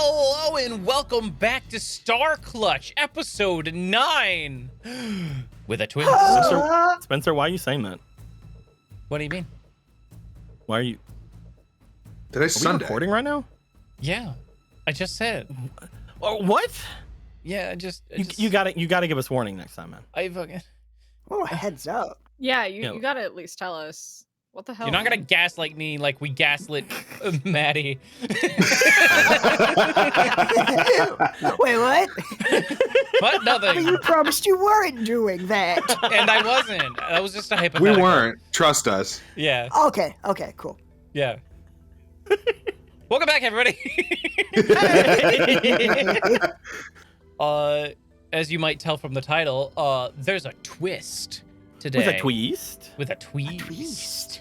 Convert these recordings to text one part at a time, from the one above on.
Hello and welcome back to Star Clutch, episode 9. With a twist. Spencer, why are you saying that? What do you mean? Why are you... Today's Sunday. Recording right now? Yeah, I just said. Oh, what? Yeah, You gotta give us warning next time, man. I fucking... Oh, heads up. Yeah, you gotta at least tell us. What the hell? You're not gonna gaslight me like we gaslit Maddie. Wait, what? What? Nothing. You promised you weren't doing that. And I wasn't. That was just a hypothetical. We weren't. Trust us. Yeah. Okay, cool. Yeah. Welcome back, everybody. As you might tell from the title, there's a twist today. With a twist? With a twist.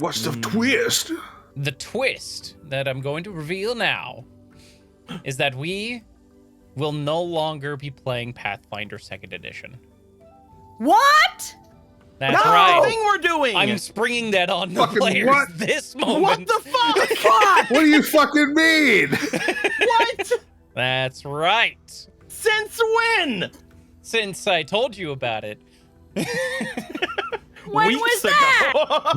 What's the twist? The twist that I'm going to reveal now is that we will no longer be playing Pathfinder 2nd Edition. What? That's No! right. Thing we're doing. I'm springing that on the Fucking players what? this moment. What the fuck? Fuck! What do you fucking mean? What? That's right. Since when? Since I told you about it. When Weeks was ago.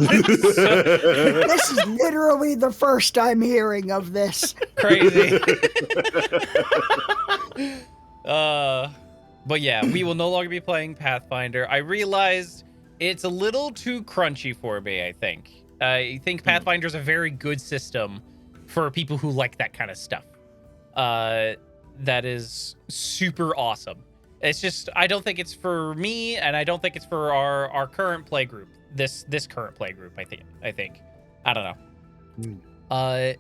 This is literally the first I'm hearing of this. Crazy. But yeah, we will no longer be playing Pathfinder. I realized it's a little too crunchy for me, I think. I think Pathfinder's a very good system for people who like that kind of stuff. That is super awesome. It's just, I don't think it's for me, and I don't think it's for our current play group. This current play group, I think. I don't know.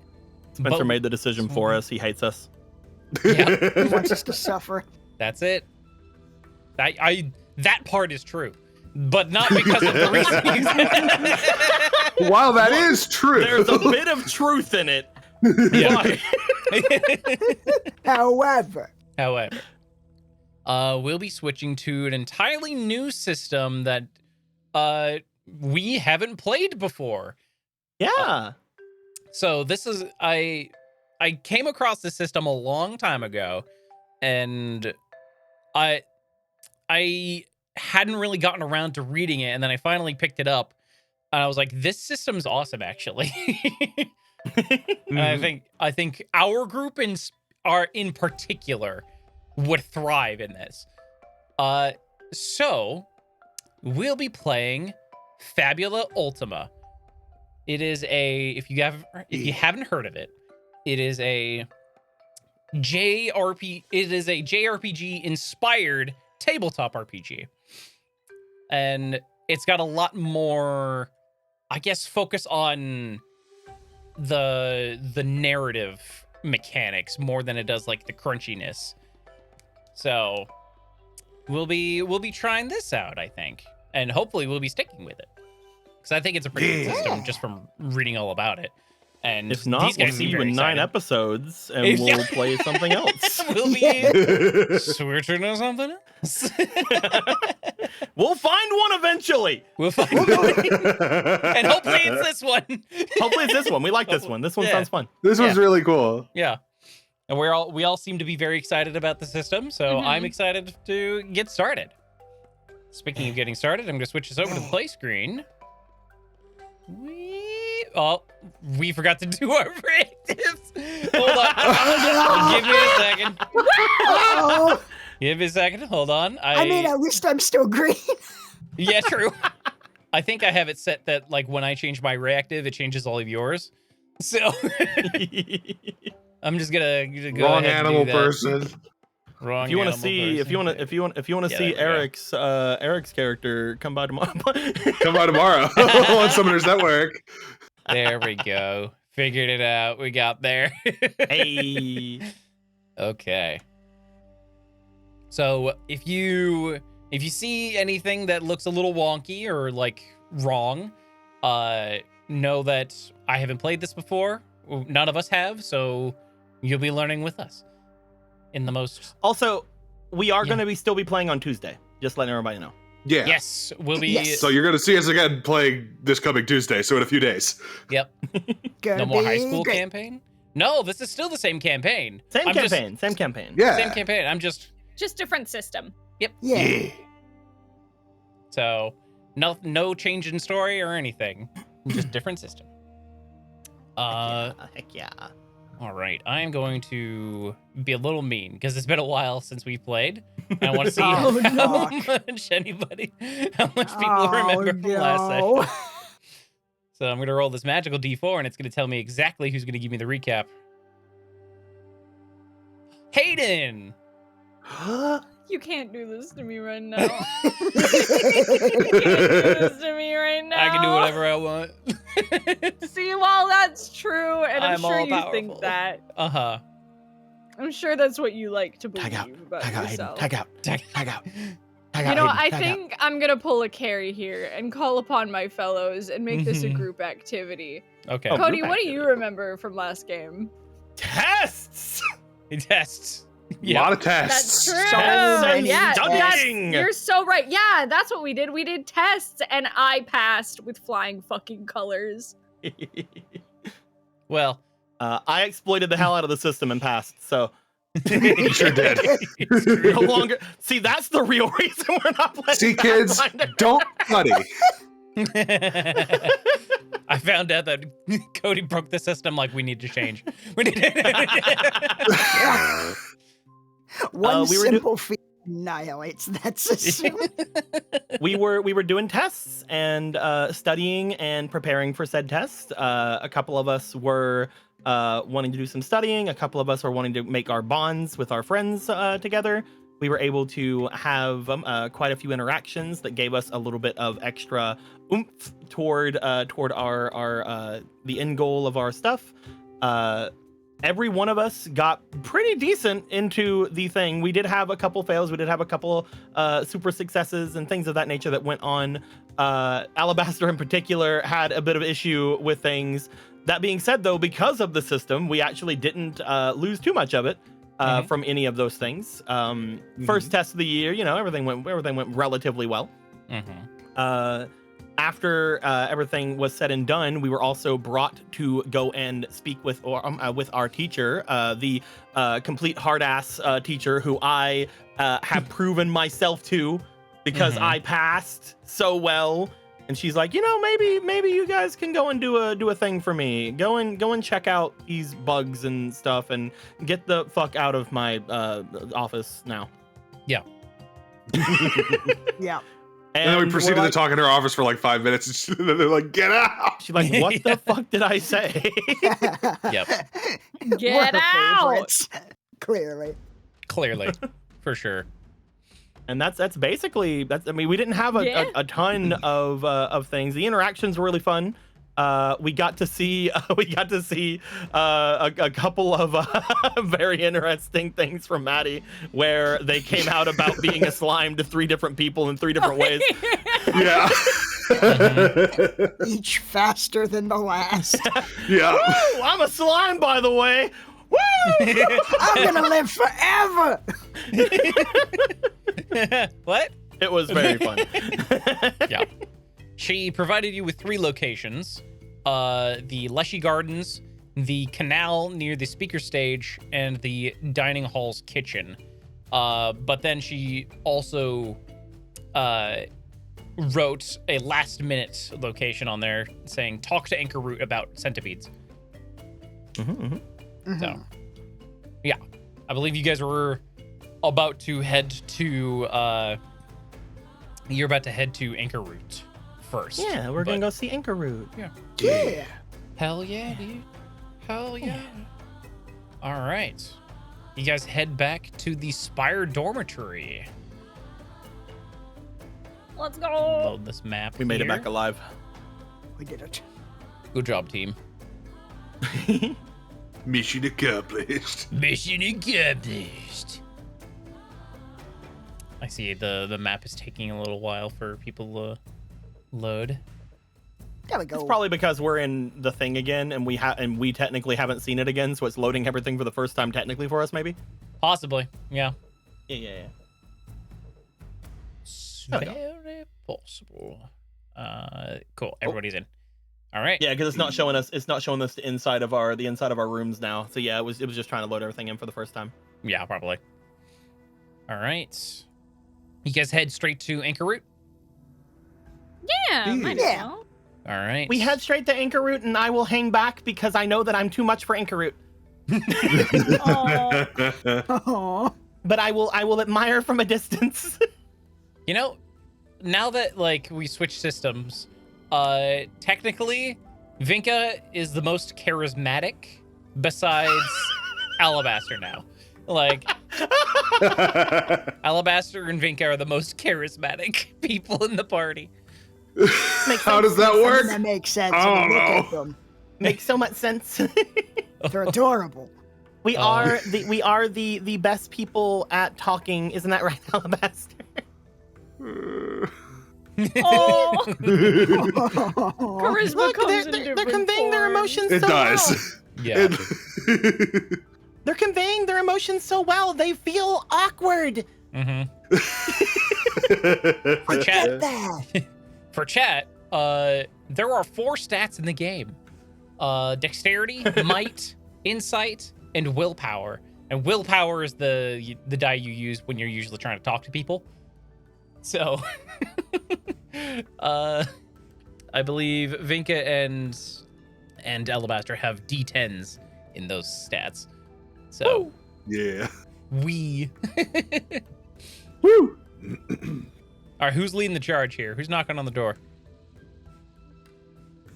Spencer made the decision for us. He hates us. Yeah, He wants us to suffer. that's it. That part is true, but not because of the reasons. While that is true. There's a bit of truth in it. Yeah. However, we'll be switching to an entirely new system that we haven't played before. Yeah. So this is I came across this system a long time ago, and I hadn't really gotten around to reading it, and then I finally picked it up, and I was like, this system's awesome, actually. And I think our group in particular would thrive in this. So we'll be playing Fabula Ultima. It is if you haven't heard of it, it is a JRPG inspired tabletop RPG. And it's got a lot more, I guess, focus on the narrative mechanics more than it does like the crunchiness. So we'll be trying this out, I think, and hopefully we'll be sticking with it, because I think it's a pretty good system just from reading all about it. And If not, these guys we'll see seem you very in 9 excited. episodes, and we'll play something else. We'll be switching to something else. We'll find one eventually. We'll find one. And hopefully it's this one. Hopefully it's this one. We like this one. This one Yeah. sounds fun. This was really cool. Yeah. And we all seem to be very excited about the system, so I'm excited to get started. Speaking of getting started, I'm going to switch this over to the play screen. We forgot to do our objectives. Hold on. Give me a second. oh, Give me a second. Hold on. I mean, at least I'm still green. Yeah, true. I think I have it set that, like, when I change my reactive, it changes all of yours. So I'm just gonna go Wrong ahead and animal do that. person. Wrong. If you want to animal see, if you want to Yeah, see there we go. Eric's character, come by tomorrow. Come by tomorrow on Summoners Network. There we go. Figured it out. We got there. Hey. Okay. So if you see anything that looks a little wonky or like wrong, know that I haven't played this before. None of us have, so you'll be learning with us. In the most. Also, we are going to still be playing on Tuesday. Just letting everybody know. Yeah. Yes, we'll be. Yes. So you're going to see us again playing this coming Tuesday, so in a few days. Yep. Gonna No more high be school great. campaign. No, this is still the same campaign. Same I'm just- campaign. Same campaign. Yeah. Same campaign. I'm just Just different system. Yeah. so no change in story or anything. Just different system. Heck yeah. All right. I am going to be a little mean because it's been a while since we played. And I want to see Oh, how no. much people remember from last session. no. So I'm going to roll this magical D4 and it's going to tell me exactly who's going to give me the recap. Hayden! You can't do this to me right now. You can't do this to me right now. I can do whatever I want. See, well, that's true, and I'm I'm sure all you think powerful. that. Uh-huh. I'm sure that's what you like to believe Tag out. about Tag out, Hayden. yourself. Tag out. Tag- Tag out. You know, I think I'm gonna pull a carry here and call upon my fellows and make this a Mhm. group activity. Okay. Oh, Cody, group what do you activity. remember from last game? Tests. Tests. A lot of tests. That's true. Tests and Yeah, studying. you're so right. Yeah, that's what we did. We did tests, and I passed with flying fucking colors. Well, I exploited the hell out of the system and passed. So You sure did. no longer. See, that's the real reason we're not playing. See, kids, Pathfinder. don't study. I found out that Cody broke the system. Like, we need to change. We need One we were simple feat annihilates that system. we were doing tests and studying and preparing for said tests. A couple of us were wanting to do some studying. A couple of us were wanting to make our bonds with our friends together. We were able to have quite a few interactions that gave us a little bit of extra oomph toward our the end goal of our stuff. Every one of us got pretty decent into the thing. We did have a couple fails. We did have a couple super successes and things of that nature that went on. Alabaster in particular had a bit of issue with things. That being said, though, because of the system, we actually didn't lose too much of it from any of those things. First test of the year, you know, everything went relatively well. After everything was said and done, we were also brought to go and speak with our teacher, the complete hard-ass teacher who I have proven myself to because I passed so well. And she's like, you know, maybe you guys can go and do a thing for me. Go and check out these bugs and stuff and get the fuck out of my office now. Yeah. Yeah. And then we we're proceeded like- to talk in her office for like 5 minutes. And they're like, get out. She's like, what the fuck did I say? Yep. Get We're her out! favorites, clearly. Clearly. For sure. And that's basically that's. I mean, we didn't have a ton of things. The interactions were really fun. We got to see a couple of very interesting things from Maddie, where they came out about being a slime to 3 different people in 3 different ways. Yeah. Each faster than the last. Yeah. Woo! I'm a slime, by the way. Woo! I'm gonna live forever. What? It was very fun. Yeah. She provided you with 3 locations. The Leshy Gardens, the canal near the speaker stage, and the dining hall's kitchen. But then she also wrote a last-minute location on there saying, talk to Anchor Root about centipedes. So, yeah. I believe you guys were about to head to, you're about to head to Anchor Root first. Yeah, we're gonna go see Anchor Root. Yeah. Hell yeah, dude. Hell yeah. All right. You guys head back to the Spire dormitory. Let's go. Load this map. We made it here. back alive. We did it. Good job, team. Mission accomplished. Mission accomplished. I see the map is taking a little while for people to load. There we go. It's probably because we're in the thing again, and we technically haven't seen it again, so it's loading everything for the first time technically for us, maybe. Possibly, yeah. Yeah. Very possible. Cool. Everybody's in. All right. Yeah, because it's not showing us. It's not showing us the inside of our rooms now. So yeah, it was just trying to load everything in for the first time. Yeah, probably. All right. You guys head straight to Anchor Root. Yeah, might as Yeah. well. All right. We head straight to Anchor Root, and I will hang back because I know that I'm too much for Anchor Root. Aw. Aw. But I will admire from a distance. You know, now that like we switched systems, technically, Vinka is the most charismatic besides Alabaster now. Like, Alabaster and Vinka are the most charismatic people in the party. How does that work? That makes sense. I when don't you look know. at them. Makes so much sense. They're adorable. We are the best people at talking, isn't that right, Alabaster? Oh, Aw. charisma Look, comes they're in they're different conveying their forms. emotions It so does. well. Yeah. They're conveying their emotions so well. They feel awkward. Mm-hmm. For Look chat, at that. for chat, there are 4 stats in the game: dexterity, might, insight, and willpower. And willpower is the die you use when you're usually trying to talk to people. So, I believe Vinka and Alabaster have D10s in those stats. So Yeah. we. Woo. All right, who's leading the charge here? Who's knocking on the door?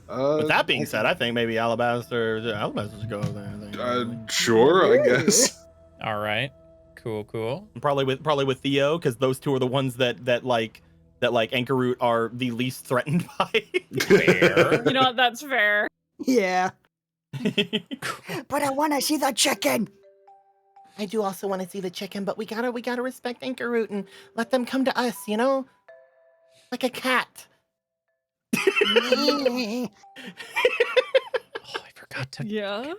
With that being said, I think maybe Alabaster should go there. Sure, I guess. All right, cool. Probably with Theo, because those two are the ones that Anchor Root are the least threatened by. Fair. You know what? That's fair. Yeah. But I want to see the chicken. I do also want to see the chicken, but we gotta respect Anchor Root and let them come to us, you know, like a cat. Oh, I forgot to. Yeah.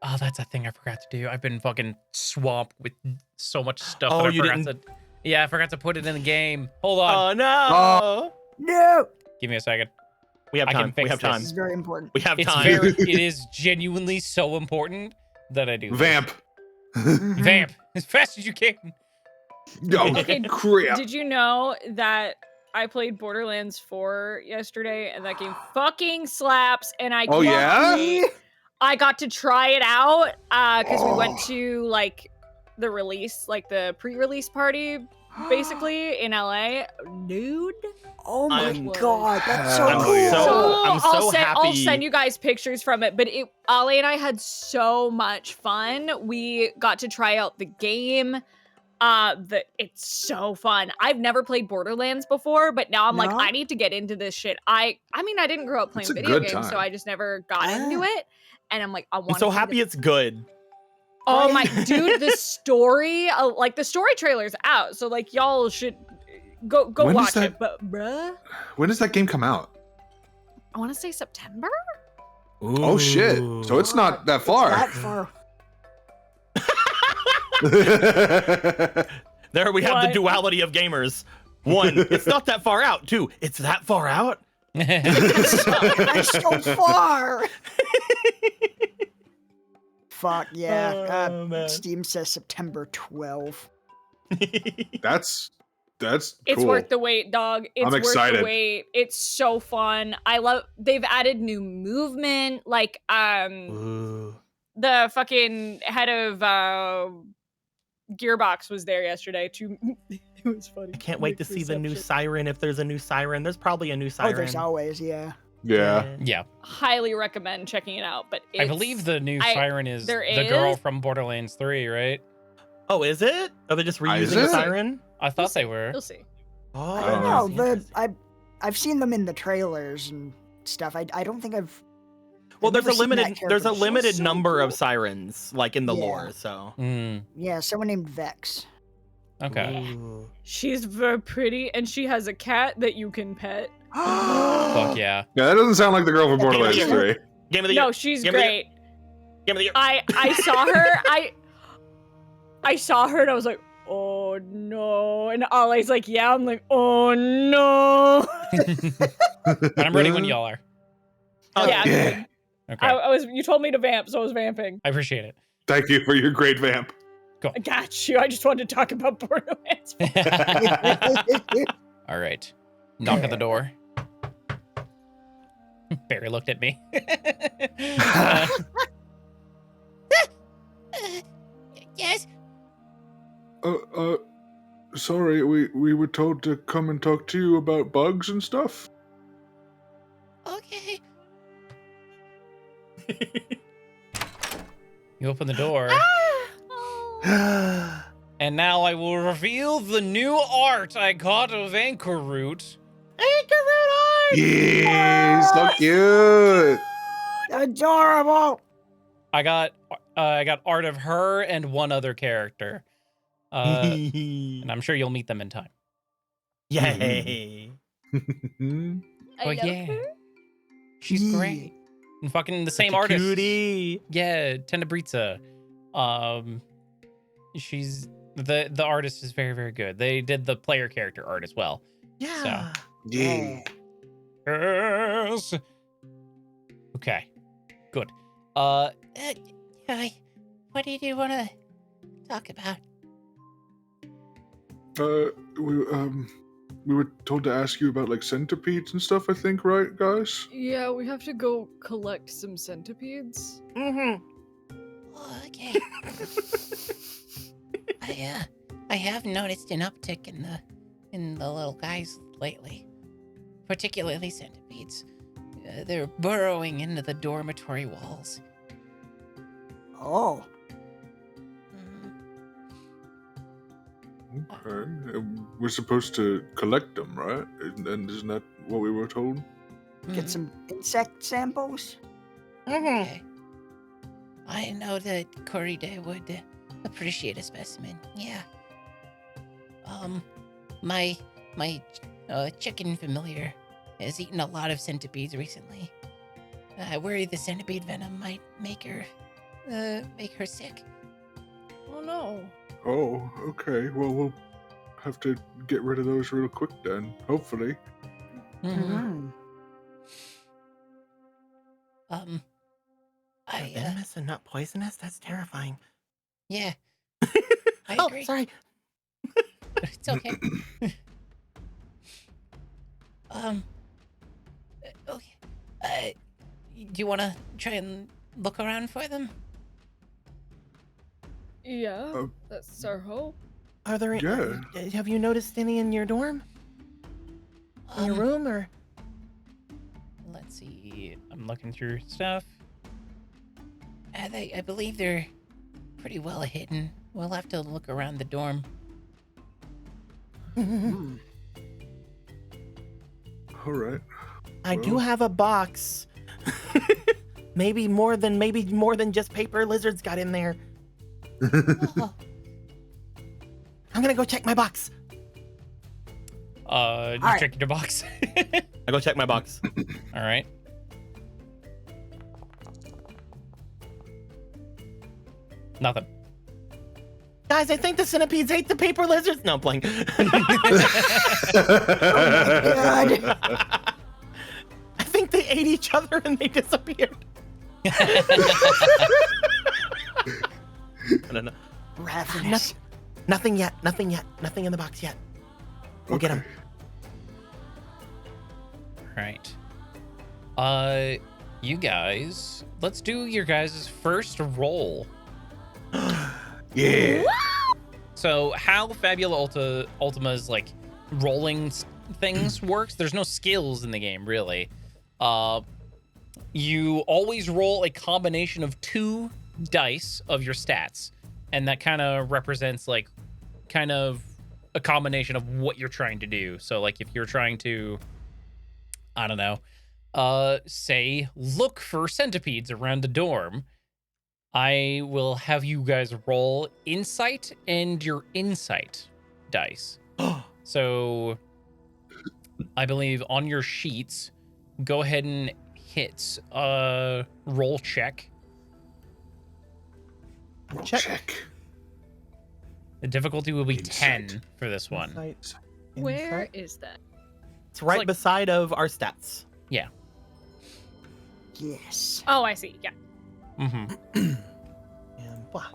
Oh, that's a thing I forgot to do. I've been fucking swamped with so much stuff. Oh, that I you forgot didn't- to. Yeah, I forgot to put it in the game. Hold on. Oh no! No. Give me a second. We have I can time. fix We have this. time. This is very important. We have It's time. it is genuinely so important that I do. this. Vamp. Vamp as fast as you can. Oh, Okay, crap. Did you know that I played Borderlands 4 yesterday and that game fucking slaps? And I Oh, can't yeah? wait. I got to try it out because we went Oh. to like the release, like the pre-release party, basically in LA. Dude, Oh my I'm- god, that's so I'm cool. I'm so I'll happy. send you guys pictures from it. But Ali and I had so much fun. We got to try out the game. It's so fun. I've never played Borderlands before, but now I'm like, No? I need to get into this shit. I mean, I didn't grow up playing It's a video good games, so time. I just never got into it. And I'm like, I want. I'm so happy it's good. Oh my dude, the story, like the story trailer's out, so like y'all should go When does watch that- it. But bruh, When does that game come out? I want to say September. Oh shit. So it's not that far. That far. There we have the What? duality of gamers. One, it's not that far out. Two, it's that far out. That's so far. Fuck yeah. Oh, man. Steam says September 12. That's It's cool. worth the wait, dog. It's I'm worth excited. the wait. It's so fun. They've added new movement, like Ooh. the fucking head of Gearbox was there yesterday too. It was funny. I can't wait to see the new Reception. siren. If there's a new siren, there's probably a new Oh, siren. there's always, yeah. Yeah. Yeah, Highly recommend checking it out. But I believe the new siren is there the girl is? from Borderlands 3, right? Oh, is it? Are they just Is reusing it? the siren? I thought they were. You'll see. Oh, I don't Oh, know. interesting. I've seen them in the trailers and stuff. I don't think I've. Well, I've there's a never seen that limited there's a character. She's limited so number of cool. sirens like in the Yeah. lore. So Mm, Yeah, someone named Vex. okay. Ooh. She's very pretty, and she has a cat that you can pet. Fuck yeah. Yeah, that doesn't sound like the girl from Yeah, Borderlands yeah. 3. Game of the year. No, she's Give me the- great. Game of the year. I saw her. I saw her, and I was like, oh no. And Ollie's like, yeah. I'm like, oh no. But I'm ready when y'all are. Oh, Yeah. Yeah. Okay. I was. You told me to vamp, so I was vamping. I appreciate it. Thank you for your great vamp. I got you. I just wanted to talk about Borderlands. All right. Knock at the door. Barry looked at me. Yes. Sorry, we were told to come and talk to you about bugs and stuff. Okay. You open the door, and now I will reveal the new art I got of Anchor Root. Yeah, so cute. Adorable. I got art of her and one other character, and I'm sure you'll meet them in time. Yay. I Oh love yeah, her. she's Yeah. great. And fucking the same Such a artist. cutie. Yeah, Tenebritza. She's the artist is very, very good. They did the player character art as well. Yeah. Yeah. Yes. Okay. Good. Hi. What do you want to talk about? We were told to ask you about like centipedes and stuff. I think, right, guys? Yeah, we have to go collect some centipedes. Mm-hmm. Oh, okay. I have noticed an uptick in the little guys lately, particularly centipedes. They're burrowing into the dormitory walls. Oh. Mhm. Okay. We're supposed to collect them, right? And isn't that what we were told? Get Mhm. some insect samples. Okay. I know that Corride would appreciate a specimen. Yeah. My chicken familiar has eaten a lot of centipedes recently. I worry the centipede venom might make her sick. Oh no. Oh, okay. Well, we'll have to get rid of those real quick then. Hopefully. Mm-hmm. Mm. I Venomous and not poisonous? That's terrifying. yeah. I Oh, agree. sorry. It's okay. Okay. Do you want to try and look around for them? Yeah, that's our hope. Are there? Yeah. Have you noticed any in your dorm? In your room, or? Let's see. I'm looking through stuff. I believe they're pretty well hidden. We'll have to look around the dorm. Mm. All right. I do Well. have a box. maybe more than just paper lizards got in there. Oh, I'm gonna go check my box. You Alright. checked your box. I go check my box. All right. Nothing. Guys, I think the centipedes ate the paper lizards. No, I'm playing. God. I think they ate each other and they disappeared. No. Ravenous. Nothing yet. Nothing in the box yet. We'll get 'em. Right. You guys, let's do your guys' first roll. Yeah. So how Fabula Ultima's like rolling things works, there's no skills in the game really. You always roll a combination of 2 dice of your stats, and that kind of represents like kind of a combination of what you're trying to do. So like if you're trying to, I don't know, say look for centipedes around the dorm, I will have you guys roll insight and your insight dice. So I believe on your sheets, go ahead and hit roll check. Check. The difficulty will be Insight. 10 for this one. Insight. Where is that? It's right like- beside of our stats. Yeah. Yes. Oh, I see. Yeah. Mm-hmm. And what?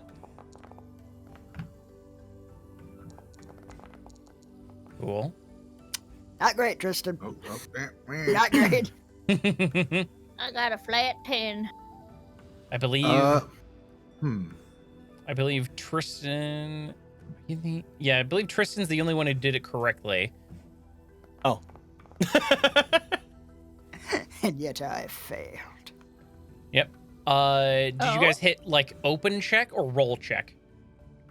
Cool. Not great, Tristan. Oh, Not great. I got a flat 10. I believe. Hmm. I believe Tristan. Yeah, I believe Tristan's the only one who did it correctly. Oh. And yet I failed. Yep. Did Oh. you guys hit like open check or roll check?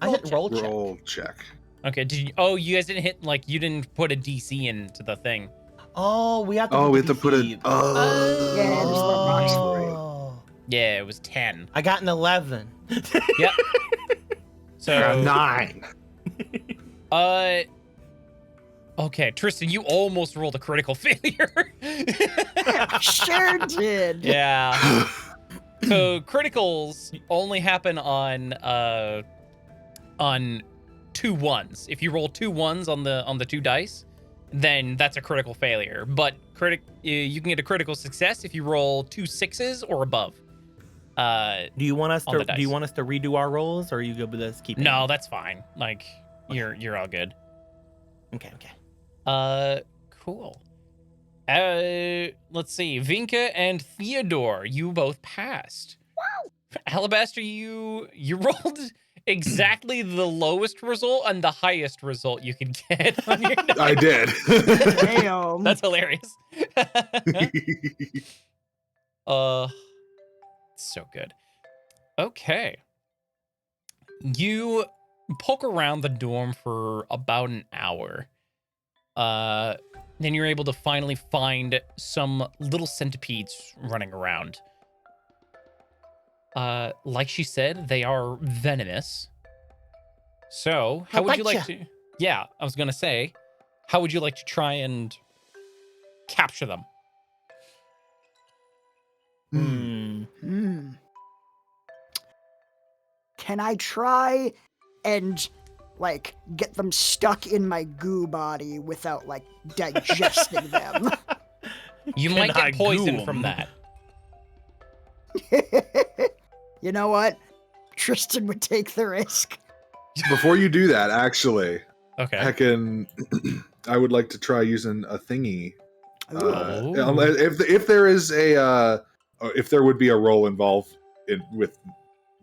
I hit roll check. Roll check. Okay. Did you? Oh, you guys didn't hit like you didn't put a DC into the thing. Oh, we have to. Oh, put we the have to put DC. it. Oh. Yeah, there's a little box for it. Oh. Yeah, it was 10. I got an 11. Yep. So 9. Okay, Tristan, you almost rolled a critical failure. Sure did. Yeah. So criticals only happen on 2 1s. If you roll 2 1s on the 2 dice, then that's a critical failure. But you can get a critical success if you roll 2 6s or above. Do you want us On the to dice. redo our rolls, or are you good with us keeping? No, that's fine. Like you're all good. Okay. Cool. Let's see. Vinka and Theodore, you both passed. Wow. Alabaster, you rolled exactly the lowest result and the highest result you could get on your dice. I did. Damn. That's hilarious. So good. Okay. You poke around the dorm for about an hour. Then you're able to finally find some little centipedes running around. Like she said, they are venomous. So, how would you like to... Yeah, I was gonna say, how would you like to try and capture them? Hmm. Can I try and like get them stuck in my goo body without like digesting them? You Can might I get goo poisoned 'em? from that. You know what? Tristan would take the risk. Before you do that, actually, Okay. I would like to try using a thingy. Ooh. If there is if there would be a role involved with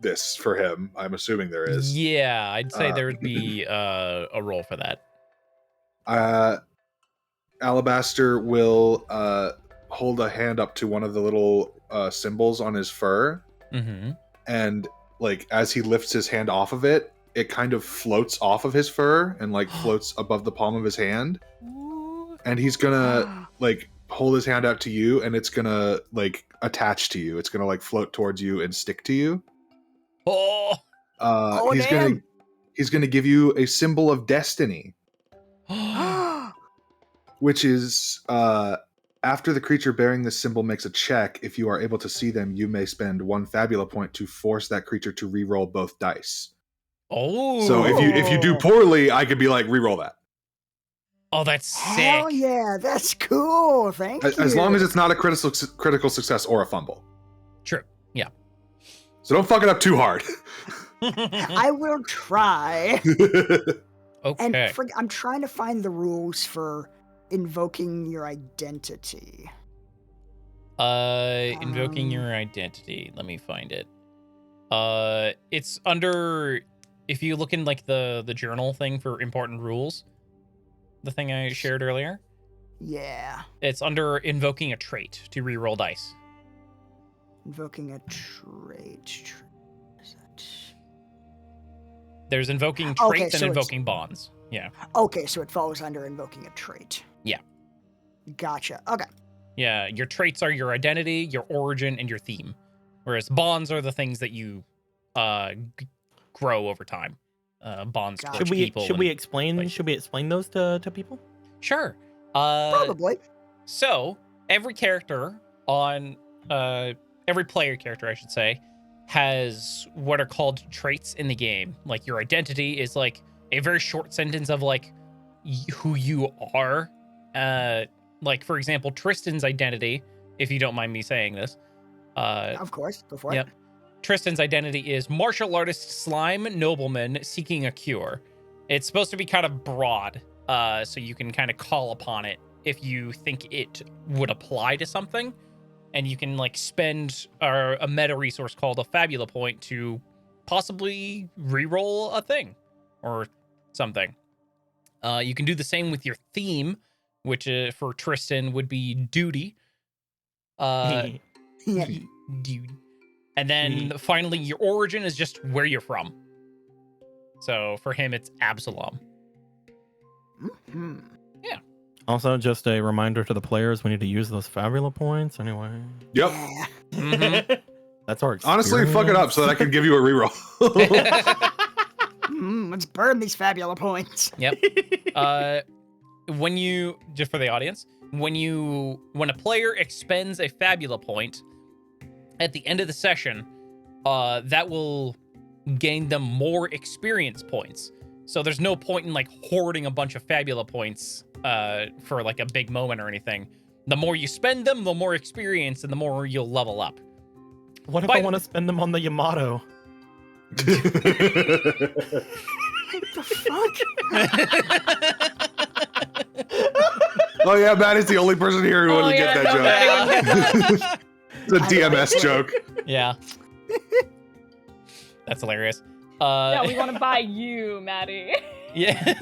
this for him, I'm assuming there is. Yeah, I'd say there would be a role for that. Alabaster will hold a hand up to one of the little symbols on his fur, Mm-hmm. and like as he lifts his hand off of it, it kind of floats off of his fur and like floats above the palm of his hand. And he's gonna like hold his hand out to you, and it's gonna like attach to you. It's gonna like float towards you and stick to you. Oh. He's gonna give you a symbol of destiny, which is after the creature bearing this symbol makes a check. If you are able to see them, you may spend 1 Fabula point to force that creature to re-roll both dice. Oh. So if you do poorly, I could be like re-roll that. Oh, that's sick. Hell yeah, that's cool. Thank you. As long as it's not a critical success or a fumble. True. Yeah. So don't fuck it up too hard. I will try. And Okay. I'm trying to find the rules for invoking your identity. Invoking your identity. Let me find it. It's under, if you look in like the journal thing for important rules, the thing I shared earlier, Yeah. it's under invoking a trait to reroll dice. Invoking a trait. Is that... There's invoking Okay, traits so and it's- invoking bonds. Yeah. Okay, so it falls under invoking a trait. Yeah. Gotcha. Okay. Yeah, your traits are your identity, your origin, and your theme. Whereas bonds are the things that you grow over time. Bonds Gotcha. towards Should we people. should we and- explain like- should we explain those to people? Sure. Probably. So every character on every player character, I should say, has what are called traits in the game. Like your identity is like a very short sentence of like who you are. Like for example, Tristan's identity, if you don't mind me saying this, Of course, go for it. Yep. Tristan's identity is martial artist slime nobleman seeking a cure. It's supposed to be kind of broad, so you can kind of call upon it if you think it would apply to something, and you can like spend a meta resource called a Fabula point to possibly reroll a thing or something. You can do the same with your theme, which for Tristan would be duty. Yeah. Duty. And then finally, your origin is just where you're from. So for him, it's Absalom. Hmm. Also, just a reminder to the players, we need to use those Fabula points anyway. Yep. Yeah. Mhm. That's our Honestly, fuck it up so that I can give you a reroll. Let's burn these Fabula points. Yep. When you, just for the audience, when a player expends a Fabula point at the end of the session, that will gain them more experience points. So there's no point in like hoarding a bunch of Fabula points for like a big moment or anything. The more you spend them, the more experience and the more you'll level up. What if I want to spend them on the Yamato? What the fuck? Oh yeah, Maddie's the only person here who wouldn't get that joke. It's a DMS joke. Yeah. That's hilarious. Yeah, we want to buy you, Maddie. Yeah.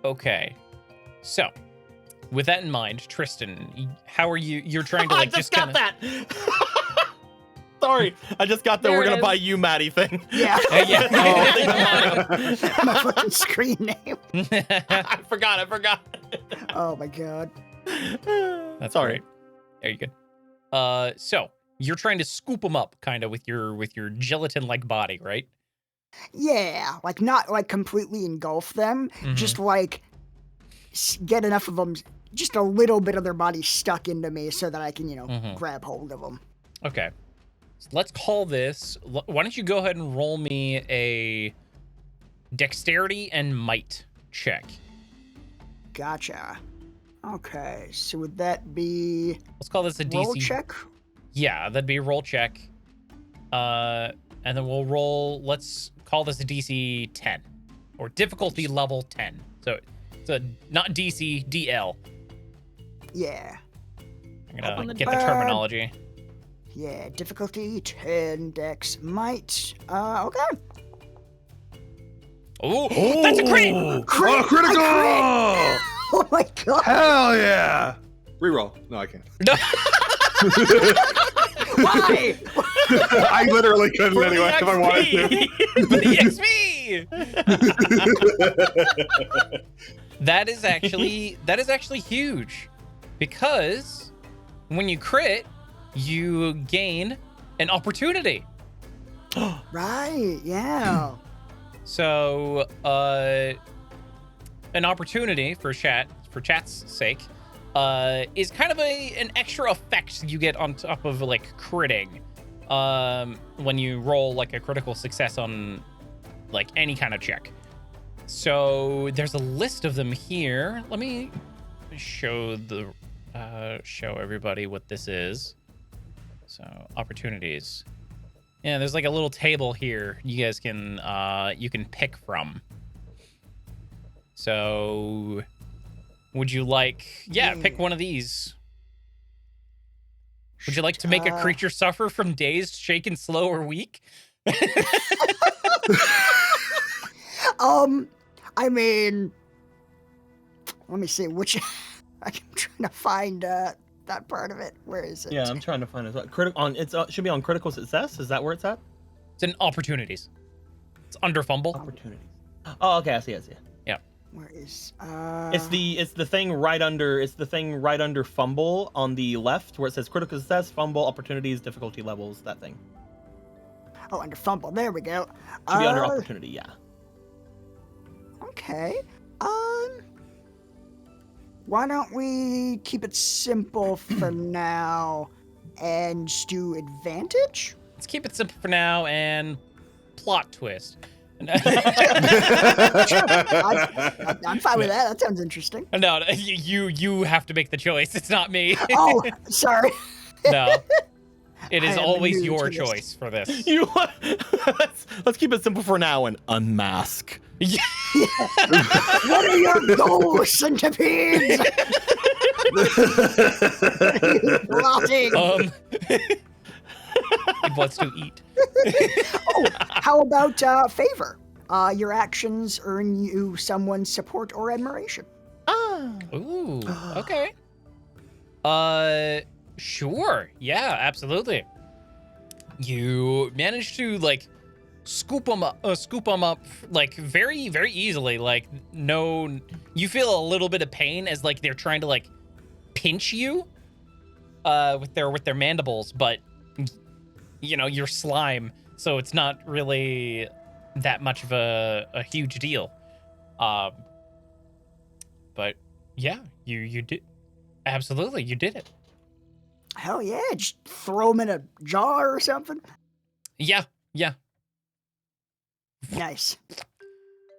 Okay. So, with that in mind, Tristan, how are you? You're trying to like I just got kinda... that. Sorry, I just got the There we're it gonna is. buy you Maddie thing. Yeah. Yeah. My fucking screen name. I forgot. Oh my god. That's Sorry. great. There you go. So you're trying to scoop them up, kind of with your gelatin-like body, right? Yeah, like not like completely engulf them, Mhm. just like get enough of them, just a little bit of their body stuck into me so that I can, Mhm. grab hold of them. Okay. So let's call this. Why don't you go ahead and roll me a dexterity and might check? Gotcha. Okay, so would that be Let's call this a roll DC. check? Yeah, that'd be a roll check. And then we'll roll. Let's call this a DC 10 or difficulty level 10. So it's a not DC, DL. Yeah. I'm On gonna the get the bird. terminology. Yeah, difficulty 10, dex might. Okay. Oh, that's a crit! Oh, Crit! critical! Oh my god. Hell yeah! Reroll. No, I can't. No. Why? I literally couldn't For the anyway if I wanted to. For the XP. That is actually huge, because when you crit, you gain an opportunity. Right, yeah. So, an opportunity for chat's sake, is kind of an extra effect you get on top of like critting, when you roll like a critical success on like any kind of check. So there's a list of them here. Let me show everybody what this is. So opportunities. Yeah, there's like a little table here you guys can you can pick from. So would you like pick one of these? Would you like to make a creature suffer from dazed, shaken, slow, or weak? I mean, let me see which. I'm trying to find that part of it. Where is it? Yeah, I'm trying to find it. It should be on critical success. Is that where it's at? It's in opportunities. It's under fumble. Opportunities. Oh, okay. I see. Yeah. Where is? It's the thing right under fumble on the left where it says critical success, fumble, opportunities, difficulty levels. That thing Oh, under fumble. There we go. should be under opportunity. Yeah. Okay. Why don't we keep it simple for now and just do advantage? Let's keep it simple for now and plot twist. I'm fine with that. That sounds interesting. No, you have to make the choice. It's not me. Oh, sorry. No. It I is am always new your to this. choice for this. You let's keep it simple for now and unmask. Yeah. What are your goals, centipedes? What are you plotting? It wants to eat. Oh, how about favor? Your actions earn you someone's support or admiration. Ah. Ooh, okay. Sure. Yeah, absolutely. You managed to like scoop them up like very, very easily. Like no, you feel a little bit of pain as like they're trying to like pinch you, with their mandibles, but you know you're slime, so it's not really that much of a huge deal. But yeah, you did. Absolutely, you did it. Hell yeah, just throw them in a jar or something. Yeah. Nice.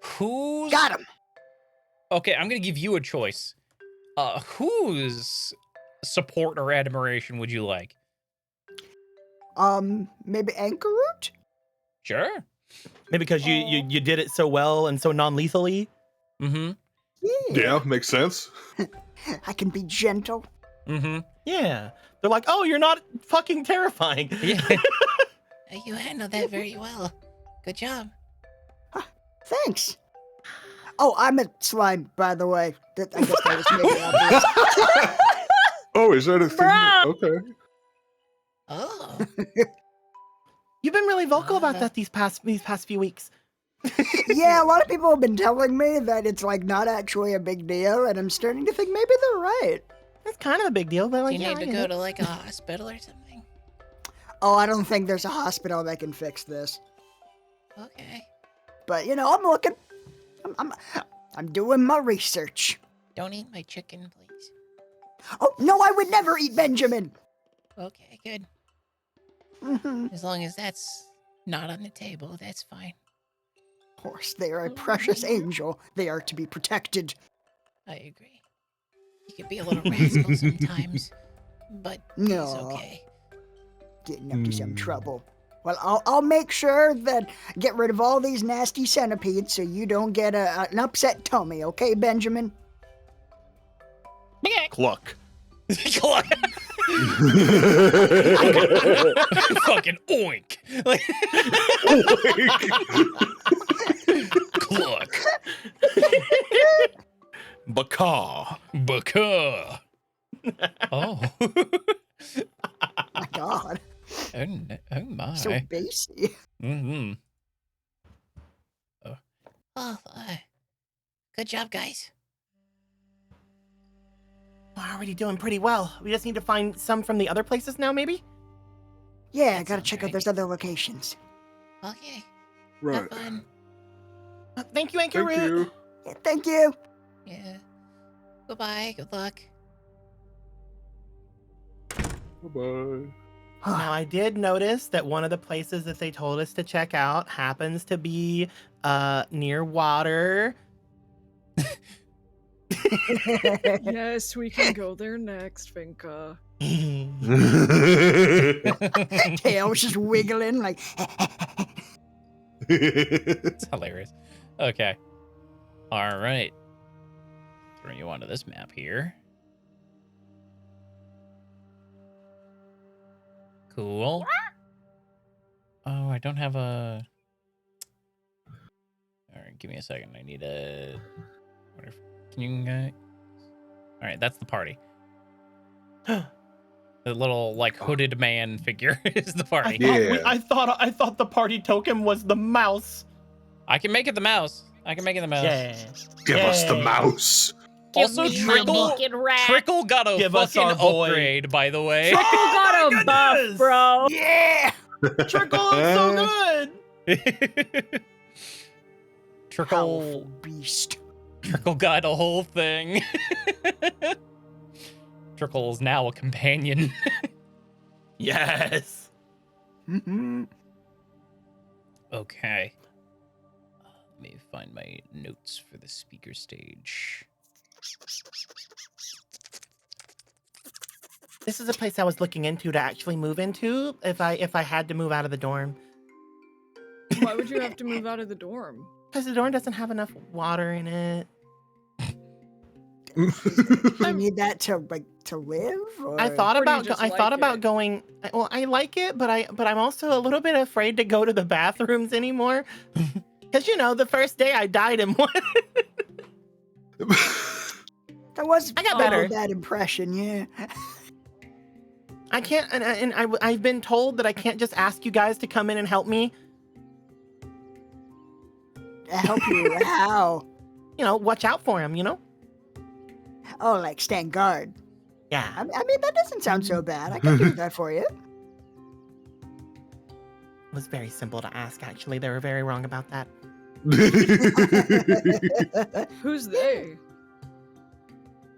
Who's Got him. Okay, I'm gonna give you a choice. Whose support or admiration would you like? Maybe Anchor Root? Sure. Maybe because you did it so well and so non-lethally. Mm-hmm. Yeah, makes sense. I can be gentle. Mm-hmm. Yeah. They're like, oh, you're not fucking terrifying. Yeah. You handled that very well. Good job. Thanks. Oh, I'm a slime, by the way. I guess that was maybe obvious. Oh, is that a thing? Okay. Oh. You've been really vocal about that these past few weeks. Yeah, a lot of people have been telling me that it's like not actually a big deal, and I'm starting to think maybe they're right. It's kind of a big deal, but Do like, you yeah, need I to get go it. to like a hospital or something? Oh, I don't think there's a hospital that can fix this. Okay. But you know, I'm looking. I'm doing my research. Don't eat my chicken, please. Oh no, I would never eat Benjamin. Okay, good. Mhm. As long as that's not on the table, that's fine. Of course, they are a precious angel. They are to be protected. I agree. You could be a little rascal sometimes, but he's No. okay. Getting up to some trouble. Well, I'll make sure that get rid of all these nasty centipedes so you don't get an upset tummy, okay, Benjamin? Cluck. Fucking oink. Like, cluck. Baka. Baka. Oh. My God, Oh my. so bassy. Mm-hmm. Oh, good job, guys. We're already doing pretty well. We just need to find some from the other places now, maybe? Yeah, I That gotta sounds check right. out those other locations. Okay. Right. Have fun. Thank you, Anchor Thank Root. you. Yeah, thank you. Yeah. Goodbye. Good luck. Bye-bye. Now, I did notice that one of the places that they told us to check out happens to be near water. Yes, we can go there next, Vinka. Tail's just wiggling like. It's hilarious. Okay. All right. Throw you onto this map here. Cool. Oh, I don't have a. All right, give me a second. I need a. Can you? All right, that's the party. The little like hooded man figure is the party. I thought the party token was the mouse. I can make it the mouse. I can make it the mouse. Yeah. Give us the Yay. mouse. Also, Give me my Trickle. naked rat. Trickle got a Give us fucking our boy. upgrade, by the way. Trickle got Oh a my buff, goodness. bro. Yeah. Trickle is so good. Trickle. Powerful beast. Trickle got a whole thing. Trickle is now a companion. Yes. Mhm. Okay. Let me find my notes for the speaker stage. This is a place I was looking into to actually move into if I had to move out of the dorm. Why would you have to move out of the dorm? Because the dorm doesn't have enough water in it. You need that to live? Or? I thought Or do you about just I thought like about it? going. Well, I like it, but I'm also a little bit afraid to go to the bathrooms anymore. Because the first day I died in one. That was I got better. That impression, yeah. I can't, and I've been told that I can't just ask you guys to come in and help me. Help you? How? Watch out for him. Oh, like stand guard. Yeah. I mean, that doesn't sound so bad. I can do that for you. It was very simple to ask. Actually, they were very wrong about that. Who's they?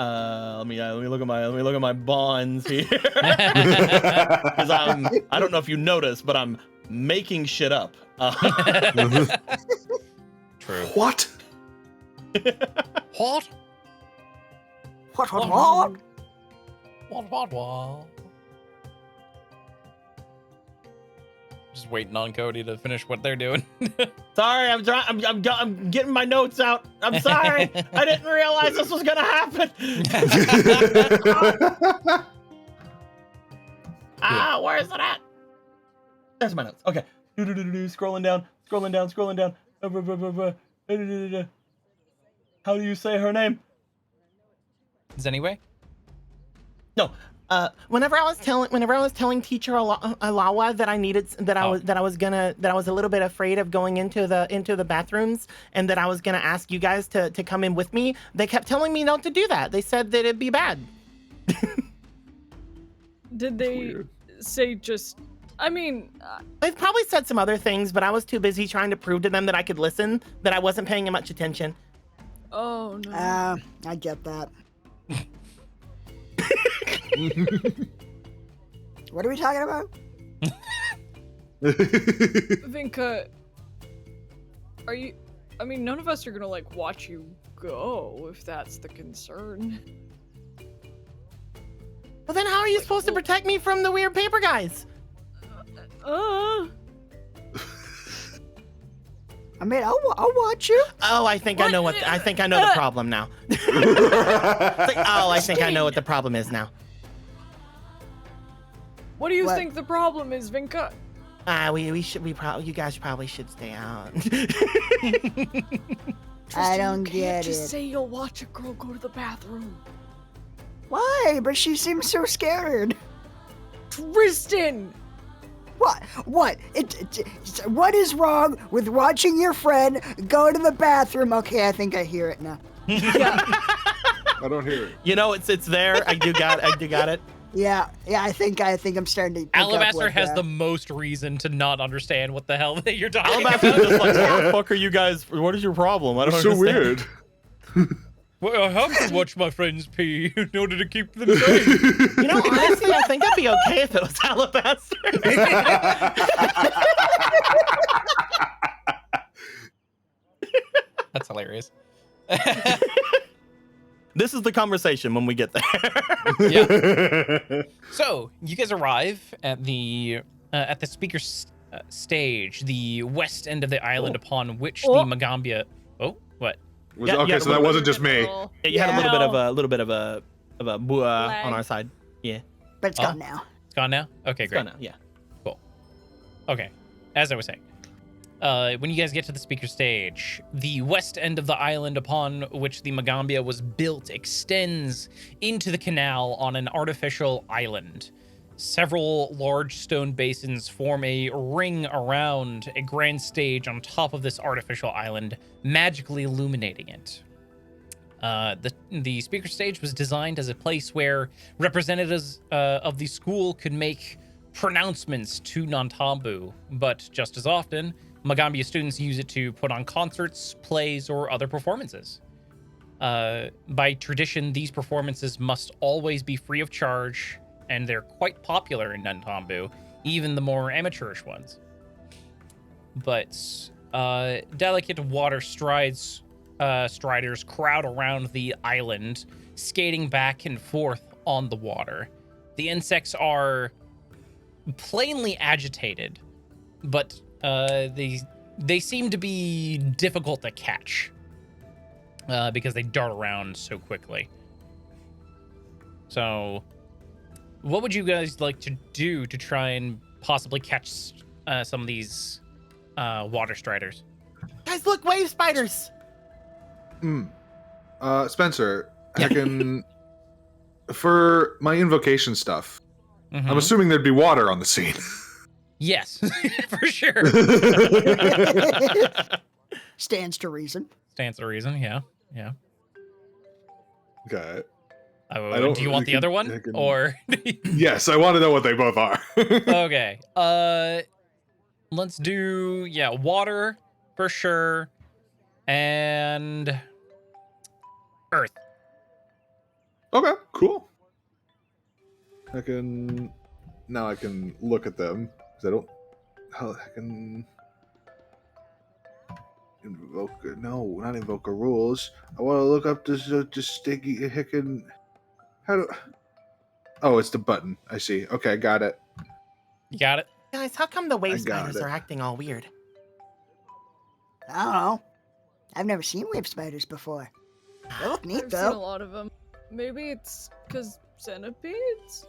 Let me look at my bonds here. Because I don't know if you noticed, but I'm making shit up. True. What? What? What? What? Just waiting on Cody to finish what they're doing. Sorry, I'm getting my notes out. I'm sorry. I didn't realize this was gonna happen. Where is it at? There's my notes. Okay. Scrolling down. How do you say her name? Is anyway? No. Whenever I was telling teacher Alawa that I was a little bit afraid of going into the bathrooms and that I was gonna ask you guys to come in with me, they kept telling me not to do that. They said that it'd be bad. Did they say just? I mean, They've probably said some other things, but I was too busy trying to prove to them that I could listen that I wasn't paying much attention. oh no. I get that. What are we talking about? Vinka, are you? I mean, none of us are gonna watch you go if that's the concern. Well, then how are you supposed to protect me from the weird paper guys? I mean, I'll watch you. Oh, I think I know the problem now. It's like, I think I know what the problem is now. What do you What? think the problem is, Vinka? You guys probably should stay out. I don't you get can't it. just say you'll watch a girl go to the bathroom. Why? But she seems so scared. Tristan! What? What is wrong with watching your friend go to the bathroom? Okay, I think I hear it now. Yeah. I don't hear it. It's there. I do got it. Yeah, I think I'm starting to pick up Alabaster what, has the most reason to not understand what the hell that you're talking Alabaster's about. just like, what the fuck are you guys? What is your problem? I don't It's so understand. weird. Well, I have to watch my friends pee in order to keep them safe. Honestly, I think I'd be okay if it was Alabaster. That's hilarious. This is the conversation when we get there. Yeah. So you guys arrive at the speaker stage, the west end of the island, upon which the Magambia. Oh, what? So that wasn't just me. You had a Yeah. little bit of a bua Lag. on our side. Yeah. But it's gone now. It's gone now. Okay, It's great. gone now, yeah. Okay, as I was saying, when you guys get to the speaker stage, the west end of the island upon which the Magambia was built extends into the canal on an artificial island. Several large stone basins form a ring around a grand stage on top of this artificial island, magically illuminating it. The speaker stage was designed as a place where representatives of the school could make pronouncements to Nantambu, but just as often, Magambia students use it to put on concerts, plays, or other performances. By tradition, these performances must always be free of charge, and they're quite popular in Nantambu, even the more amateurish ones. But delicate water striders crowd around the island, skating back and forth on the water. The insects are plainly agitated, but they seem to be difficult to catch because they dart around so quickly. So, what would you guys like to do to try and possibly catch some of these water striders? Guys, look, wave spiders. Spencer, I can for my invocation stuff. Mhm. I'm assuming there'd be water on the scene. Yes, for sure. Stands to reason. Stands to reason. Yeah. Okay. Do you want the other one, or? Yes, I want to know what they both are. Okay. Let's do water for sure, and earth. Okay, cool. I can look at them because I don't. How I can invoke? No, not invoke rules. I want to look up this sticky hickin. How do? Oh, it's the button. I see. Okay, got it. You got it. Guys, how come the wave I got spiders it. are acting all weird? I don't know. I've never seen wave spiders before. They look neat, I've seen a though. lot of them. Maybe it's because centipedes?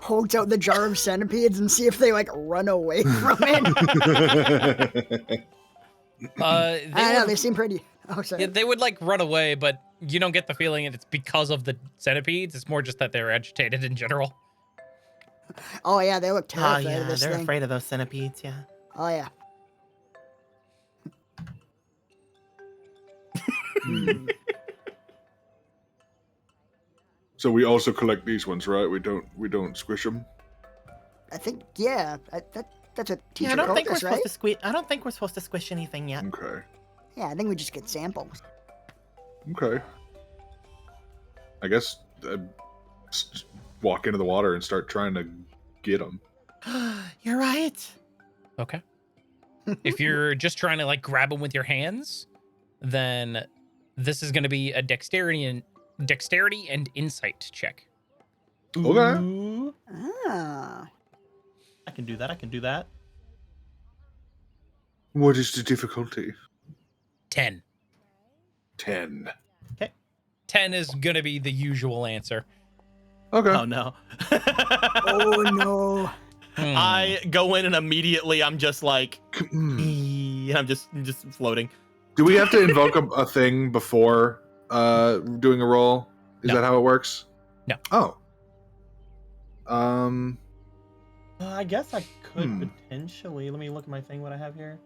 Holds out the jar of centipedes and see if they, like, run away from it. I don't know, they seem pretty... Oh, sorry. they would like run away, but you don't get the feeling it's because of the centipedes. It's more just that they're agitated in general. Oh, yeah, they look Oh, terrified yeah, of this they're thing. afraid of those centipedes, yeah. Oh, yeah. So we also collect these ones, right? We don't squish them. I think, yeah, that's a teacher Yeah, I don't told think we're us, supposed right? to squeeze. I don't think we're supposed to squish anything yet. Okay. Yeah, I think we just get samples. Okay. I guess just walk into the water and start trying to get them. You're right. Okay. If you're just trying to like grab them with your hands, then this is going to be a dexterity and insight check. Okay. Ooh. Ah. I can do that. What is the difficulty? 10. 10. 10 is going to be the usual answer. Okay. Oh no. Oh, no. I go in and immediately I'm just like, Hmm. and I'm just floating. Do we have to invoke a thing before doing a roll? Is No. that how it works? No. Oh. I guess I could Hmm. potentially. Let me look at my thing. What I have here.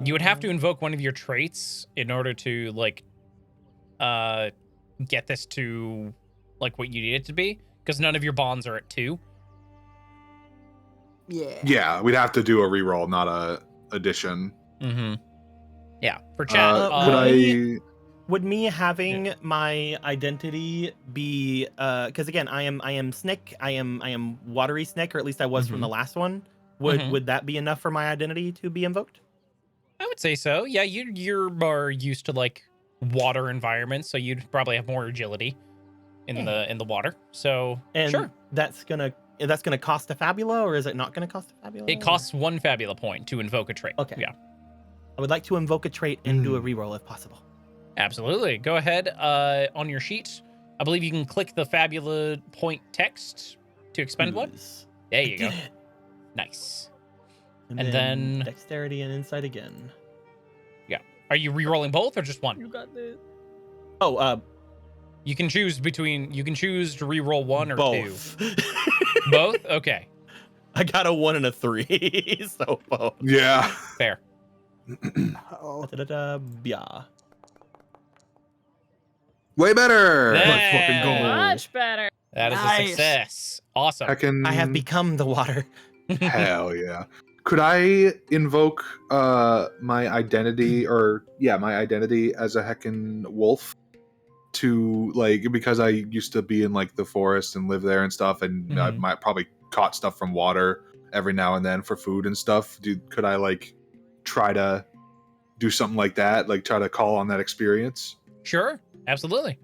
You would have to invoke one of your traits in order to like get this to like what you need it to be, because none of your bonds are at 2. Yeah. Yeah, we'd have to do a reroll, not a addition. Mm-hmm. Yeah, for chat. Could I? Would me having my identity be because again I am Snick, I am watery Snick, or at least I was from the last one. Would that be enough for my identity to be invoked? I would say so. Yeah, you're more used to like water environments, so you'd probably have more agility in the water. So And sure, that's gonna cost a Fabula, or is it not gonna cost a Fabula? it costs 1 Fabula point to invoke a trait. Okay. Yeah, I would like to invoke a trait and do a reroll if possible. absolutely. Go ahead. On your sheet, I believe you can click the Fabula point text to expend one. Ooze. There I you go. did it. Nice. And And then- dexterity and insight again. Are you re-rolling both or just one? You got this. Oh, You can choose to re-roll 1 or 2. both. Both? Okay. I got a 1 and a 3, so both. Yeah. Fair. Oh. Yeah. Way better. Let's fucking go. Much better. That is a Nice. success. Awesome. Heckin', I have become the water. Hell yeah. Could I invoke my identity as a heckin' wolf to like, because I used to be in like the forest and live there and stuff, and I Mhm. might probably caught stuff from water, every now and then for food and stuff. Could I like try to do something like that? Like try to call on that experience? Sure, absolutely.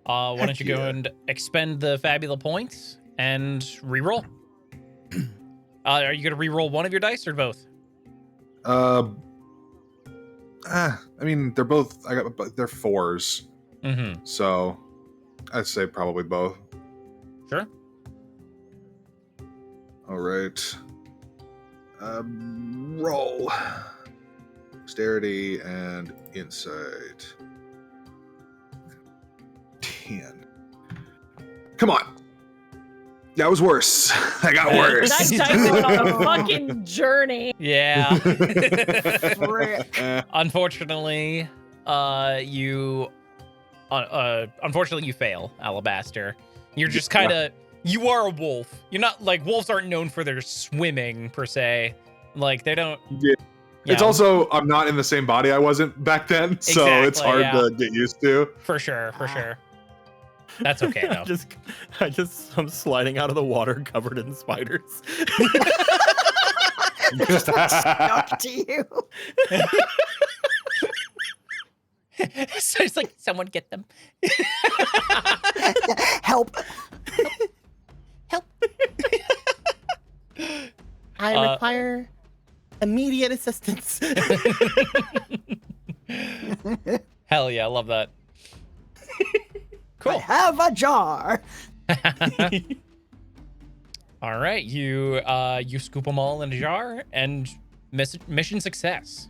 Why don't you go and expend the Fabula points and reroll? Are you gonna reroll one of your dice or both? I mean, they're both. They're 4s. Mm-hmm. So I'd say probably both. Sure. All right. Roll. Dexterity and insight. 10. Come on. That was worse. I got worse. That dice went on a fucking journey. Yeah. Frick. Unfortunately, you fail, Alabaster. You're just kind of, you are a wolf. You're not like, wolves aren't known for their swimming per se. Like they don't. Yeah. It's also, I'm not in the same body I wasn't back then, so it's hard to get used to. For sure. That's okay though. I'm sliding out of the water covered in spiders. Stuck to you. So it's like, someone get them. Help. Help. I require immediate assistance. Hell yeah, I love that. I Cool. have a jar. All right, you scoop them all in a jar and mission success.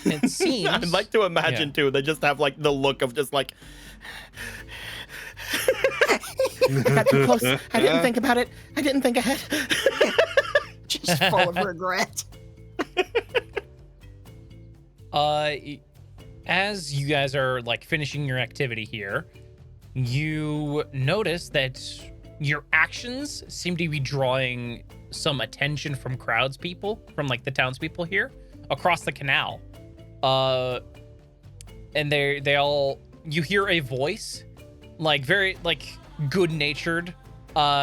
It seems. I'd like to imagine too. They just have like the look of just like. I got too close. I didn't think about it. I didn't think ahead. Just full of regret. As you guys are like finishing your activity here, you notice that your actions seem to be drawing some attention from from like the townspeople here across the canal. And they all, you hear a voice, like very like good-natured,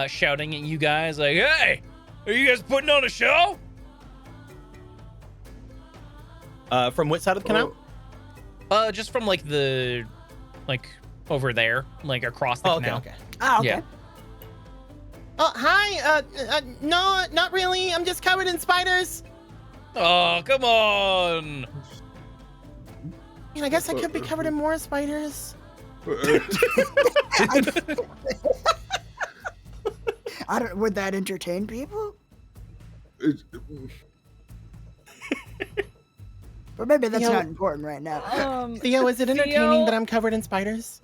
shouting at you guys like, "Hey, are you guys putting on a show?" From what side of the canal? Just from like over there, like across the canal. Okay. Oh, okay. Yeah. Oh, hi. No, not really. I'm just covered in spiders. Oh, come on. I mean, I guess I could be covered in more spiders. Would that entertain people? But maybe that's not important right now. Theo, is it entertaining that I'm covered in spiders?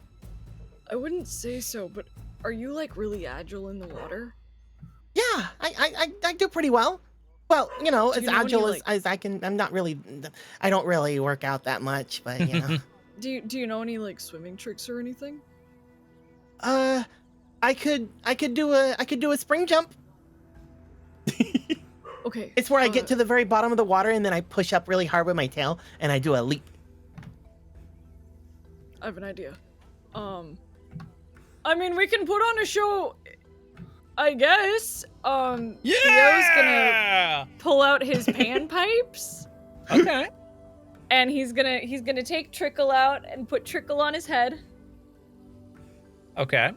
I wouldn't say so, but are you like really agile in the water? Yeah, I do pretty well. Well, you know, as agile as I can. I'm not really. I don't really work out that much, but you know. Do you know any like swimming tricks or anything? I could do a spring jump. Okay. It's where I get to the very bottom of the water and then I push up really hard with my tail and I do a leap. I have an idea. I mean, we can put on a show, I guess. Theo's gonna pull out his panpipes. Okay. And he's gonna take Trickle out and put Trickle on his head. Okay.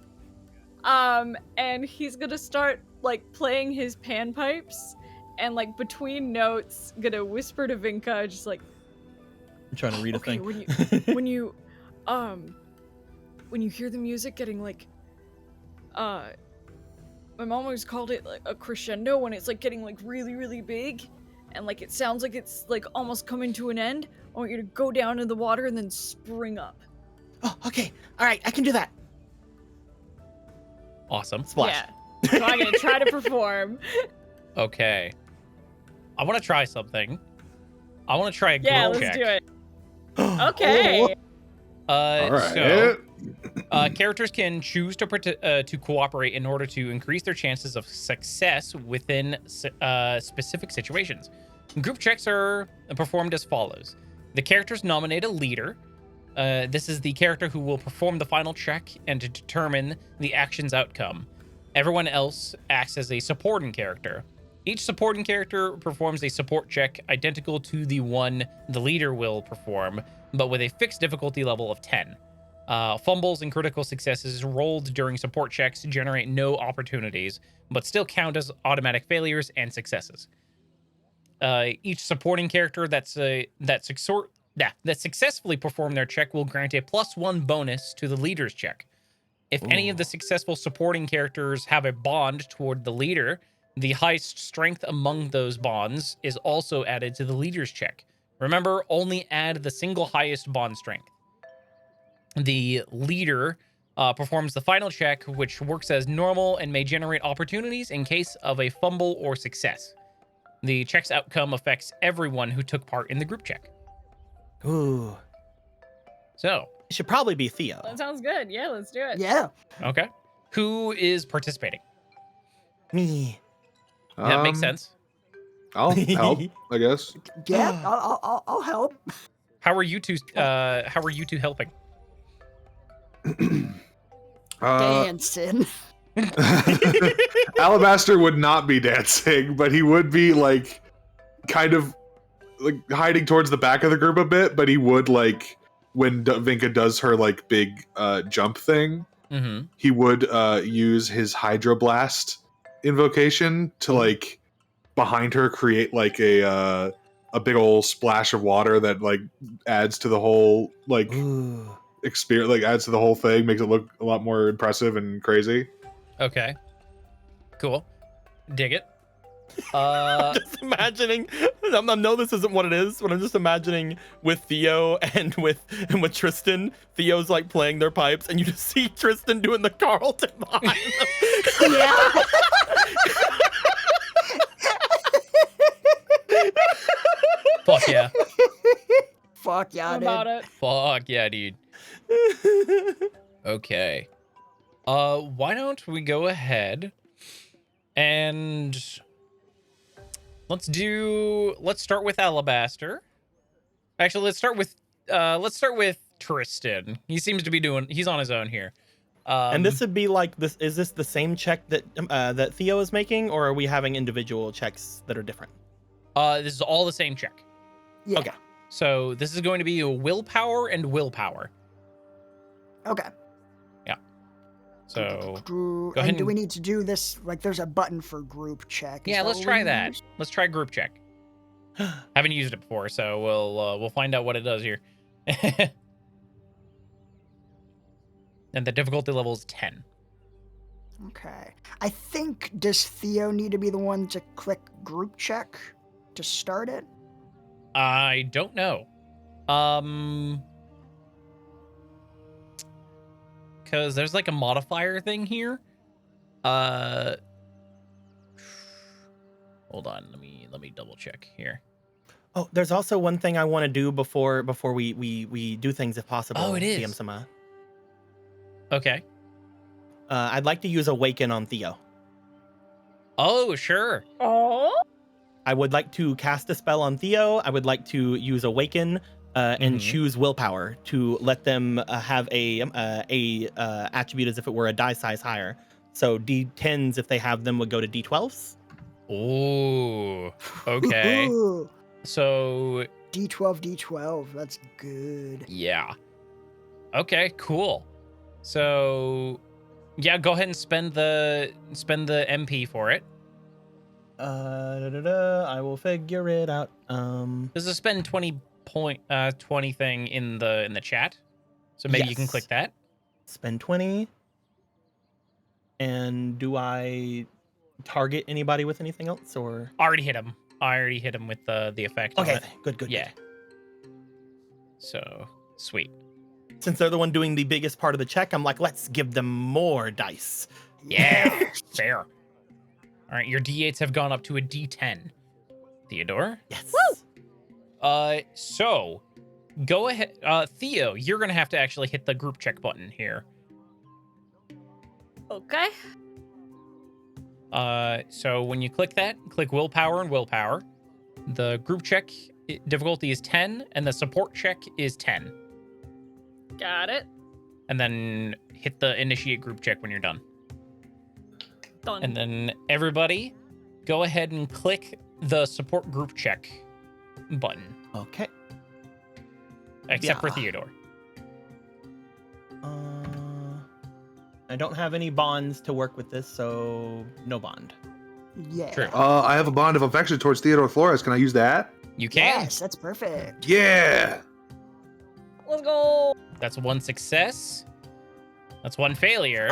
And he's gonna start like playing his panpipes, and like between notes, gonna whisper to Vinka, just like, I'm trying to read a thing. when you hear the music getting like, my mom always called it like a crescendo, when it's like getting like really, really big, and like it sounds like it's like almost coming to an end. I want you to go down in the water and then spring up. Oh, okay. All right, I can do that. Awesome. Splash. Yeah. So I'm gonna try to perform. Okay. I want to try something. I want to try a Yeah, girl let's check. do it. Okay. All right. So, characters can choose to cooperate in order to increase their chances of success within specific situations. Group checks are performed as follows. The characters nominate a leader. This is the character who will perform the final check and to determine the action's outcome. Everyone else acts as a supporting character. Each supporting character performs a support check identical to the one the leader will perform, but with a fixed difficulty level of 10. Fumbles and critical successes rolled during support checks generate no opportunities, but still count as automatic failures and successes. Each supporting character that successfully performed their check will grant a +1 bonus to the leader's check. If any of the successful supporting characters have a bond toward the leader, the highest strength among those bonds is also added to the leader's check. Remember, only add the single highest bond strength. The leader performs the final check, which works as normal and may generate opportunities in case of a fumble or success. The check's outcome affects everyone who took part in the group check. Ooh. So, It should probably be Theo. That sounds good. Yeah, let's do it. Yeah. okay. Who is participating? Me. That makes sense. I'll help, I guess. Yeah. I'll help. How are you two helping? Dancing. Alabaster would not be dancing, but he would be like kind of like hiding towards the back of the group a bit, but he would like when Vinka does her like big jump thing, Mm-hmm. he would use his Hydroblast invocation to like behind her create like a big old splash of water that like adds to the whole like Ooh. experience, like adds to the whole thing, makes it look a lot more impressive and crazy. Okay. Cool. Dig it. Just imagining. I know this isn't what it is, but I'm just imagining with Theo and with Tristan. Theo's like playing their pipes, and you just see Tristan doing the Carlton behind them. Yeah. Fuck yeah. Fuck yeah, How dude. about it? Fuck yeah, dude. Okay. Why don't we go ahead and let's start with Alabaster. Actually, let's start with Tristan. He seems to be he's on his own here. And this would be like this. Is this the same check that that Theo is making, or are we having individual checks that are different? This is all the same check. Yeah. Okay. So this is going to be a willpower and willpower. Okay. So Go ahead and do and- we need to do this? Like, there's a button for group check. Is yeah, that let's what try we that. use? Let's try group check. Haven't used it before, so we'll find out what it does here. And the difficulty level is 10. Okay. I think, does Theo need to be the one to click group check to start it? I don't know. Because there's like a modifier thing here. Hold on, let me double check here. Oh, there's also one thing I want to do before we do things, if possible. Oh, it is. DM Sama. Okay. I'd like to use Awaken on Theo. Oh, sure. Oh, I would like to cast a spell on Theo. I would like to use Awaken and Mhm. choose Willpower to let them have a attribute as if it were a die size higher. So D10s, if they have them, would go to D12s. Ooh. Okay. Ooh, So D12. That's good. yeah. Okay, cool. So yeah, go ahead and spend the MP for it. I will figure it out. There's a spend 20 thing in the chat. So maybe you can Yes. click that. Spend 20. And do I target anybody with anything else, or? I already hit him with the effect. on Okay, it. good. Yeah. So sweet. Since they're the one doing the biggest part of the check, I'm like, let's give them more dice. Yeah. Fair. All right, your D8s have gone up to a D10. Theodore. Yes. So go ahead. Theo, you're gonna have to actually hit the group check button here. okay. So when you click that, click willpower and willpower. The group check difficulty is 10, and the support check is 10. Got it. And then hit the initiate group check when you're done. Done. And then everybody, go ahead and click the support group check button, Okay. except for Yeah. Theodore. I don't have any bonds to work with this, so no bond. Yeah. True. I have a bond of affection towards Theodore Flores. Can I use that? You can. Yes, that's perfect. Yeah. Let's go. That's one success. That's one failure.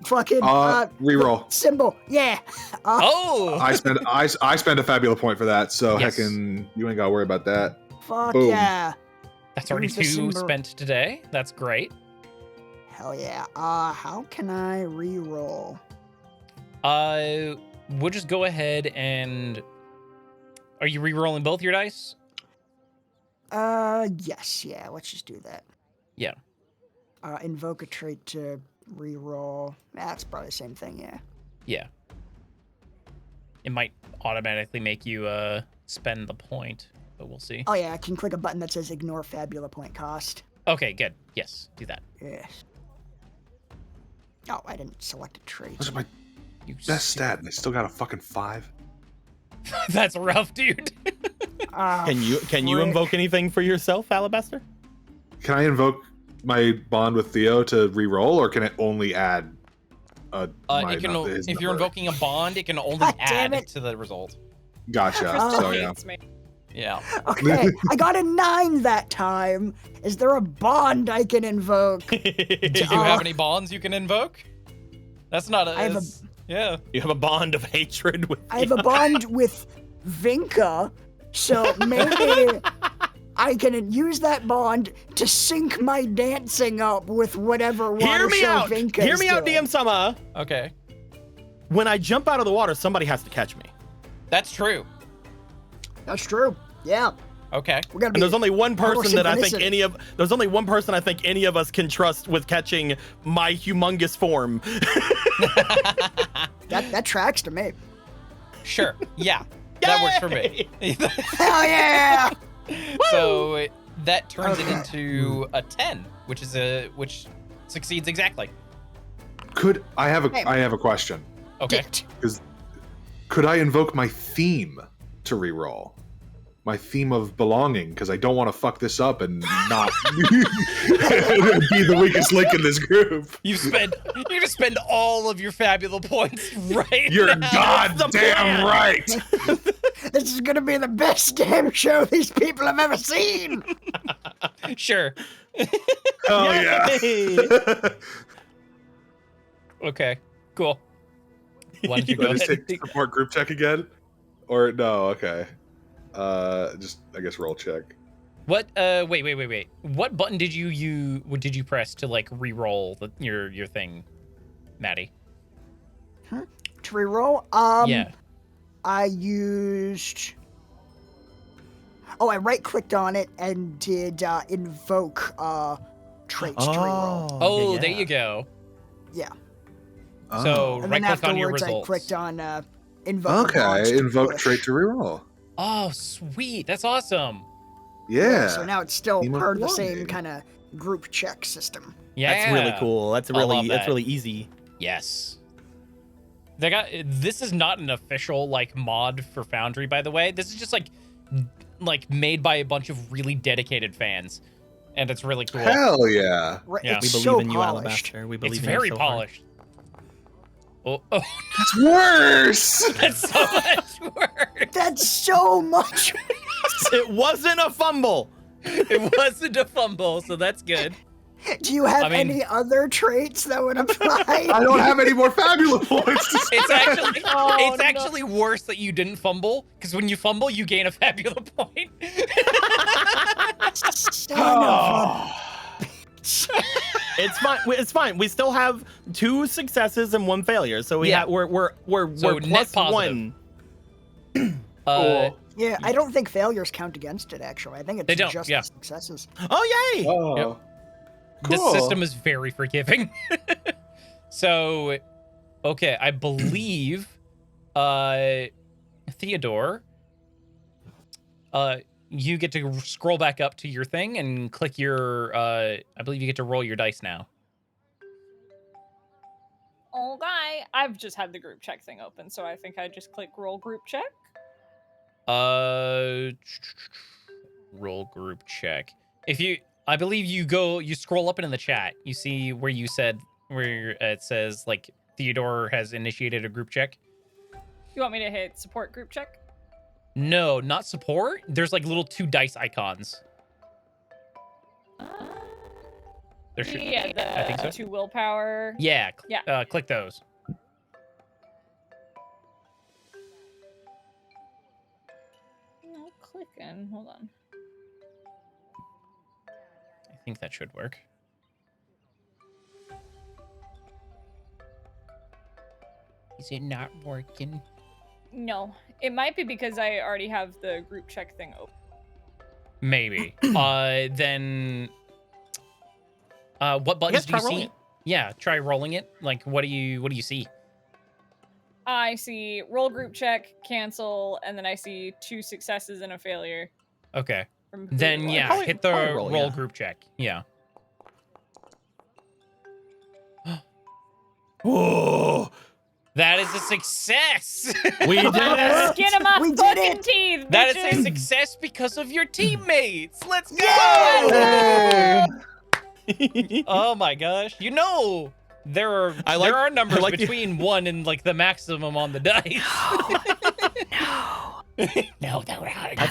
Fucking Reroll. symbol. Yeah. Oh! I spend a Fabula point for that, so Yes. heckin' you ain't gotta worry about that. Fuck Boom. yeah. That's already Use the 2 symbol. spent today. That's great. Hell yeah. How can I re-roll? We'll just go ahead and... Are you re-rolling both your dice? Yes. Yeah. Let's just do that. Yeah. Invoke a trait to re-roll. That's probably the same thing. Yeah. Yeah. It might automatically make you spend the point, but we'll see. Oh yeah. I can click a button that says ignore Fabula point cost. Okay, good. Yes, do that. Yes. Oh, I didn't select a trait. Those are my You best stat, and I still got a fucking 5. That's rough, dude. Can you frick. invoke anything for yourself, Alabaster? Can I invoke my bond with Theo to re-roll, or can it only add It can, his if you're number? invoking a bond, it can only God damn add it. to the result. Gotcha. Crystal So yeah. hates me. Yeah. Okay, I got a 9 that time. Is there a bond I can invoke? Do you have any bonds you can invoke? That's not a. I have a- it's- Yeah. You have a bond of hatred with I have a bond with Vinka, so maybe I can use that bond to sync my dancing up with whatever water Hear me show out! Vinka's Hear me out, doing. DM Sama! Okay. When I jump out of the water, somebody has to catch me. That's true. That's true. Yeah, Okay. we're gonna be. And there's only one more person that I think synchronicity. there's only one person I think any of us can trust with catching my humongous form. That tracks to me. Sure. Yeah. That works for me. Hell yeah! So that turns it Okay. into a 10, which succeeds exactly. Could I have Hey. I have a question? Okay. Could I invoke my theme to re-roll? My theme of belonging, because I don't want to fuck this up and not be the weakest link in this group. You're gonna spend all of your Fabula points right You're now. the goddamn plan. right. This is gonna be the best damn show these people have ever seen. Sure. Oh yeah. Yay! Okay. Cool. Why don't you Do I go just ahead? take support group check again? Or no? Okay. Just I guess roll check. What? Wait. What button did you press to like re-roll your thing, Maddie? To re-roll, Yeah. I used. Oh, I right-clicked on it and did invoke traits to re-roll. Oh, yeah. there you go. Yeah, So and then right-click on your afterwards I results. clicked on invoke. bonds Okay, to invoke push. trait to reroll. Oh, sweet. That's awesome. Yeah. So now it's still Theme of part of the belonging. same kind of group check system. Yeah. That's really cool. That's I love really that. really easy. Yes. This is not an official like mod for Foundry, by the way. This is just like made by a bunch of really dedicated fans, and it's really cool. Hell yeah. Right, Yeah. We it's believe so in you, polished. Alabaster. We believe It's in you very so hard. polished. Oh, That's worse. that's so much worse. That's so much. It wasn't a fumble. It wasn't a fumble, so that's good. Do you have I mean- any other traits that would apply? I don't have any more Fabula points. To It's actually Oh, it's no. actually worse that you didn't fumble, because when you fumble, you gain a Fabula point. Son of a It's fine. It's fine. We still have 2 successes and 1 failure. So Yeah. we're So net plus positive. 1. Yeah, I don't think failures count against it. Actually, I think it's They don't, just yeah. the successes. Oh yay! Oh. Yep. This Cool. system is very forgiving. So, okay, I believe Theodore, you get to scroll back up to your thing and click your I believe you get to roll your dice now. Okay. I've just had the group check thing open, so I think I just click roll group check. Roll group check. I believe you scroll up into the chat. You see where it says like Theodore has initiated a group check. You want me to hit support group check? No, not support. There's like little 2 dice icons. There should, Yeah, I think so. 2 willpower. Yeah. Yeah. Click those. No, clicking. Hold on. I think that should work. Is it not working? No, it might be because I already have the group check thing open. Maybe. Then. What buttons do you see? Yeah, try rolling it. Like, what do you see? I see roll group check, cancel, and then I see 2 successes and a failure. Okay. From who Then it was. yeah, hit the Probably roll yeah. group check. Yeah. Whoa! That is a success. We did it! Skin him off We did fucking it! teeth. That is a bitches. success because of your teammates. Let's go. Yay! Oh my gosh. There are numbers like between 1 and like the maximum on the dice. No, that would hurt. I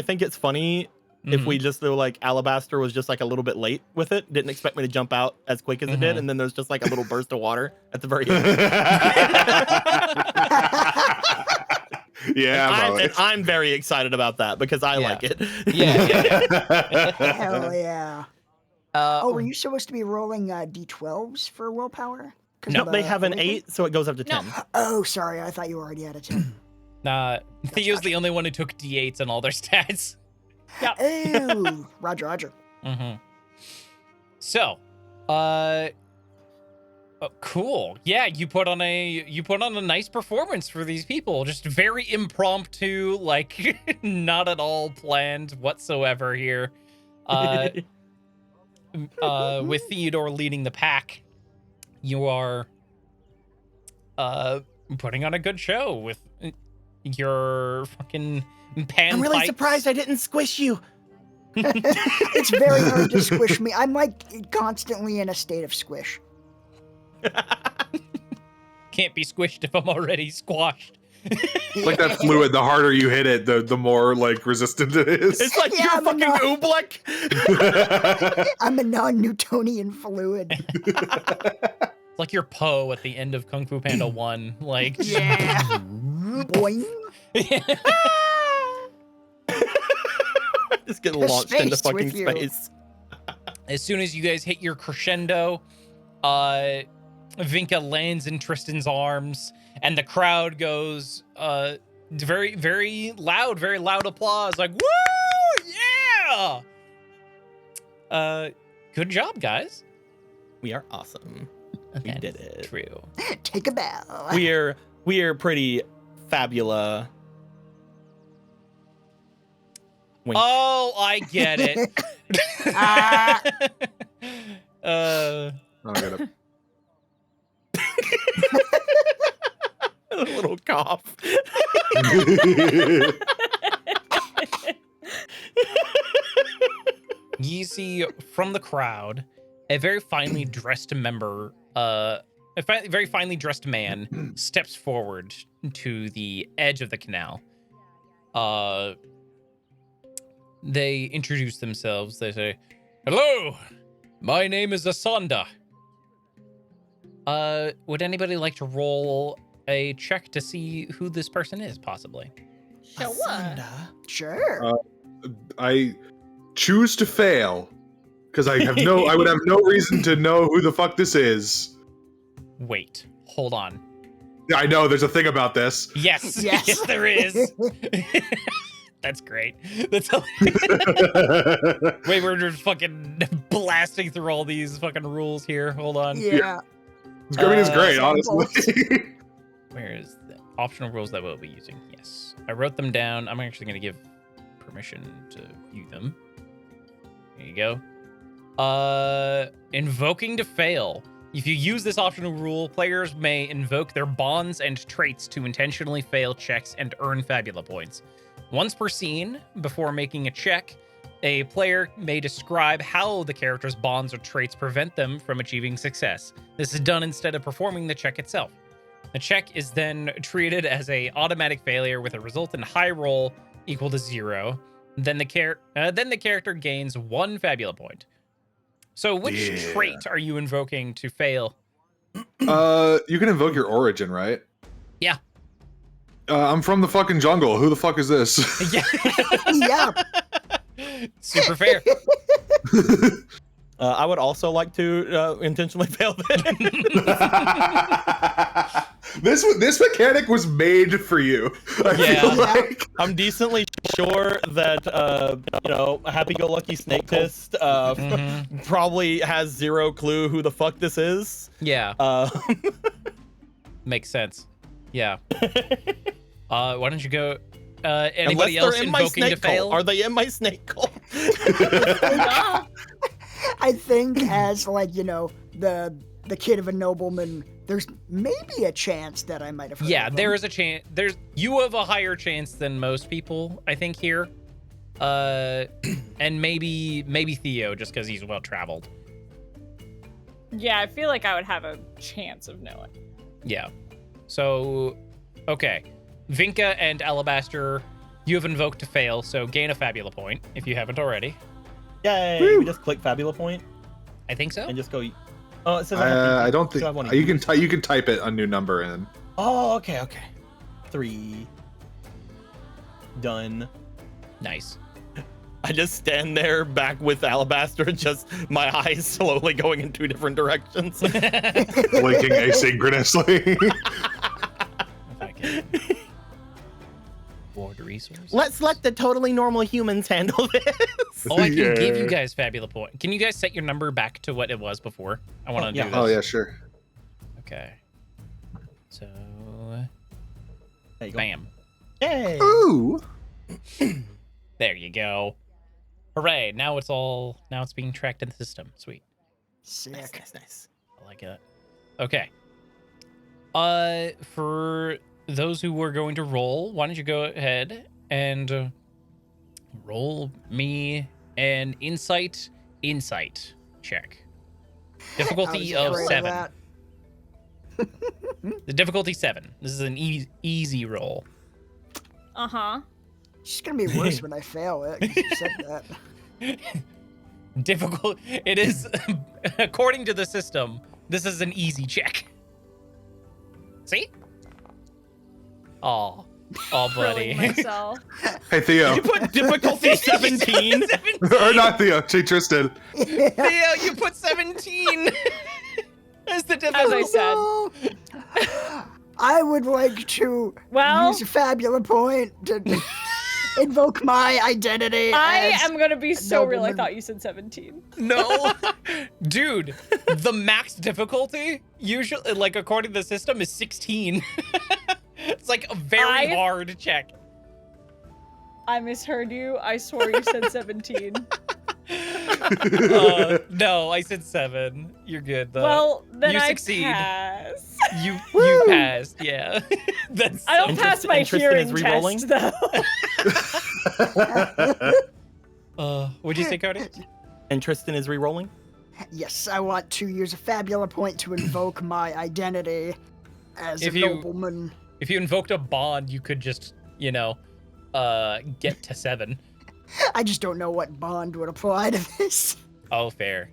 think it's funny if we just were like Alabaster was just like a little bit late with it, didn't expect me to jump out as quick as it did, and then there's just like a little burst of water at the very end. Yeah, and I'm very excited about that because I like it. Yeah. Hell yeah. Oh, were you supposed to be rolling d12s for willpower? No, they have an 8, so it goes up to 10. Oh, sorry. I thought you were already at a 10. Nah, Theo's the only one who took D8s on all their stats. Oh, Roger. So, cool. Yeah, you put on a nice performance for these people. Just very impromptu, like not at all planned whatsoever here. With Theodore leading the pack, you are putting on a good show with your fucking pan. I'm really pipes. surprised I didn't squish you. It's very hard to squish me. I'm like constantly in a state of squish. Can't be squished if I'm already squashed. Like that fluid, the harder you hit it, the more like resistant it is. It's like Yeah, you're but fucking Oobleck. I'm a non-Newtonian fluid. Like your Poe at the end of Kung Fu Panda 1. Like, Yeah. Boing. Just get To launched into space fucking with you. space. as soon as you guys hit your crescendo, Vinka lands in Tristan's arms, and the crowd goes very, very loud applause, like, woo! Yeah! Good job, guys. We are awesome. We That did is it. True. Take a bow. We are pretty fabula. Wink. Oh, I get it. Oh, I gotta... A little cough. You see from the crowd a very finely dressed member, very finely dressed man steps forward to the edge of the canal. They introduce themselves. They say, "Hello, my name is Asanda. Would anybody like to roll a check to see who this person is, possibly?" Sure. Sure. I choose to fail because I would have no reason to know who the fuck this is. Wait, hold on. I know there's a thing about this. Yes, Yes. yes, there is. That's great. That's Wait, we're just fucking blasting through all these fucking rules here. Hold on. Yeah. Scrimming is great, samples. honestly. Where is the optional rules that we'll be using? Yes, I wrote them down. I'm actually going to give permission to view them. There you go. Invoking to fail. If you use this optional rule, players may invoke their bonds and traits to intentionally fail checks and earn Fabula points. Once per scene, before making a check, a player may describe how the character's bonds or traits prevent them from achieving success. This is done instead of performing the check itself. The check is then treated as an automatic failure with a resultant high roll equal to 0. Then the character gains 1 Fabula point. So which trait are you invoking to fail? You can invoke your origin, right? Yeah. I'm from the fucking jungle. Who the fuck is this? Yeah. Yeah. Super fair. I would also like to intentionally fail this. This mechanic was made for you. I feel like. I'm decently sure that a happy-go-lucky snake fist probably has 0 clue who the fuck this is. Yeah. Makes sense. Yeah. Why don't you go? Anybody else invoking to fail? Are they in my snake cult? I think as like, the kid of a nobleman, there's maybe a chance that I might have heard of there him. is a chance. You have a higher chance than most people, I think, here. And maybe Theo, just because he's well traveled. Yeah, I feel like I would have a chance of knowing. Yeah. So, okay. Vinka and Alabaster, you have invoked to fail, so gain a Fabula point if you haven't already. Yay! Woo. We just click Fabula point I think so. and just go. Oh, it says I don't think so I wanna you use can you can type it a new number in. Oh, okay. 3. Done. Nice. I just stand there back with Alabaster, just my eyes slowly going in 2 different directions. Blinking asynchronously. Okay. Board resource. Let's let the totally normal humans handle this. Oh, I can give Yeah. you guys Fabula point. Can you guys set your number back to what it was before? I want to yeah. do this. Oh yeah, sure. Okay. So, There you go. bam. Yay! Ooh. There you go. Hooray! Now it's being tracked in the system. Sweet. Sick. Nice. I like it. Okay. For those who were going to roll, why don't you go ahead and roll me an insight check. Difficulty I of was afraid 7. that. The difficulty 7. This is an easy roll. Uh-huh. It's just gonna be worse when I fail it. 'Cause you said that. Difficult. It is, according to the system, this is an easy check. See? Oh, buddy. Rolling myself. Hey Theo. You put difficulty 17. Or not Theo, Tristan. Theo, you put 17 as the As difficulty. I said. No. I would like to Well- use a Fabula point to invoke my identity. I as am gonna be so real. I nobleman. thought you said 17. No, dude, the max difficulty usually, like according to the system, is 16. It's like a very hard check. I misheard you. I swore you said 17. No, I said 7. You're good though. Well, then you I succeed. pass. You passed. Yeah, that's. I don't And pass my Tristan hearing is re-rolling? test, though. What'd you say, Cody? And Tristan is re-rolling. Yes, I want to use a Fabula point to invoke my identity as If a you- nobleman. If you invoked a bond, you could just, get to 7. I just don't know what bond would apply to this. Oh, fair.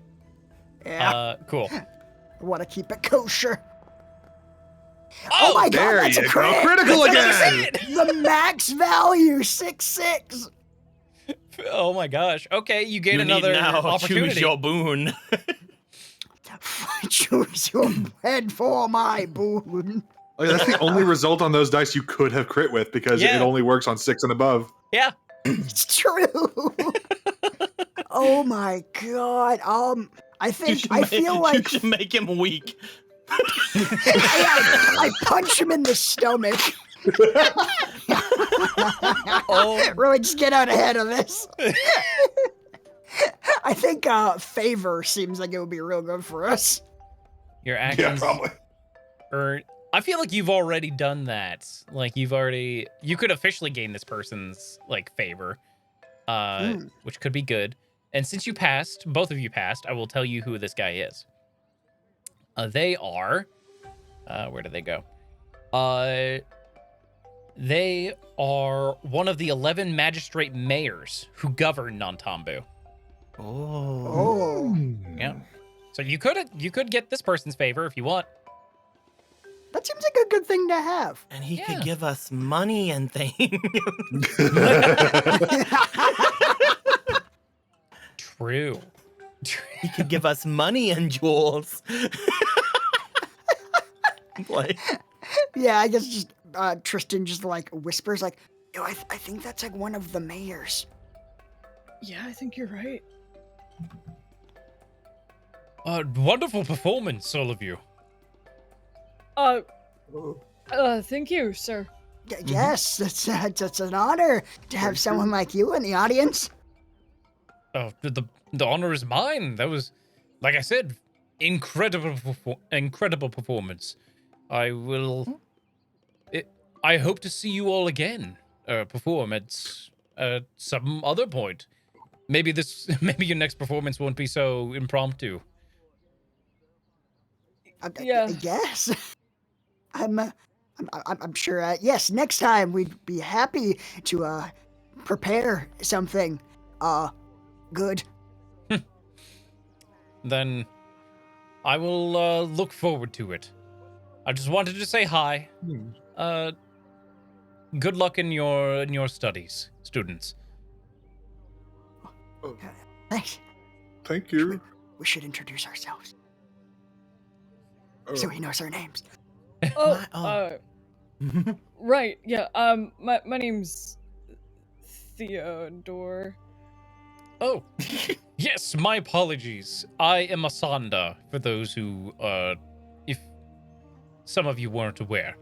Yeah, Cool. I want to keep it kosher. Oh, my god, There that's you a go. crit! Critical again. The max value, 6/6. Oh my gosh. Okay, you gain You another need now opportunity. choose your boon. Choose your head for my boon. Oh, yeah, that's the only result on those dice you could have crit with because Yeah. it only works on 6 and above. Yeah. It's true. Oh my god. I think I feel you like should make him weak. I punch him in the stomach. Oh, Really, just get out ahead of this. I think favor seems like it would be real good for us. Your Yeah, actions probably. or I feel like you've already done that. Like you could officially gain this person's like favor, which could be good. And since you passed, both of you passed, I will tell you who this guy is. They are, where did they go? They are one of the 11 magistrate mayors who govern Nantambu. Oh. Yeah. So you could get this person's favor if you want. That seems like a good thing to have. And he Yeah. could give us money and things. True. He could give us money and jewels. Like, Yeah, I guess just Tristan just like whispers like, yo, I think that's like one of the mayors. Yeah, I think you're right. Wonderful performance, all of you. Thank you, sir. Yes, it's an honor to have someone like you in the audience. Oh, the honor is mine. That was, like I said, incredible performance. I hope to see you all again perform at some other point. Maybe your next performance won't be so impromptu. Yeah. Yes. I'm sure. Yes, next time we'd be happy to prepare something good. Then I will look forward to it. I just wanted to say hi. Good luck in your studies, students. Thanks. Thank you. We should introduce ourselves Oh, so he knows our names. Right, yeah, my name's Theodore. Oh, yes, my apologies. I am Asanda, for those who, if some of you weren't aware.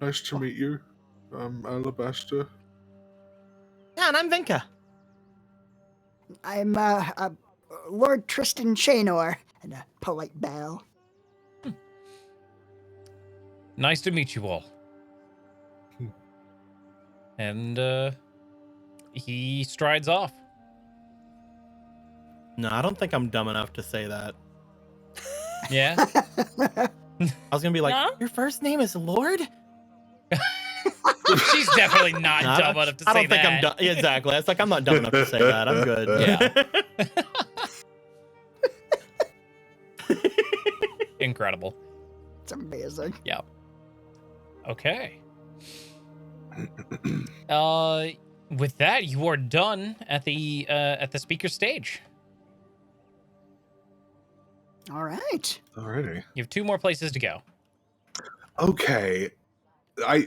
Nice to meet you. I'm Alabaster. yeah, and I'm Vinka. I'm Lord Tristan Shaynor, and a polite bow. Nice to meet you all. Hmm. And, he strides off. No, I don't think I'm dumb enough to say that. Yeah? I was gonna be like, No? your first name is Lord? She's definitely not No, dumb enough to say I don't think that. I'm dumb. Yeah, exactly. It's like I'm not dumb enough to say that. I'm good. Yeah. Incredible. It's amazing. Yeah. Okay. With that, you are done at the speaker stage. All right. Alrighty. You have 2 more places to go. Okay. I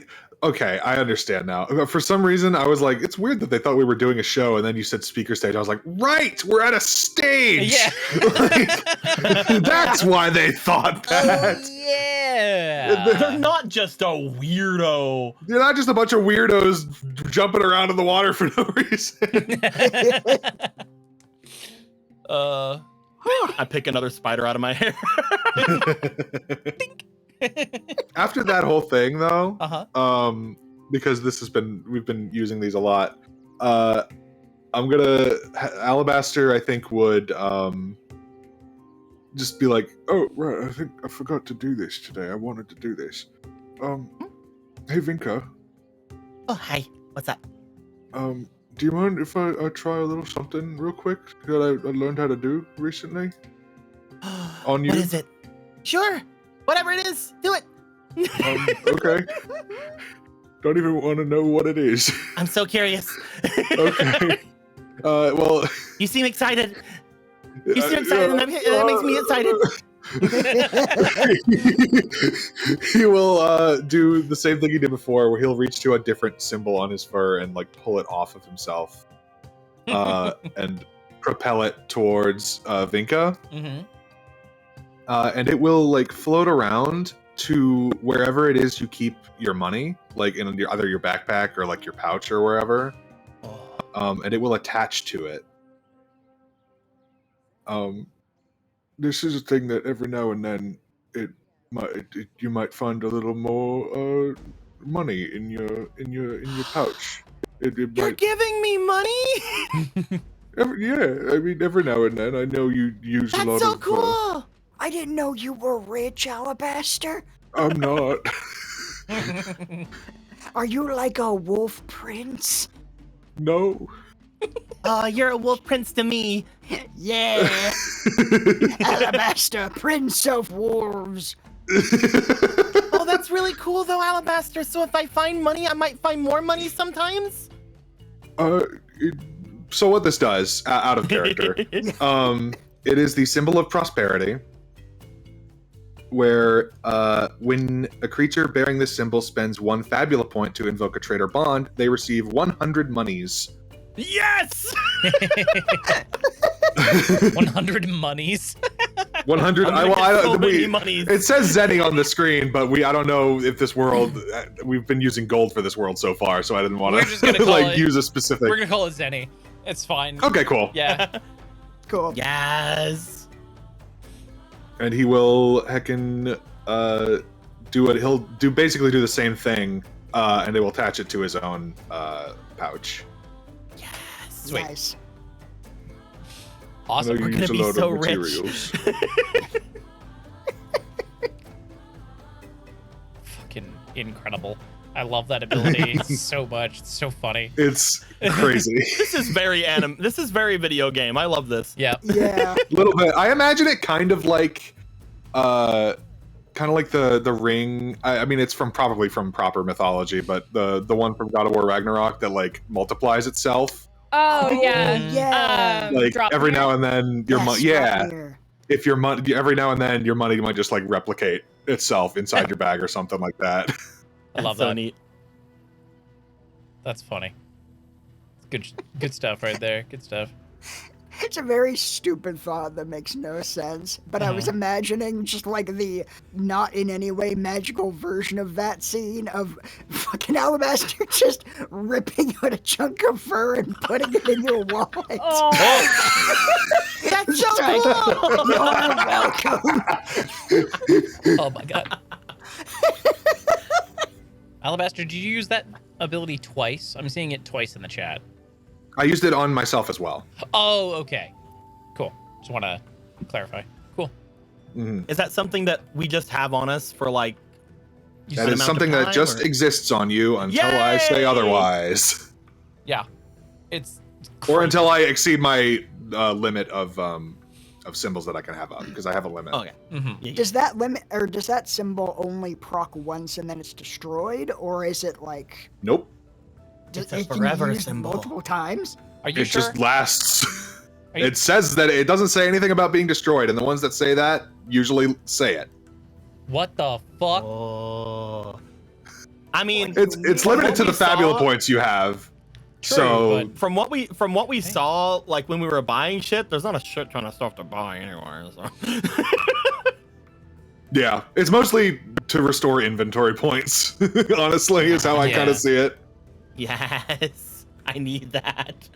understand now. For some reason, I was like, it's weird that they thought we were doing a show, and then you said speaker stage. I was like, right, we're at a stage. Yeah. Like, that's why they thought that. Yeah. They're not just a weirdo. You're not just a bunch of weirdos jumping around in the water for no reason. I pick another spider out of my hair. After that whole thing, though, because we've been using these a lot. I'm gonna Alabaster. I think would just be like, oh right, I think I forgot to do this today. I wanted to do this. Hey Vinka. Oh, hi. What's up? Do you mind if I try a little something real quick that I learned how to do recently? On you? What is it? Sure. Whatever it is, do it. Okay. Don't even want to know what it is. I'm so curious. Okay. Well. You seem excited. You seem excited, and that makes me excited. He will do the same thing he did before, where he'll reach to a different symbol on his fur and like pull it off of himself, and propel it towards Vinka. Mm-hmm. And it will like float around to wherever it is you keep your money, like in either your backpack or like your pouch or wherever. And it will attach to it. this is a thing that every now and then you might find a little more money in your pouch. You're giving me money? Every now and then I know you use a lot That's so of. cool. I didn't know you were rich, Alabaster. I'm not. Are you like a wolf prince? No. You're a wolf prince to me. Yeah. Alabaster, prince of wolves. Oh, that's really cool though, Alabaster. So if I find money, I might find more money sometimes? So what this does, out of character, it is the symbol of prosperity, where when a creature bearing this symbol spends 1 Fabula point to invoke a trait or bond, they receive 100 monies. Yes! 100 monies. 100. Monies. It says Zenny on the screen, but I don't know if this world. We've been using gold for this world so far, so I didn't want We're just gonna call it- use a specific. We're gonna call it Zenny. It's fine. Okay, cool. Yeah. Cool. Yes. And he will heckin' do it. He'll basically do the same thing, and they will attach it to his own pouch. Yes. Sweet. Nice. Awesome. I know We're you use gonna a be lot so of rich. materials. Fucking incredible. I love that ability so much. It's so funny. It's crazy. This is very This is very video game. I love this. Yeah. Yeah. A little bit. I imagine it kind of like the ring. I mean, it's probably from proper mythology, but the one from God of War Ragnarok that like multiplies itself. Oh yeah. Yeah. Like every Dropmere? now and then, your money. Yeah, Dropmere. if your money every now and then your money might just like replicate itself inside your bag or something like that. I love so that. neat. That's funny. Good stuff right there. Good stuff. It's a very stupid thought that makes no sense, but I was imagining just like the not in any way magical version of that scene of fucking Alabaster just ripping out a chunk of fur and putting it in your wallet. Oh, That's so Just like, cool. You're welcome. Oh my god. Alabaster, did you use that ability twice? I'm seeing it twice in the chat. I used it on myself as well. Oh, okay. Cool. Just want to clarify. Cool. Mhm. Is that something that we just have on us for like? That an is amount something of that time, just or- exists on you until I say Yay! otherwise, Yeah. It's or until I exceed my limit of symbols that I can have up, because I have a limit. Okay. hmm Yeah. Does that limit or does that symbol only proc once and then it's destroyed, or is it like Nope. It's a it can forever be used symbol. multiple times? Are you It sure? just lasts. Are you- It says that it doesn't say anything about being destroyed, and the ones that say that usually say it. What the fuck? Oh. I mean, It's limited to the we saw- Fabula points you have. True, So but- from what we saw, like when we were buying shit, there's not a shit ton of stuff to buy anywhere. So. yeah, it's mostly to restore inventory points. Honestly, is how I kind Yeah. of see it. Yes, I need that.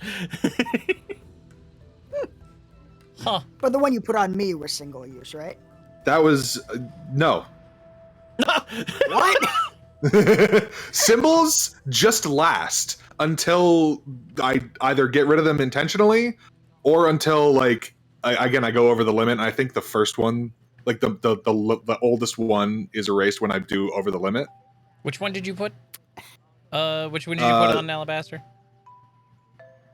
Huh. But the one you put on me was single use, right? That was no. What? Symbols just last until I either get rid of them intentionally, or until like I go over the limit. And I think the first one, like the oldest one, is erased when I do over the limit. Which one did you put? Which one did you put on Alabaster?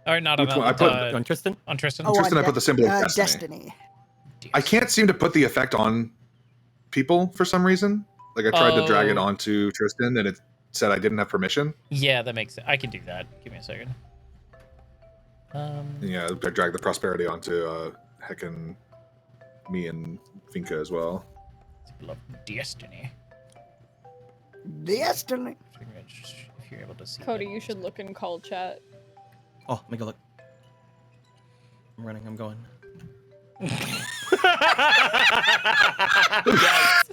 Or not on Which one? I put- On Tristan? on Tristan? Oh, Tristan, on I put the symbol of Destiny. I can't seem to put the effect on people for some reason. Like I tried to drag it Oh. onto Tristan, and it said I didn't have permission. Yeah, that makes sense. I can do that. Give me a second. Yeah, I dragged the prosperity onto heckin' me and Finka as well. Symbol of Destiny. Destiny. If you're able to see Cody, that. you should look in call chat. Oh, make a look. I'm running. I'm going.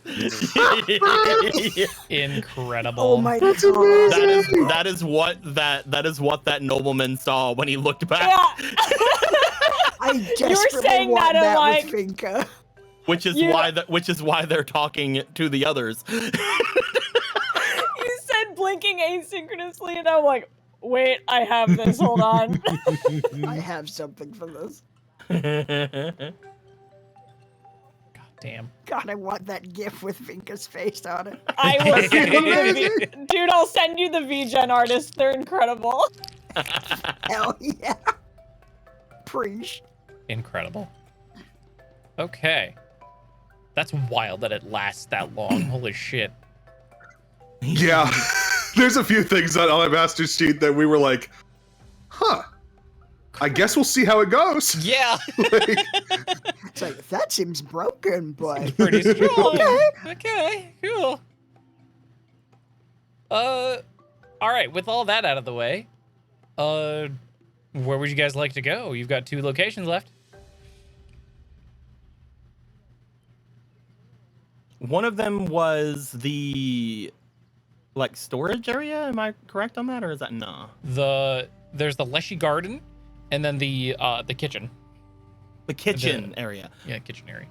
Yes. Incredible. Oh my god. that is what that nobleman saw when he looked back. Yeah. I desperately saying want that and that like- with Finka. which is why they're talking to the others. You said blinking asynchronously, and I'm like, wait, I have this. Hold on. I have something for this. God damn. God, I want that GIF with Vinka's face on it. I will send you the dude. I'll send you the VGen artists. They're incredible. Hell yeah. Preach. Incredible. Okay. That's wild that it lasts that long. Holy shit. Yeah. There's a few things on my master sheet that we were like, huh. I guess we'll see how it goes. Yeah. Like, It's like, that seems broken, but Pretty strong. Okay. Okay, cool. All right, with all that out of the way, where would you guys like to go? You've got 2 locations left. One of them was the storage area. Am I correct on that, or is that no? There's the Leshy Garden, and then the kitchen. The kitchen area. Yeah, kitchen area.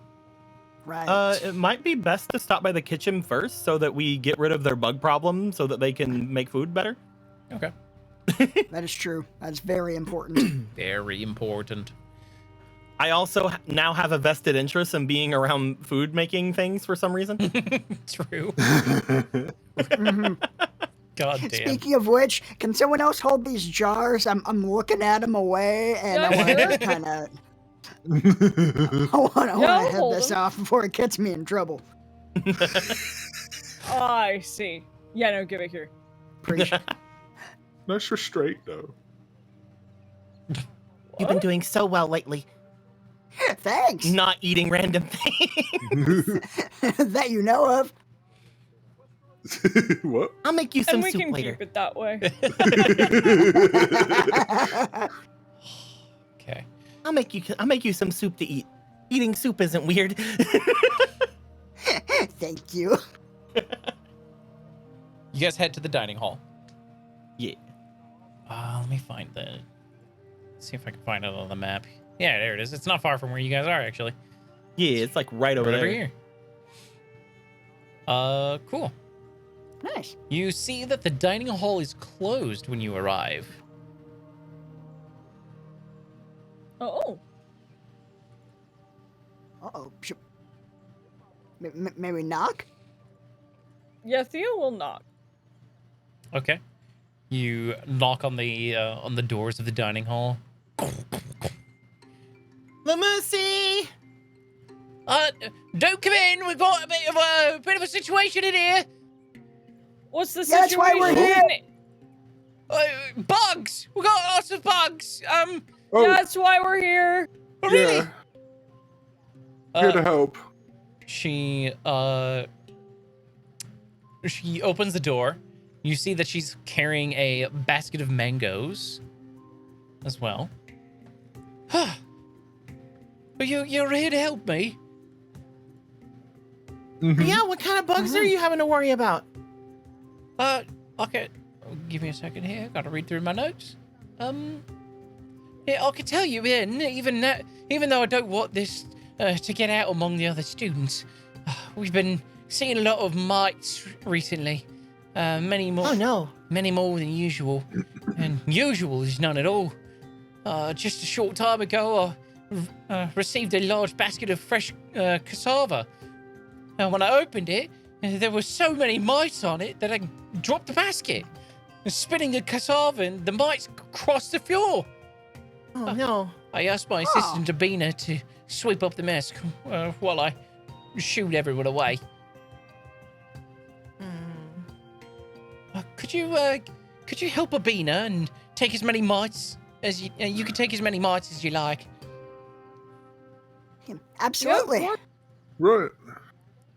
right. It might be best to stop by the kitchen first so that we get rid of their bug problem so that they can make food better. Okay. That is true. That's very important. Very important. I also now have a vested interest in being around food making things for some reason. True. Mhm. God damn. Speaking of which, can someone else hold these jars? I'm looking at them away, and I want to kind of. I want to head hold this them. off before it gets me in trouble. Oh, I see. Yeah, no, give it here. Preach. nice restraint, though. You've been doing so well lately. Thanks. Not eating random things. That you know of. What? I'll make you some And we soup can later. keep it that way. Okay. I'll make you some soup to eat. Eating soup isn't weird. Thank you. You guys head to the dining hall. Yeah. Let me find see if I can find it on the map. Yeah, there it is. It's not far from where you guys are, actually. Yeah, it's like right over there. here. Cool. Nice. You see that the dining hall is closed when you arrive. Oh. Uh-oh. May we knock? Yeah, Theo will knock. Okay. You knock on the doors of the dining hall. Lamusi! Don't come in. We've got a bit of a situation in here. What's the Yeah, that's situation? why we're here. Bugs. We got lots of bugs. Oh, That's why we're here. Oh, really? yeah. Here to help. She opens the door. You see that she's carrying a basket of mangoes as well. But you're here to help me. Mhm. Yeah, what kind of bugs are you having to worry about? Okay. Give me a second here. Gotta read through my notes. Yeah, I can tell you, even though I don't want this to get out among the other students, we've been seeing a lot of mites recently. Many more. Oh no. Many more than usual. And usual is none at all. Just a short time ago, I received a large basket of fresh cassava. And when I opened it, there were so many mites on it that I dropped the basket. And spinning the cassava, and the mites crossed the floor. Oh no. I asked my assistant, Abina, to sweep up the mess while I shooed everyone away. Could you help Abina and take as many mites as you can take as many mites as you like? Absolutely. Right.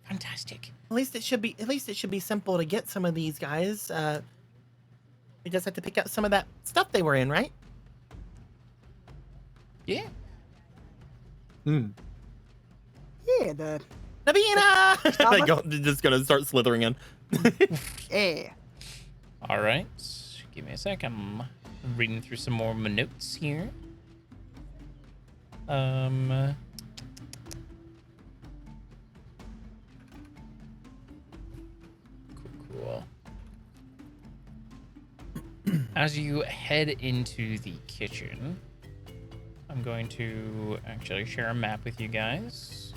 Fantastic. At least it should be simple to get some of these guys. We just have to pick out some of that stuff they were in, right? Yeah. Hmm. Yeah, the Nabina! They're just gonna start slithering in. yeah. All right. Give me a sec. I'm reading through some more of my notes here. as you head into the kitchen, I'm going to actually share a map with you guys.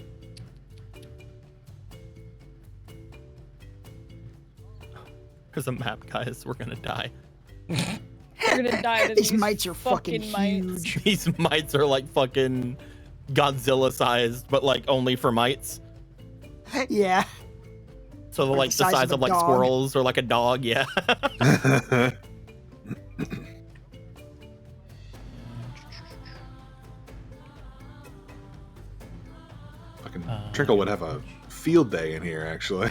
There's a map, guys. We're gonna die. We're gonna die to These mites are fucking mites. huge. These mites are like fucking Godzilla sized, but like only for mites. Yeah. So they're Or like the size a of like dog. squirrels or like a dog. Yeah. Fucking Trickle would have a field day in here, actually.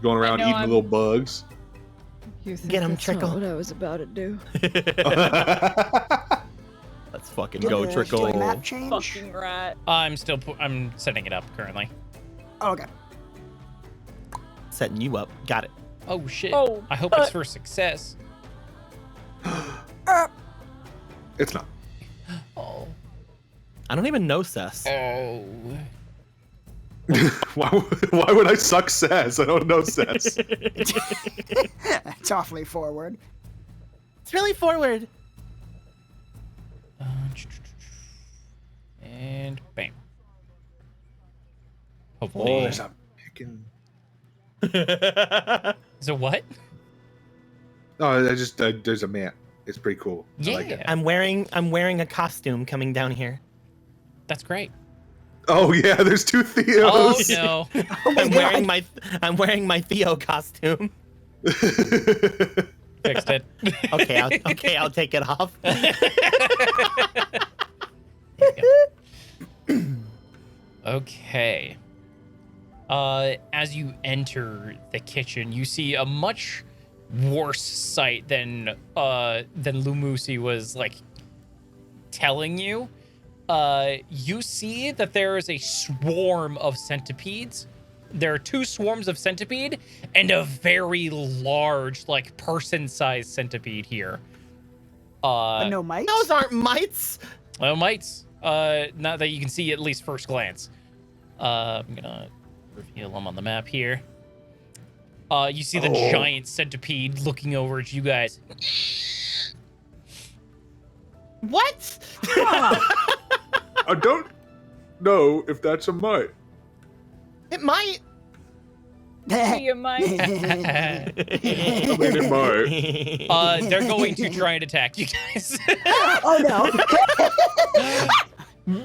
Going around know, eating I'm- little bugs. You think Get 'em, that's not Trickle. what I was about to do? Let's fucking Do go, a Trickle. map change? Fucking rat. I'm setting it up currently. Oh, okay. Setting you up. Got it. Oh shit. Oh, I hope it's for success. It's not. Oh. I don't even know Cess. Oh. Why would I suck Sass? I don't know Sass. It's awfully forward. It's really forward. And bam. Oh, Hopefully. there's a picking. Is it what? Oh, there's a map. It's pretty cool. I Yeah. like it. I'm wearing a costume coming down here. That's great. Oh yeah, there's two Theos. Oh no. I'm wearing my Theo costume. Fixed it. Okay, I'll take it off. Okay. As you enter the kitchen, you see a much worse sight than Lumusi was like telling you. You see that there is a swarm of centipedes. There are two swarms of centipede and a very large, like person-sized centipede here. But no mites? Those aren't mites. Well, mites. Not that you can see at least first glance. I'm gonna reveal them on the map here. You see the giant centipede looking over at you guys. What? I don't know if that's a mite. It might. You might. I mean, it might. They're going to try and attack you guys. Oh no. We're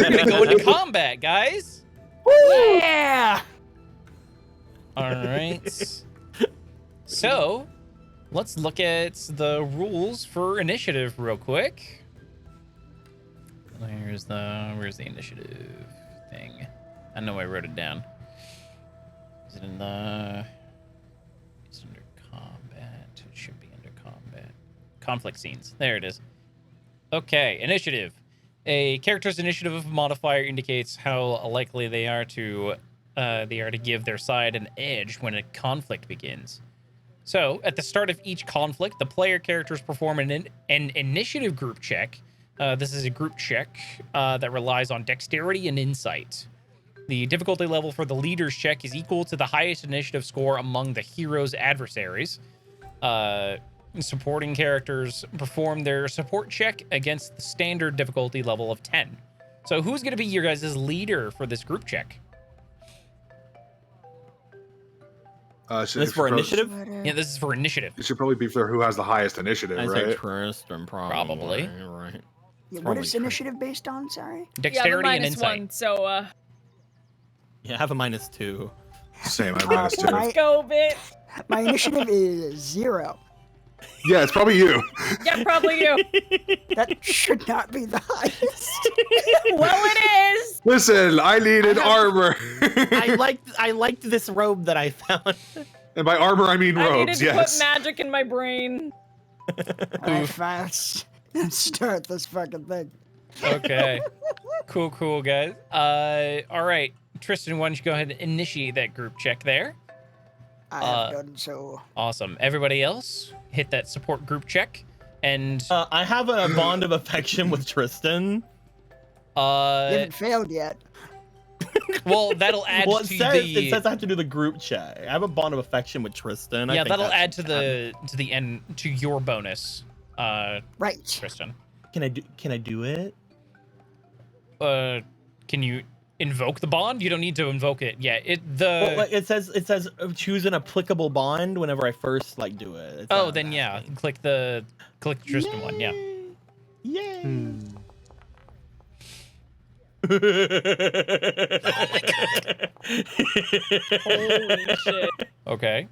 gonna go into combat, guys. Yeah. All right. So, let's look at the rules for initiative real quick. Where's the initiative thing? I know I wrote it down. Is it in the? It's under combat. It should be under combat. Conflict scenes. There it is. Okay, initiative. A character's initiative modifier indicates how likely they are to give their side an edge when a conflict begins. So, at the start of each conflict, the player characters perform an initiative group check. This is a group check that relies on dexterity and insight. The difficulty level for the leader's check is equal to the highest initiative score among the hero's adversaries. Supporting characters perform their support check against the standard difficulty level of 10. So who's going to be your guys' leader for this group check? So This for initiative? Yeah, this is for initiative. It should probably be for who has the highest initiative, I right? say Tristan, probably. Right. Yeah, what Probably is true. initiative based on? Sorry. Dexterity and yeah, insight. one, so Yeah, I have a -2. Same, I'm minus two. My- go bit. My initiative is 0. Yeah, it's probably you. Yeah, probably you. That should not be the highest. Well, it is. Listen, I needed armor. I liked this robe that I found. And by armor, I mean I needed robes, to yes. put magic in my brain. Alright, fast. Let's start this fucking thing. Okay. Cool, guys. All right. Tristan, why don't you go ahead and initiate that group check there? I have done so. Awesome. Everybody else, hit that support group check. And I have a bond of affection with Tristan. You haven't failed yet. Well, that'll add Well, to it says I have to do the group check. I have a bond of affection with Tristan. I yeah, think that'll that add should to the end to your bonus, Right. Tristan. Can I do it? Can you invoke the bond? You don't need to invoke it. Yeah, Well, like, it says choose an applicable bond whenever I first like do it. It's oh, not then yeah, asking. click the Tristan one. Yeah. Yay. Holy shit. Okay.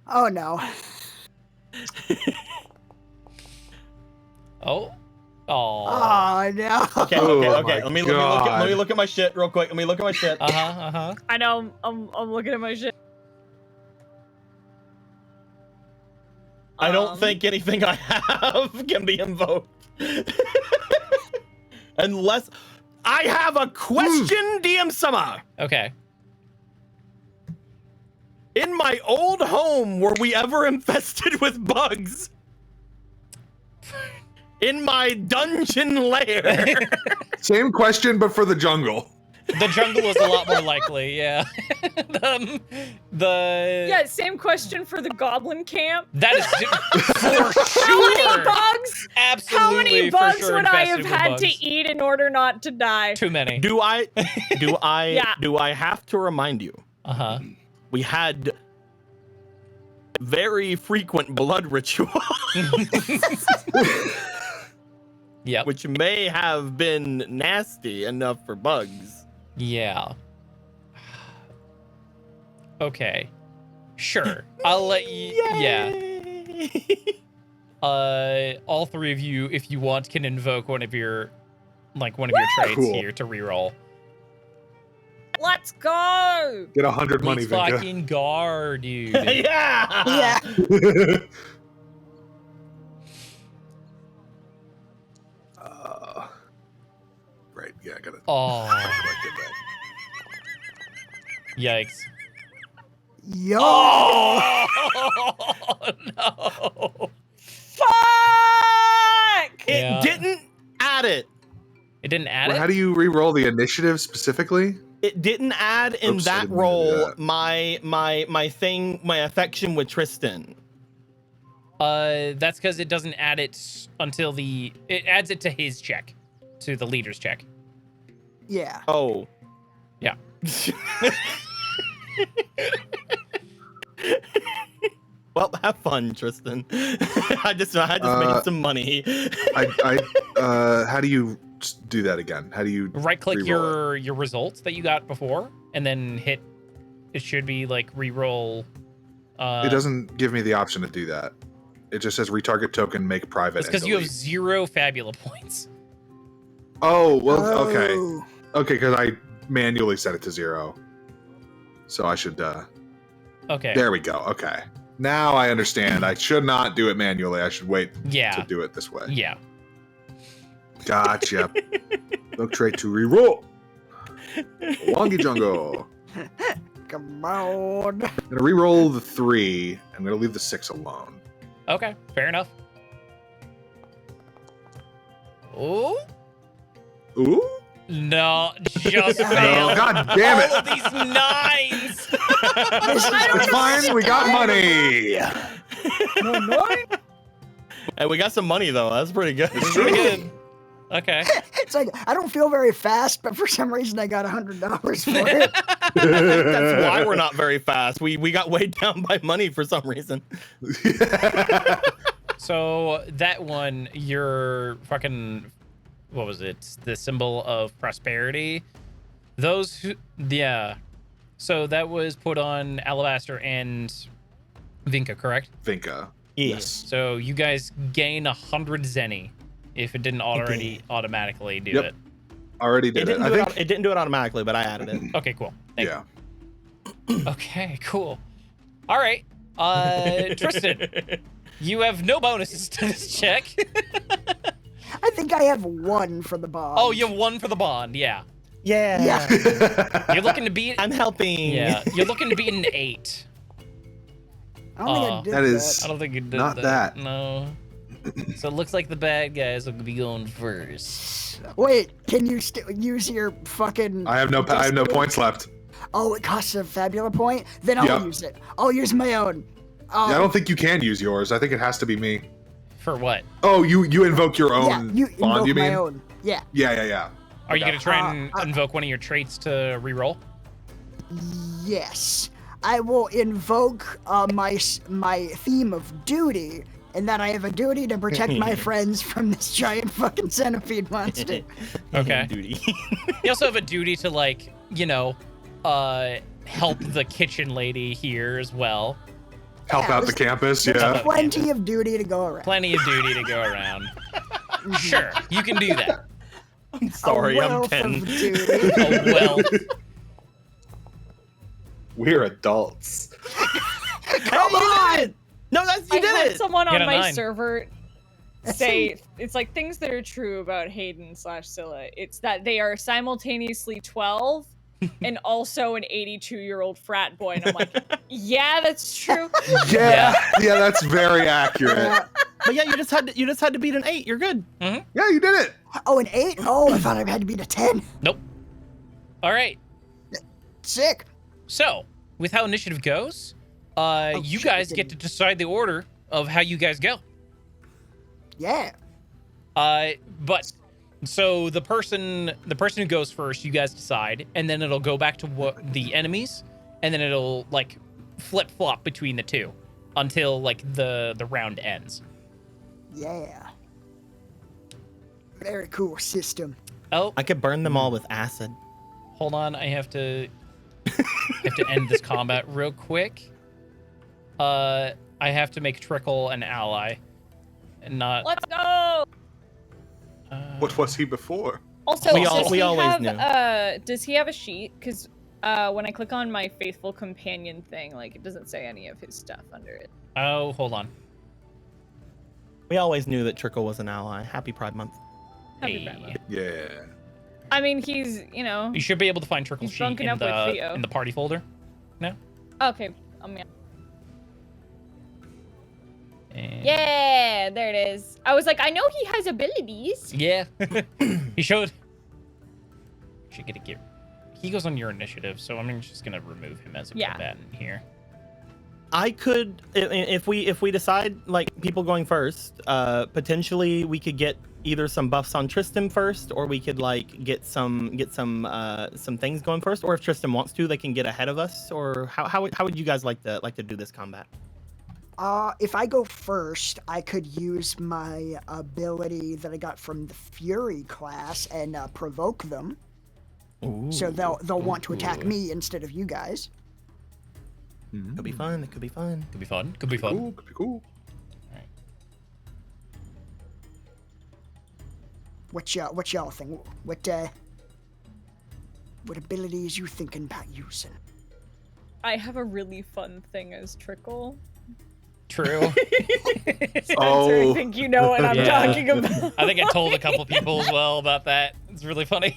Oh no. Oh. Oh. Oh no. Okay. Oh Let my me God. look at my shit real quick. Let me look at my shit. Uh huh. I know. I'm looking at my shit. I don't think anything I have can be invoked. Unless I have a question, DM Summer. Okay. In my old home, were we ever infested with bugs? In my dungeon lair. Same question, but for the jungle. The jungle is a lot more likely. Yeah. Yeah, same question for the goblin camp. That is for sure. How many bugs? Absolutely. How many for bugs sure would I infested have with had bugs. to eat in order not to die? Too many. Do I Yeah. have to remind you? Uh huh. We had very frequent blood rituals, Yep. which may have been nasty enough for bugs. Yeah. Okay. Sure. I'll let you. Yeah. All three of you, if you want, can invoke one of your traits Cool. here to reroll. Let's go! Get 100 money, Let's Vinka. fucking go, dude. Yeah. Yeah. Right. Yeah, I gotta. Oh, Get that. yikes. Yo. Oh no. Fuck! It Yeah. didn't add it. It didn't add Well, it. how do you re-roll the initiative specifically? It didn't add in Oops, I that didn't mean to do roll that. my affection with Tristan. That's because it doesn't add it until it adds it to his check, to the leader's check. Yeah. Oh. Yeah. Well, have fun, Tristan. I just made some money. How do you do that again? How do you Right click re-roll your results that you got before, and then hit. It should be like re-roll. it doesn't give me the option to do that. It just says retarget token, make private. It's and because you have delete. 0 Fabula points. Oh well, okay, Oh. okay, because I manually set it to 0. So I should. Okay. There we go. Okay, now I understand. I should not do it manually. I should wait Yeah. to do it this way. Yeah. Gotcha. Look trait to reroll. Wongi Jungle. Come on. I'm gonna reroll the 3. I'm gonna leave the 6 alone. Okay. Fair enough. Oh Ooh. no! Just Oh, failed. God damn it. All of these 9s. It's fine. We got money. Hey, we got some money though. That's pretty good. Pretty good. Okay. It's like I don't feel very fast, but for some reason I got $100 for it. That's why we're not very fast. We got weighed down by money for some reason. So that one, your fucking, what was it? The symbol of prosperity. Those who, yeah. So that was put on Alabaster and Vinka, correct? Vinka. Yeah. Yes. So you guys gain 100 Zenny if it didn't already automatically do Yep. it. Already It did it. didn't I do think. it didn't do it automatically, but I added it. Okay, cool. Thank Yeah. you. Okay, cool. All right. Tristan, you have no bonuses to this check. I think I have 1 for the bond. Oh, you have 1 for the bond. Yeah. Yeah. Yeah. You're looking to beat. I'm helping. Yeah. You're looking to beat an 8. I don't think I Oh. did That is- I don't think you did Not that. No. So it looks like the bad guys will be going first. Wait, can you use your fucking? I have no points left. Oh, it costs a Fabula point. Then I'll Yep. use it. I'll use my own. Yeah, I don't think you can use yours. I think it has to be me. For what? Oh, you invoke your Yeah, own you bond. invoke You mean? my own. Yeah. Yeah. Are you Okay. gonna try and invoke one of your traits to reroll? Yes. I will invoke my theme of duty, and that I have a duty to protect my friends from this giant fucking centipede monster. Okay. Duty. You also have a duty to, like, help the kitchen lady here as well. Help Yeah, out the campus. There's Yeah. plenty of duty to go around. Plenty of duty to go around. Sure, you can do that. I'm sorry, A I'm wealth 10. of duty. Oh, well. We're adults. Come on! No, I you did had it! someone Get on a my 9. server say it's like things that are true about Hayden / Scylla. It's that they are simultaneously 12 and also an 82-year-old frat boy. And I'm like, yeah, that's true. Yeah, that's very accurate. But yeah, you just had to beat an 8. You're good. Yeah, you did it. Oh, an 8? Oh, I thought I had to beat a 10. Nope. All right. Sick. So, with how initiative goes, you shit, guys we get to didn't- decide the order of how you guys go. Yeah. But so the person who goes first, you guys decide, and then it'll go back to the enemies, and then it'll like flip flop between the two until like the round ends. Yeah. Very cool system. Oh, I could burn them all with acid. hold on, I have to end this combat real quick. I have to make Trickle an ally, and not. Let's go. What was he before? Also, We does he always have, knew. does he have a sheet? Because when I click on my faithful companion thing, like it doesn't say any of his stuff under it. Oh, hold on. We always knew that Trickle was an ally. Happy Pride Month. Happy Hey. Pride Month. Yeah. I mean, he's, you know. You should be able to find Trickle's He's sheet bunking in up with Theo. the party folder. No. Okay. Oh man. And- Yeah, there it is. I was like, I know he has abilities. Yeah. He showed. Should get a gear. He goes on your initiative, so I'm just gonna remove him as a Yeah. combatant here. I could, if we decide like people going first, potentially we could get either some buffs on Tristan first, or we could like get some things going first, or if Tristan wants to, they can get ahead of us. Or how would you guys like to do this combat? If I go first, I could use my ability that I got from the Fury class and provoke them. So they'll want to attack me instead of you guys. Could be fun. It could be fun. Could be fun. Could be fun. Cool. Could be cool. What y'all think? What abilities you thinking about using? I have a really fun thing as Trickle. True. I think you know what I'm Yeah. talking about. I think I told a couple people as well about that. It's really funny.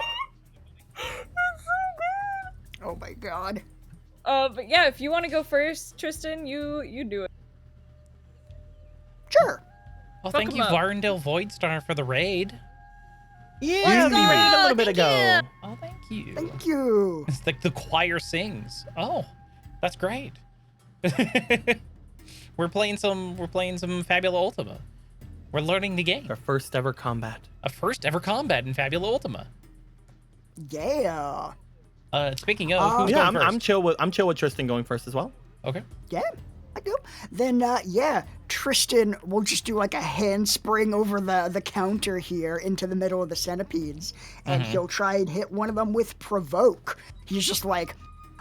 Oh my god. But yeah, if you want to go first, Tristan, you do it. Sure. Well, Fuck thank 'em you, up. Varndale Voidstar, for the raid. Yeah, we raided a little bit ago. Oh, thank you. Thank you. It's like the choir sings. Oh, that's great. We're playing some Fabula Ultima. We're learning the game. Our first ever combat. A first ever combat in Fabula Ultima. Yeah. Speaking of, who's Yeah, going first? I'm chill with Tristan going first as well. Okay. Yeah. I do. Then yeah, Tristan will just do like a handspring over the counter here into the middle of the centipedes, and he'll try and hit one of them with provoke. He's just like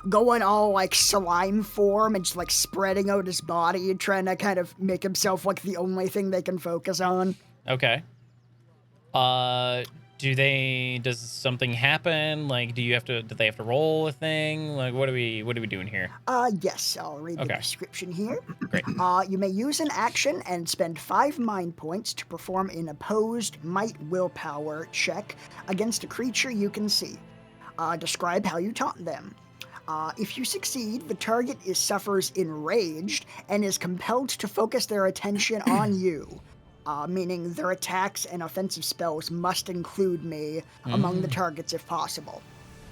going all like slime form and just like spreading out his body and trying to kind of make himself like the only thing they can focus on. Okay. Does something happen? Like, do they have to roll a thing? Like, what are we doing here? Yes, I'll read the Okay. description here. Great. You may use an action and spend 5 mind points to perform an opposed might willpower check against a creature you can see. Describe how you taunt them. If you succeed, the target suffers enraged and is compelled to focus their attention on you. meaning their attacks and offensive spells must include me among the targets if possible.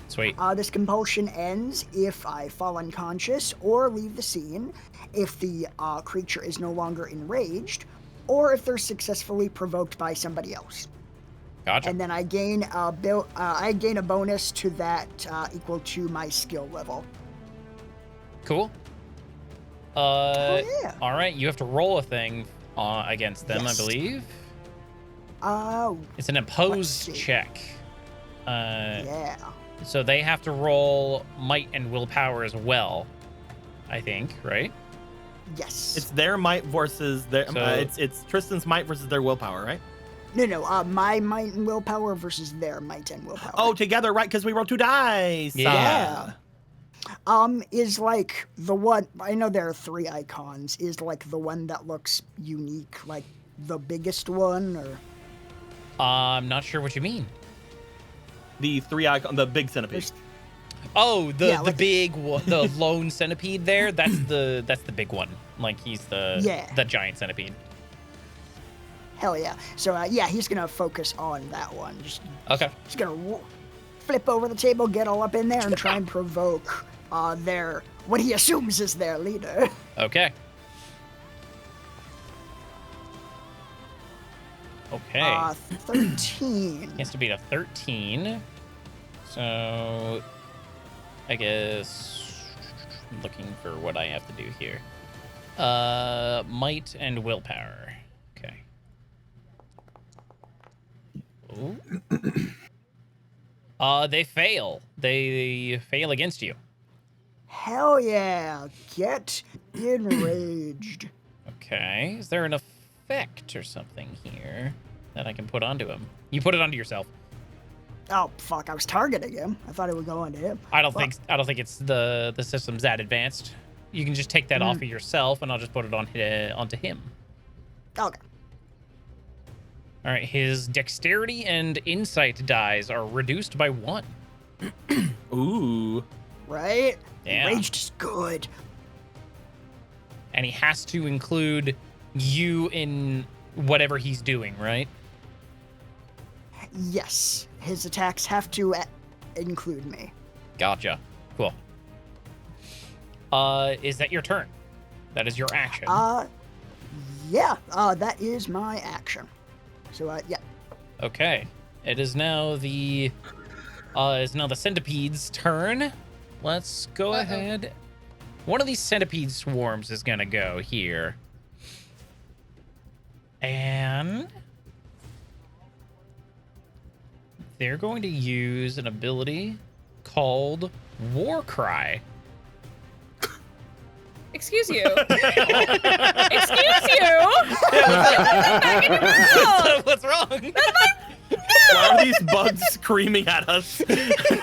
Sweet. This compulsion ends if I fall unconscious or leave the scene, if the creature is no longer enraged, or if they're successfully provoked by somebody else. Gotcha. And then I gain a bonus to that equal to my skill level. Cool. Oh, yeah. All right, you have to roll a thing against them, Yes. I believe. Oh, It's an let's opposed see. check. Yeah. So they have to roll might and willpower as well, I think, right? Yes. It's their might versus their. So- It's Tristan's might versus their willpower, right? No. My might and willpower versus their might and willpower. Oh, together, right? Because we rolled 2 dice. Yeah. Is like the one, I know there are 3 icons, is like the one that looks unique, like the biggest one, or? I'm not sure what you mean. The 3 icon, the big centipede. There's, Oh, the Yeah, like- big one, the lone centipede there. That's the big one. Like he's the giant centipede. hell yeah. So yeah, he's gonna focus on that one. Okay. He's gonna flip over the table, get all up in there, and try and provoke what he assumes is their leader. Okay. Okay. 13. He has to beat a 13. So I guess I'm looking for what I have to do here. Might and willpower. Okay. Ooh. They fail. They fail against you. Hell yeah, get enraged. Okay. Is there an effect or something here that I can put onto him? You put it onto yourself. Oh fuck, I was targeting him. I thought it would go onto him. I don't think it's the system's that advanced. You can just take that off of yourself, and I'll just put it onto him. Okay. All right. His dexterity and insight dies are reduced by 1. Ooh. Right? Yeah. Enraged is good. And he has to include you in whatever he's doing, right? Yes, his attacks have to include me. Gotcha. Cool. Is that your turn? That is your action. Yeah, that is my action. So, yeah. Okay. It is now the centipede's turn. Let's go ahead. One of these centipede swarms is gonna go here. And they're going to use an ability called War Cry. Excuse you. Excuse you. What's wrong? Why are these bugs screaming at us?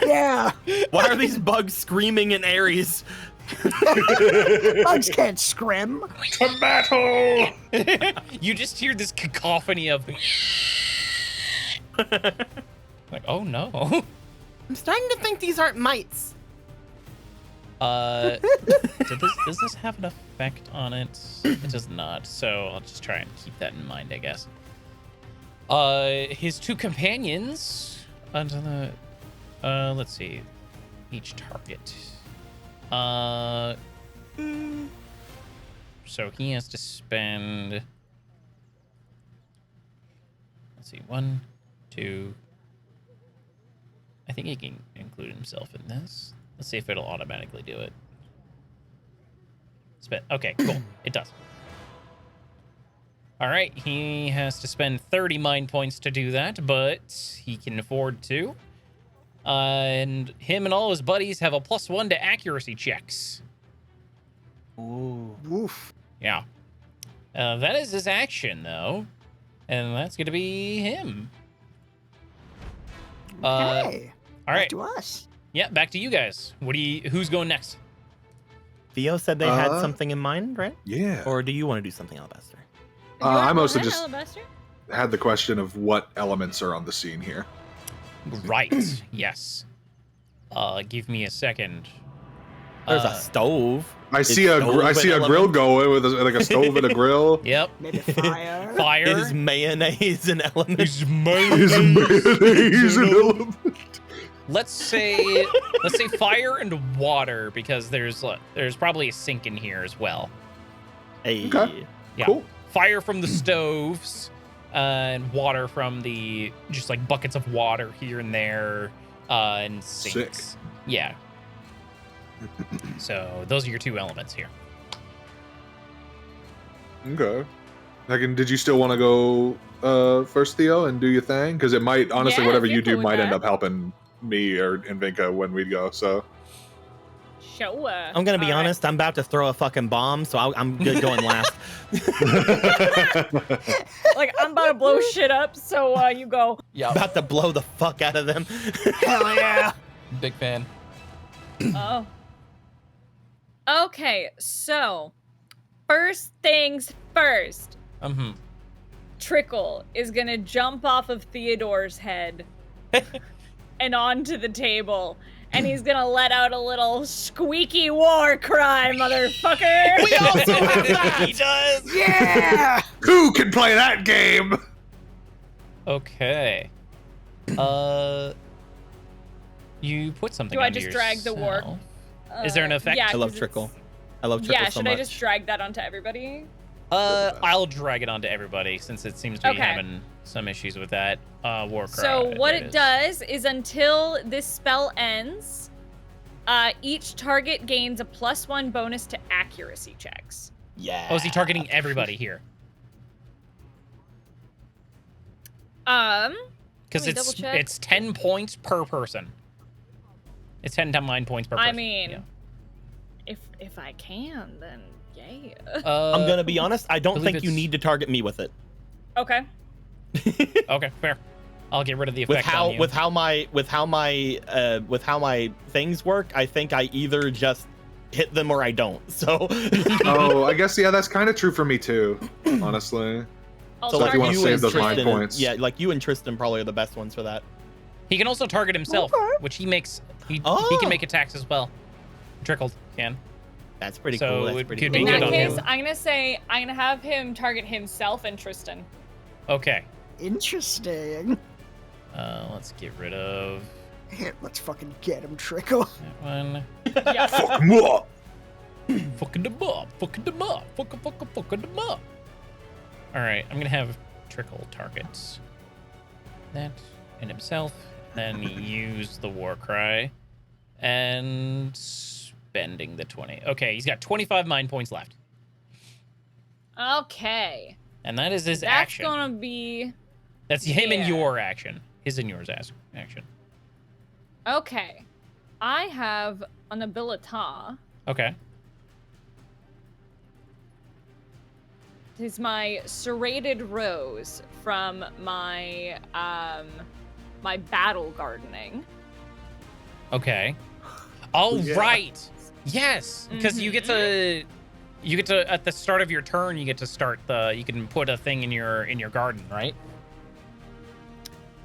Yeah, Why are these bugs screaming in Aries? bugs can't scrim. To battle! You just hear this cacophony of like, oh no. I'm starting to think these aren't mites. Does this have an effect on it? It does not, so I'll just try and keep that in mind, I guess. His 2 companions under the let's see. Each target. So he has to spend, let's see, 1, 2. I think he can include himself in this. Let's see if it'll automatically do it. Okay, cool. It does. All right, he has to spend 30 mind points to do that, but he can afford to. And him and all his buddies have a +1 to accuracy checks. Ooh. Oof. Yeah. That is his action, though. And that's going to be him. Hey, All right. back to us. Yeah, back to you guys. Who's going next? Theo said they had Uh, something in mind, right? Yeah. Or do you want to do something, Alabaster? I mostly just Alabaster? had the question of what elements are on the scene here. Right. Yes. Give me a second. There's a stove. I see a grill going with like a stove and a grill. Yep. Maybe fire. Fire. Is mayonnaise an element? Is mayonnaise an element? Let's say fire and water, because there's probably a sink in here as well. Hey. Okay. Yeah. Cool. Fire from the stoves, and water from the just like buckets of water here and there, and sinks. Sick. Yeah. So those are your two elements here. Okay. Did you still want to go first, Theo, and do your thing? Because it might, honestly, Yeah, whatever if you you're do cool with might end that. up helping me and Vinka when we go. So. Sure. I'm gonna be honest. I'm about to throw a fucking bomb, so I'm good going last. Like, I'm about to blow shit up, so you go. Yeah. About to blow the fuck out of them. Hell yeah. Big fan. Oh. Okay, so first things first. Trickle is gonna jump off of Theodore's head and onto the table, and he's gonna let out a little squeaky war cry, motherfucker. We also have that. He does. Yeah. Who can play that game? Okay. You put something. Do I onto just drag the war? yourself. Is there an effect? Yeah, I love 'cause Trickle. it's- I love Trickle Yeah, so should much. I just drag that onto everybody? I'll drag it onto everybody since it seems to be Okay. having some issues with that. War cry. So what there it is. does is until this spell ends, each target gains a +1 bonus to accuracy checks. Yeah. Oh, is he targeting everybody here? Let Because me double check. it's 10 points per person. It's 10 to 9 points per person. I mean, yeah. if I can, then yeah. I'm gonna be honest. I don't believe think you it's- need to target me with it. Okay. Okay, fair. I'll get rid of the With effect on you. with how my things work, I think I either just hit them or I don't. So Oh, I guess yeah, that's kind of true for me too. Honestly. I'll So if you target wanna you save and those 9 Tristan- points. Yeah, like you and Tristan probably are the best ones for that. He can also target himself, Okay. which he makes. He Oh. can make attacks as well. Trickled can. That's pretty So cool. That's it pretty could cool. be In good that on case, him. I'm gonna have him target himself and Tristan. Okay. Interesting. Let's get rid of Let's fucking get him, Trickle. that one. Yeah. Fuck 'em up. Fucking them up. Fucking them up. Fucking them up. All right, I'm gonna have Trickle targets that and himself, then use the war cry and spending the 20. Okay, he's got 25 mind points left, Okay. and that is his That's action. gonna be That's him and yeah. your action. His and yours action. okay. I have an abilita. Okay. Is my serrated rose from my my battle gardening. Okay. Oh, Yeah. right. Yes, because you get to at the start of your turn, you get to start you can put a thing in your garden, right?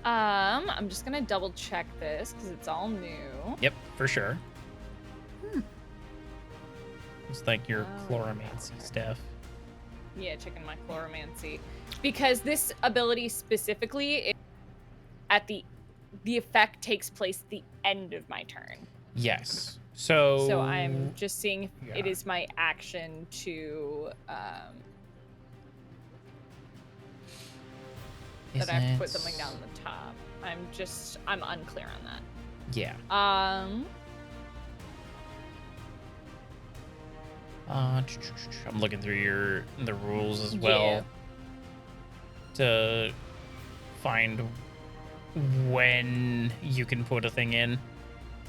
I'm just gonna double check this because it's all new. Yep, for sure. It's like your Oh, chloromancy stuff. Yeah, checking my chloromancy. Because this ability specifically, the effect takes place at the end of my turn. Yes. So So I'm just seeing if it yeah. is my action to that I have to put Isn't- something down the top. I'm unclear on that. Yeah. I'm looking through the rules as well Yeah. to find when you can put a thing in.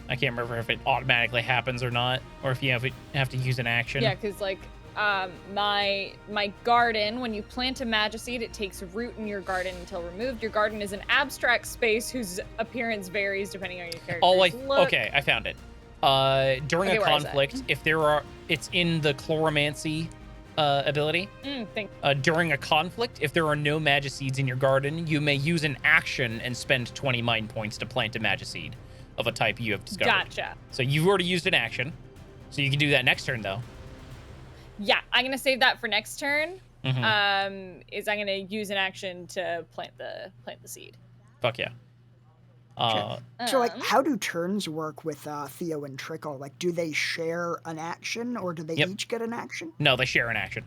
I can't remember if it automatically happens or not, or if you have to use an action. Yeah, because like my garden, when you plant a magiseed, it takes root in your garden until removed. Your garden is an abstract space whose appearance varies depending on your character's Oh, look. okay, I found it. During Okay, a where is it? conflict, it's in the chloromancy ability. During a conflict, if there are no magiseeds in your garden, you may use an action and spend 20 mind points to plant a magiseed of a type you have discovered. Gotcha. So you've already used an action. So you can do that next turn, though. Yeah, I'm gonna save that for next turn. Mhm. Is I'm gonna use an action to plant the seed. Fuck yeah. So, like, Um, how do turns work with Theo and Trickle? Like, do they share an action, or do they Yep. each get an action? No, they share an action.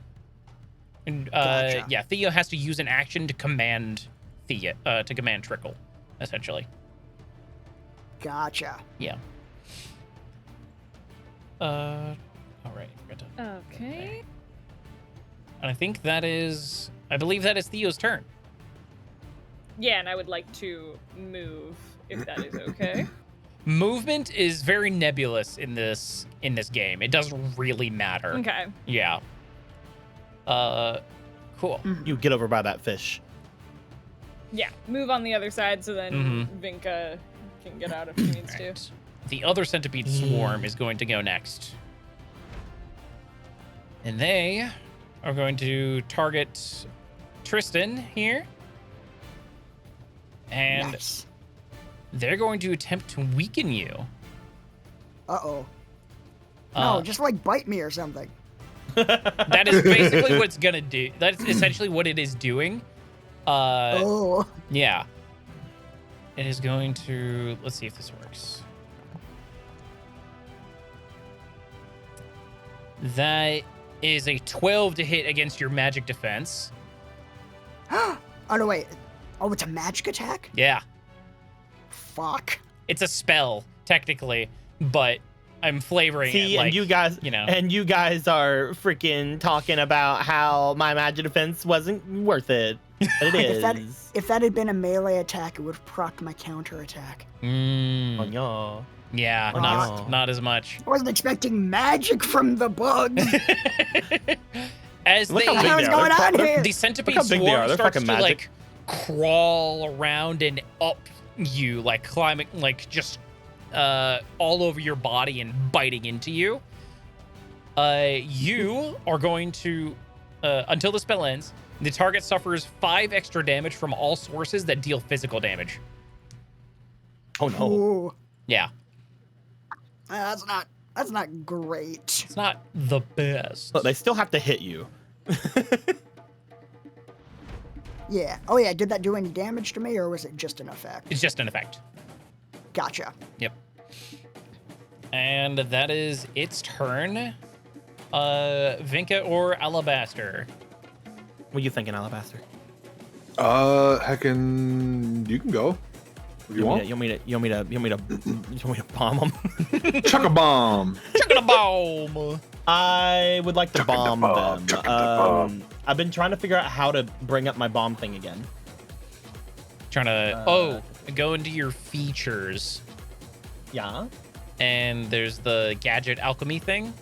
And Gotcha. yeah, Theo has to use an action to command Trickle, essentially. Gotcha. Yeah. All right. okay. And I think I believe that is Theo's turn. Yeah, and I would like to move if that is okay. Movement is very nebulous in this game. It doesn't really matter. Okay. Yeah. Cool. You get over by that fish. Yeah, move on the other side so then Vinka can get out if he needs to. Right. The other centipede swarm is going to go next. And they are going to target Tristan here. And Nice. they're going to attempt to weaken you. Uh-oh. Uh, No, just, like, bite me or something. That is basically what it's gonna do. That's essentially what it is doing. Oh. Yeah. It is going to. Let's see if this works. That is a 12 to hit against your magic defense. Oh, no, wait. Oh, it's a magic attack? Yeah. Fuck. It's a spell, technically, but I'm flavoring See, it like, and you guys, you know. and you guys are freaking talking about how my magic defense wasn't worth it. But it is. If that had been a melee attack, it would have procced my counter attack. Oh, yeah. Yeah, Oh, not as much. I wasn't expecting magic from the bugs. As Look they, how What the big hell is they are. going on here? the centipede Look how big they are. swarm They're starts to fucking magic. like crawl around and up you, like climbing, like just all over your body and biting into you. You are going to until the spell ends, the target suffers 5 extra damage from all sources that deal physical damage. Oh no. Ooh. Yeah, That's not great. it's not the best. Look, they still have to hit you. Yeah. Oh, yeah. Did that do any damage to me, or was it just an effect? It's just an effect. Gotcha. Yep. And that is its turn. Vinka or Alabaster? What are you thinking, Alabaster? Heckin', you can go. If you want. You want me to bomb them? Chuck a bomb. Chucking a bomb. I would like to Chuck in the bomb bomb, them. chuck in the bomb. I've been trying to figure out how to bring up my bomb thing again. Trying to go into your features, Yeah. and there's the gadget alchemy thing.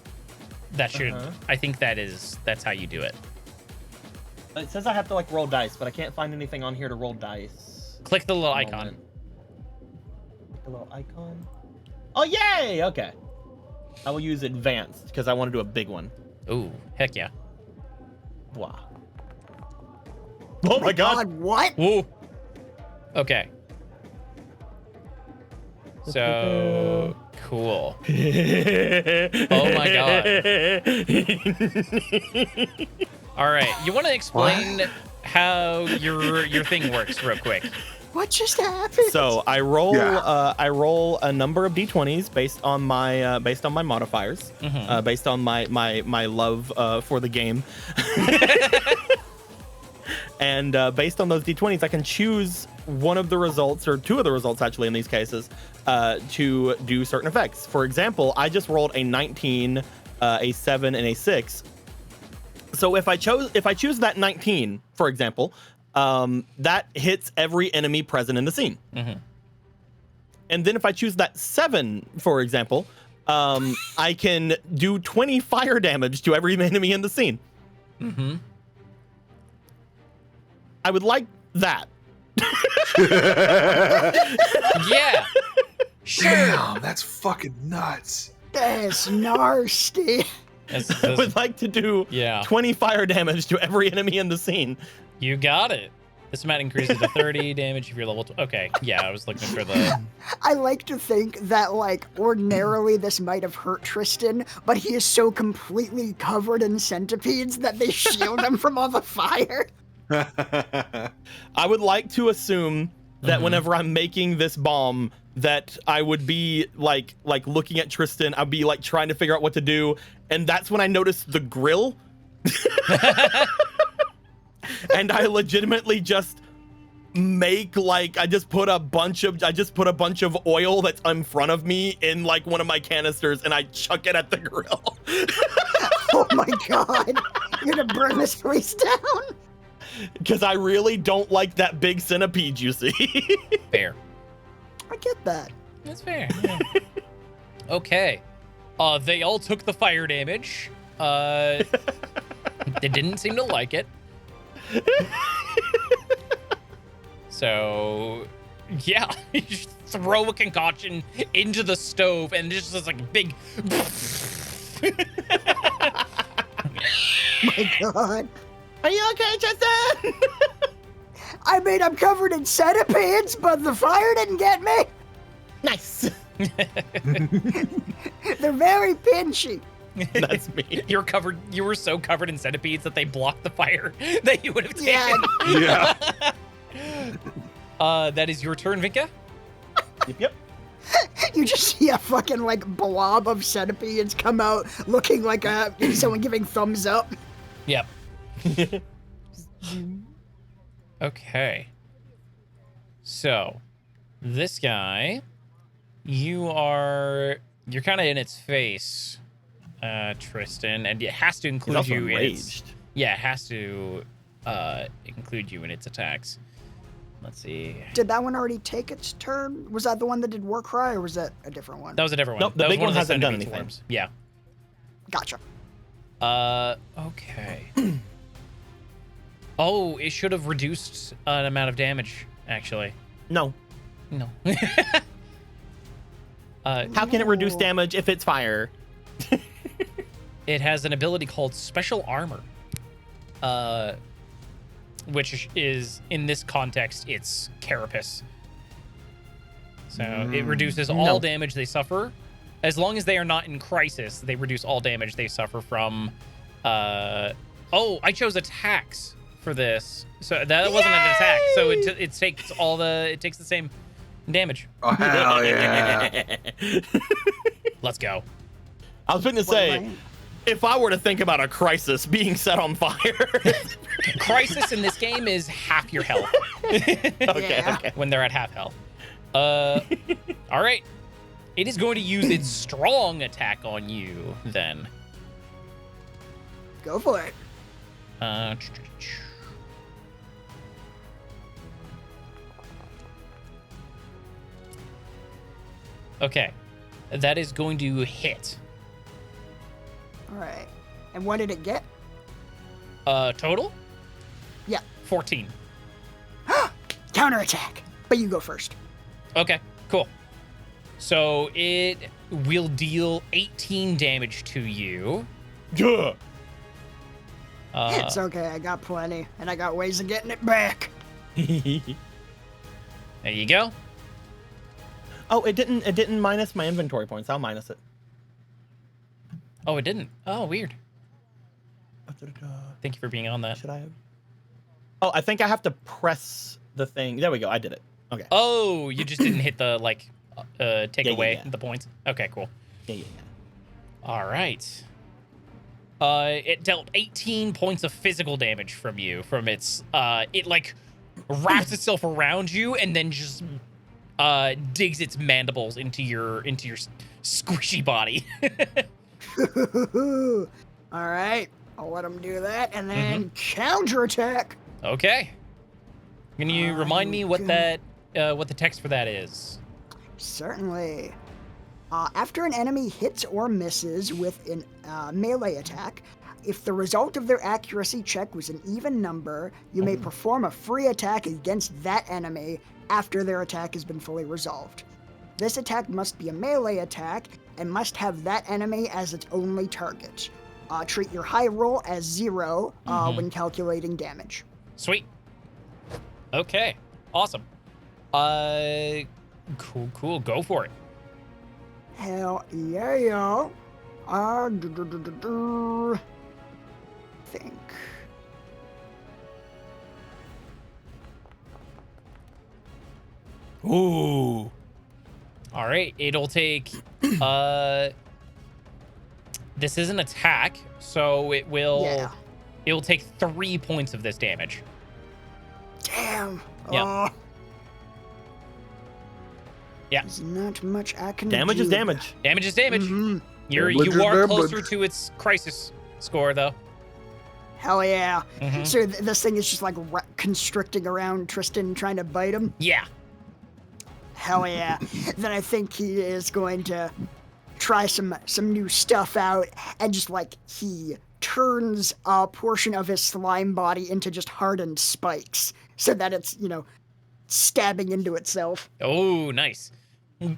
That should, I think that's how you do it. It says I have to like roll dice, but I can't find anything on here to roll dice. Click the little Moment. icon. The little icon. Oh yay! Okay. I will use advanced because I want to do a big one. Ooh, heck yeah. Wow. Oh my god! What? Woo. Okay. So cool. Oh my god. All right, you want to explain how your thing works real quick? What just happened? So I roll Yeah. I roll a number of d20s based on my modifiers, Mhm. based on my love for the game. And based on those d20s, I can choose one of the results, or two of the results actually in these cases, to do certain effects. For example, I just rolled a 19, a 7, and a 6. So if I choose that 19, for example, that hits every enemy present in the scene. Mhm. And then if I choose that 7, for example, I can do 20 fire damage to every enemy in the scene. Mm-hmm. I would like that. Yeah. Sure. Damn, that's fucking nuts. That's nasty. I would like to do Yeah. 20 fire damage to every enemy in the scene. You got it. This amount increases to 30 damage if you're level. Okay, yeah, I was looking for the. I like to think that, like, ordinarily this might have hurt Tristan, but he is so completely covered in centipedes that they shield him from all the fire. I would like to assume that whenever I'm making this bomb, that I would be like looking at Tristan, I'd be like trying to figure out what to do, and that's when I noticed the grill. And I legitimately just make like I just put a bunch of oil that's in front of me in like one of my canisters, and I chuck it at the grill. Oh my god. You're gonna burn this place down? Because I really don't like that big centipede you see. Fair. I get that. That's fair. Yeah. Okay. They all took the fire damage. They didn't seem to like it. So, yeah, you just throw a concoction into the stove and just this like big. My god. Are you okay, Tristan? I mean, I'm covered in centipedes, but the fire didn't get me. Nice. They're very pinchy. That's me. You were so covered in centipedes that they blocked the fire that you would have taken. Yeah. Yeah. That is your turn, Vinka. Yep. You just see a fucking, like, blob of centipedes come out looking like someone giving thumbs up. Yep. Okay. So, this guy, you're kind of in its face, Tristan, and it has to include He's also you enraged. it has to include you in its attacks. Let's see. Did that one already take its turn? Was that the one that did Warcry, or was that a different one? That was a different one. Nope, the That was big one one of the hasn't done centipede anything. forms. Yeah. Gotcha. Okay. Oh, it should have reduced an amount of damage, actually. No. No. How can it reduce damage if it's fire? It has an ability called Special Armor, which is, in this context, it's Carapace. So it reduces all damage they suffer. As long as they are not in crisis, they reduce all damage they suffer from... Oh, I chose attacks for this. So that wasn't an attack. So it takes the same damage. Oh, hell yeah. Let's go. I was going to say, if I were to think about a crisis being set on fire. Crisis in this game is half your health. Okay. When they're at half health. All right. It is going to use its strong attack on you then. Go for it. Okay. That is going to hit. All right. And what did it get? Total? Yeah. 14. Counterattack. But you go first. Okay, cool. So it will deal 18 damage to you. Yeah. It's okay. I got plenty, and I got ways of getting it back. There you go. Oh, it didn't minus my inventory points. I'll minus it. Oh, it didn't. Oh, weird. Thank you for being on that. Should I have? Oh, I think I have to press the thing. There we go. I did it. Okay. Oh, you just didn't hit the take away yeah. the points. Okay, cool. Yeah. All right. It dealt 18 points of physical damage from you. From its it like wraps itself around you and then just digs its mandibles into your squishy body. All right. I'll let him do that, and then counterattack. Okay. Can you remind me what that what the text for that is? Certainly. After an enemy hits or misses with a melee attack, if the result of their accuracy check was an even number, you may perform a free attack against that enemy after their attack has been fully resolved. This attack must be a melee attack and must have that enemy as its only target. Treat your high roll as 0 when calculating damage. Sweet. Okay, awesome. Cool. Go for it. Hell yeah. Think. Ooh. All right, it'll take. This is an attack, so it will. Yeah. It will take 3 points of this damage. Damn. Yeah. Yeah. There's not much I can Damage do. is damage. Damage is damage. Mhm. You Damage are is closer damage. to its crisis score, though. Hell yeah. Mhm. So this thing is just like constricting around Tristan, trying to bite him. Yeah. Hell yeah. Then I think he is going to try some new stuff out, and just like he turns a portion of his slime body into just hardened spikes so that it's, stabbing into itself. Oh, nice. Yeah,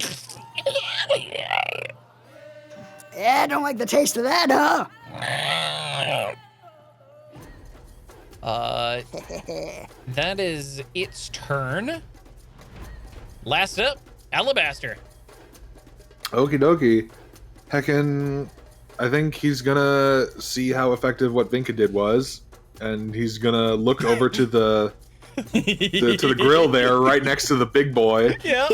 I don't like the taste of that, huh? That is its turn. Last up, Alabaster. Okie dokie. Heckin', I think he's gonna see how effective what Vinka did was, and he's gonna look over to the to the grill there, right next to the big boy, Yeah.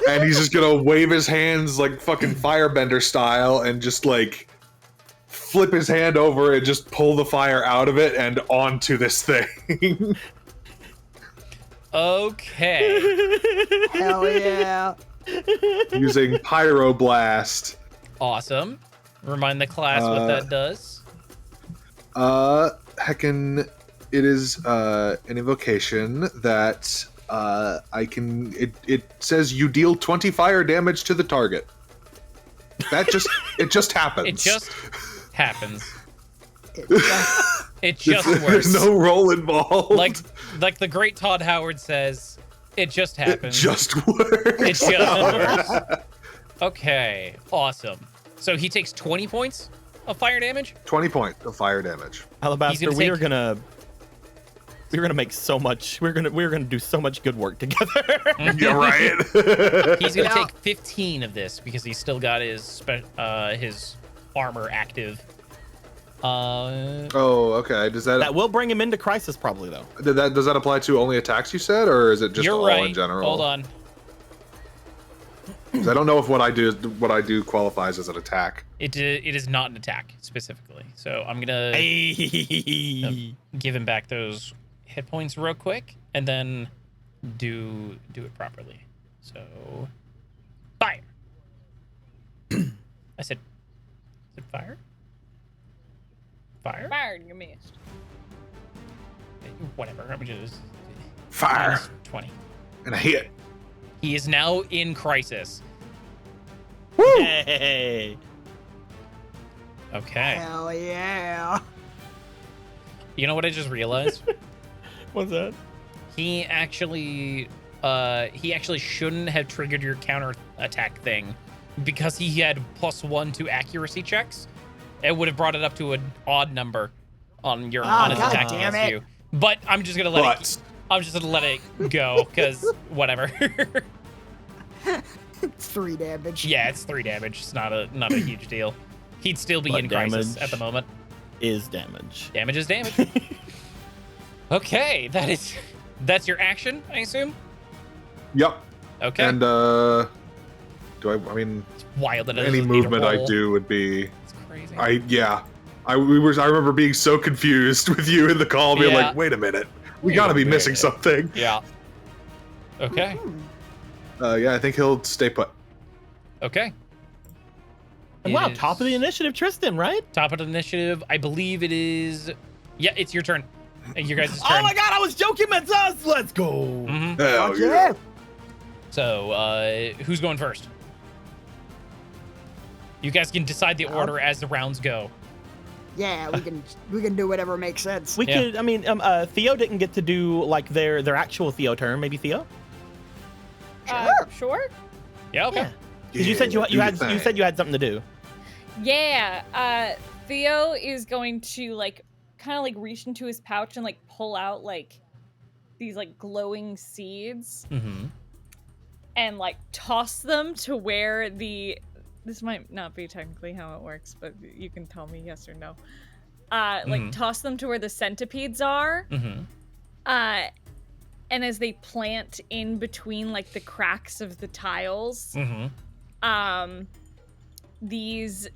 and he's just gonna wave his hands like fucking firebender style, and just like flip his hand over and just pull the fire out of it and onto this thing. Okay. Hell yeah. Using pyroblast. Awesome. Remind the class what that does. Heckin', it is an invocation that I can. It says you deal 20 fire damage to the target. That it just happens. It just happens. It- It just works. There's no roll involved. Like the great Todd Howard says, it just it happens. just works. It just works. Okay, awesome. So he takes 20 points of fire damage? 20 points of fire damage. Alabaster, gonna we are take- gonna make so much. We're gonna do so much good work together. Yeah, right. He's gonna Yeah. take 15 of this because he's still got his armor active. Oh, okay. Does that, That will bring him into crisis, probably though. does that apply to only attacks you said, or is it just You're all right. in general? Hold on. 'Cause I don't know if what I do qualifies as an attack. It is not an attack specifically. So I'm gonna Hey. give him back those hit points real quick and then do it properly. So fire. I said fire? Fire? Fired, you missed. Whatever. I'm gonna just Fire minus 20. and a hit. He is now in crisis. Hey. Okay. Hell yeah. You know what I just realized? What's that? He actually shouldn't have triggered your counter attack thing because he had +1 to accuracy checks. It would have brought it up to an odd number on your on his God attack damn against it. you. But I'm just gonna let it. I'm just gonna let it go because whatever. It's 3 damage. Yeah, it's 3 damage. It's not a huge deal. He'd still be But in crisis damage at the moment. Is damage. Damage is damage. Okay, that's your action, I assume. Yep. Okay. And do I mean It's wild that it any doesn't need a movement I roll. do would be It's crazy. I remember being so confused with you in the call, being Yeah. like, wait a minute, we Wait gotta a be missing minute. something. Yeah. Okay. Yeah, I think he'll stay put. Okay. And wow, It top of the is initiative, Tristan, right? Top of the initiative. I believe it is. Yeah, it's your turn. Your guys' turn. Oh my god, I was joking, it's us! Let's go! Mhm. Hell Fuck yeah. yeah. So, who's going first? You guys can decide the order as the rounds go. Yeah, we can do whatever makes sense. We Yeah. could, I mean, Theo didn't get to do like their actual Theo turn. Maybe Theo? Sure. Yeah. Okay. Yeah. Because you said Yeah, do your you said you had something to do. Yeah. Theo is going to kind of reach into his pouch and pull out these like glowing seeds Mm-hmm. and like toss them to where this might not be technically how it works, but you can tell me yes or no. Like toss them to where the centipedes are. Mm-hmm. And as they plant in between like the cracks of the tiles, these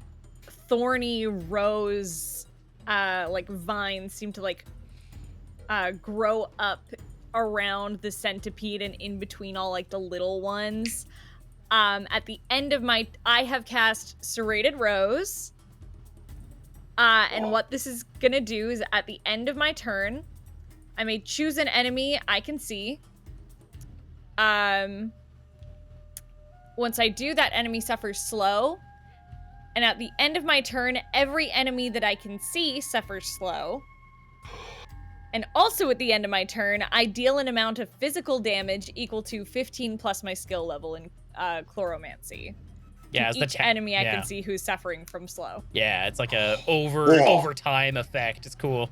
thorny rose like vines seem to like grow up around the centipede and in between all like the little ones. At the end of I have cast Serrated Rose. And what this is gonna do is at the end of my turn, I may choose an enemy I can see. Once I do, that enemy suffers slow. And at the end of my turn, every enemy that I can see suffers slow. And also at the end of my turn, I deal an amount of physical damage equal to 15 plus my skill level in Chloromancy. Yeah, To each enemy I can see who's suffering from slow. Yeah, it's like a overtime effect. It's cool.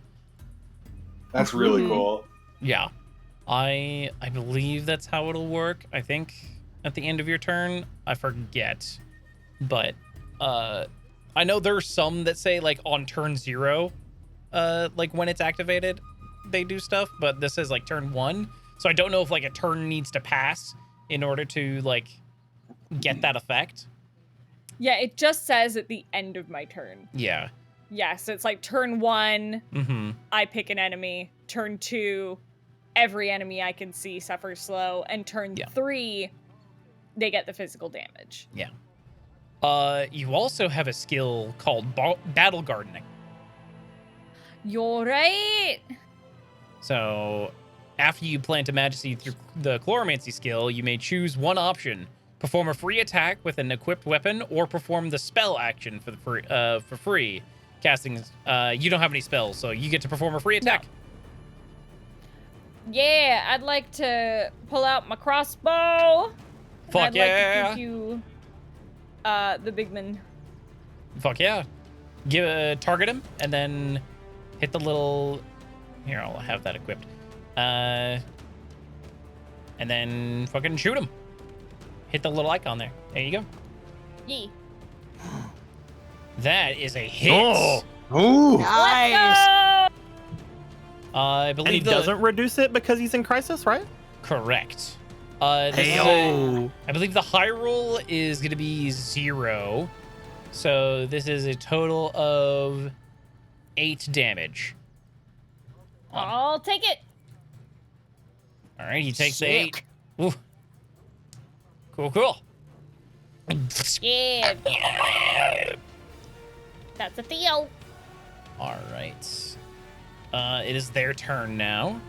That's really cool. Yeah. I believe that's how it'll work. I think at the end of your turn. I forget. But I know there's some that say like on turn 0, like when it's activated, they do stuff, but this is like turn 1. So I don't know if like a turn needs to pass in order to like get that effect. Yeah, it just says at the end of my turn. Yeah. Yeah, so it's like turn 1, I pick an enemy. Turn 2, every enemy I can see suffers slow. And turn 3, they get the physical damage. Yeah. You also have a skill called Battle Gardening. You're right. So after you plant a majesty through the Chloromancy skill, you may choose one option. Perform a free attack with an equipped weapon, or perform the spell action for free. Casting, you don't have any spells, so you get to perform a free attack. No. Yeah, I'd like to pull out my crossbow. Fuck I'd like to give you the big man. Fuck yeah. Target him, and then hit the little... Here, I'll have that equipped. And then fucking shoot him. Hit the little icon there. There you go. Yeah. That is a hit. Oh, Nice. I And he believe doesn't reduce it because he's in crisis, right? Correct. I believe the high roll is going to be 0. So this is a total of 8 damage. I'll take it. All right, he takes the Sick. 8. Ooh. Cool. Yeah. That's a Theo. All right. It is their turn now.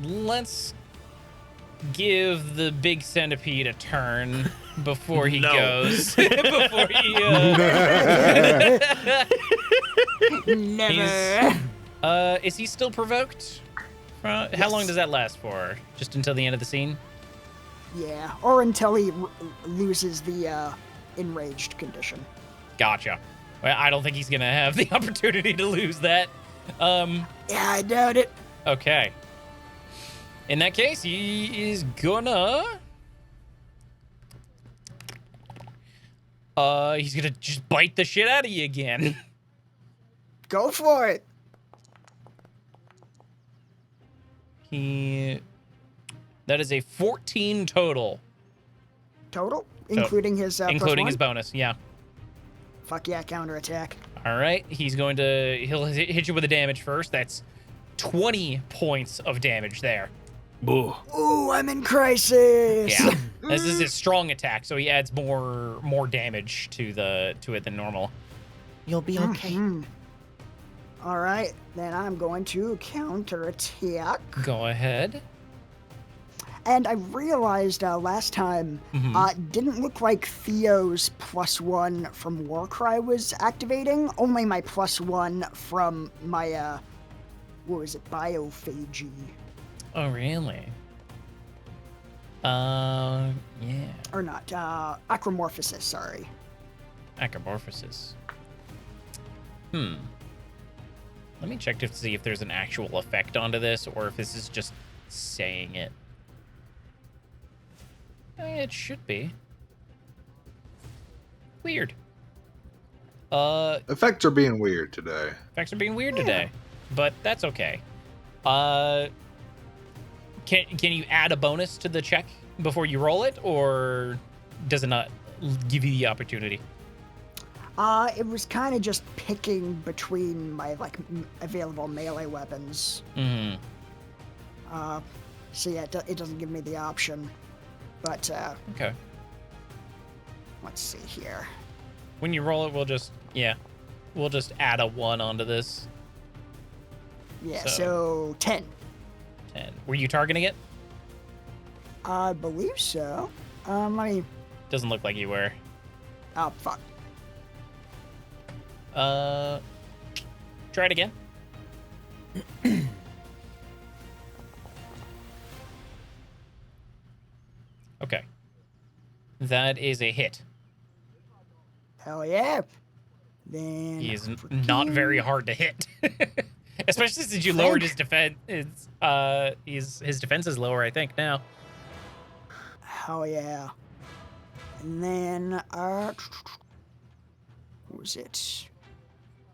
Let's give the big centipede a turn before he goes. Before he. Never. Is he still provoked? How long does that last for? Just until the end of the scene? Yeah, or until he loses the enraged condition. Gotcha. Well, I don't think he's gonna have the opportunity to lose that. Yeah, I doubt it. Okay. In that case, he is gonna... he's gonna just bite the shit out of you again. Go for it. That is a 14 total. Total? Including his including +1? his bonus, yeah. Fuck yeah, counterattack. All right, he'll hit you with the damage first. That's 20 points of damage there. Boo. Ooh, I'm in crisis. Yeah. This is his strong attack, so he adds more damage to it than normal. You'll be okay. All right, then I'm going to counterattack. Go ahead. And I realized last time, didn't look like Theo's +1 from Warcry was activating. Only my +1 from my, what was it, Biophagy. Oh, really? Yeah. Or not, Acromorphosis, sorry. Acromorphosis. Let me check to see if there's an actual effect onto this or if this is just saying it. It should be. Weird. Effects are being weird today. Effects are being weird today, but that's okay. Can you add a bonus to the check before you roll it, or does it not give you the opportunity? It was kind of just picking between my available melee weapons. Mm-hmm. So yeah, it doesn't give me the option. But Okay. let's see here. When you roll it, we'll just add a 1 onto this. Yeah, So- so 10. 10. Were you targeting it? I believe so. Let me. Doesn't look like you were. Oh fuck. Try it again. Okay. That is a hit. Hell yeah. Then He is for not you- very hard to hit. Especially since you lowered his defense. His defense is lower, I think, now. Hell yeah. And then what was it?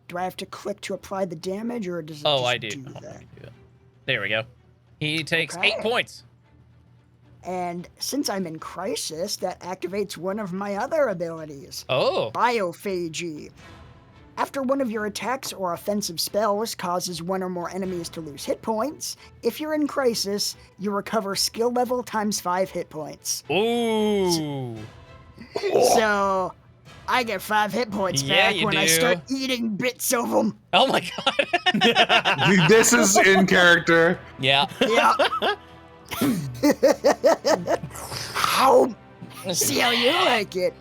Do I have to click to apply the damage, or does it Oh, just I do. do Hold on, that? let me do it. There we go. He takes Okay. 8 points. And since I'm in crisis, that activates one of my other abilities, Oh. Biophagy. After one of your attacks or offensive spells causes one or more enemies to lose hit points, if you're in crisis, you recover skill level times 5 hit points. Ooh. So I get 5 hit points Yeah, back you when I do. start eating bits of them. Oh my god. This is in character. Yeah. Yeah. How? See how you like it.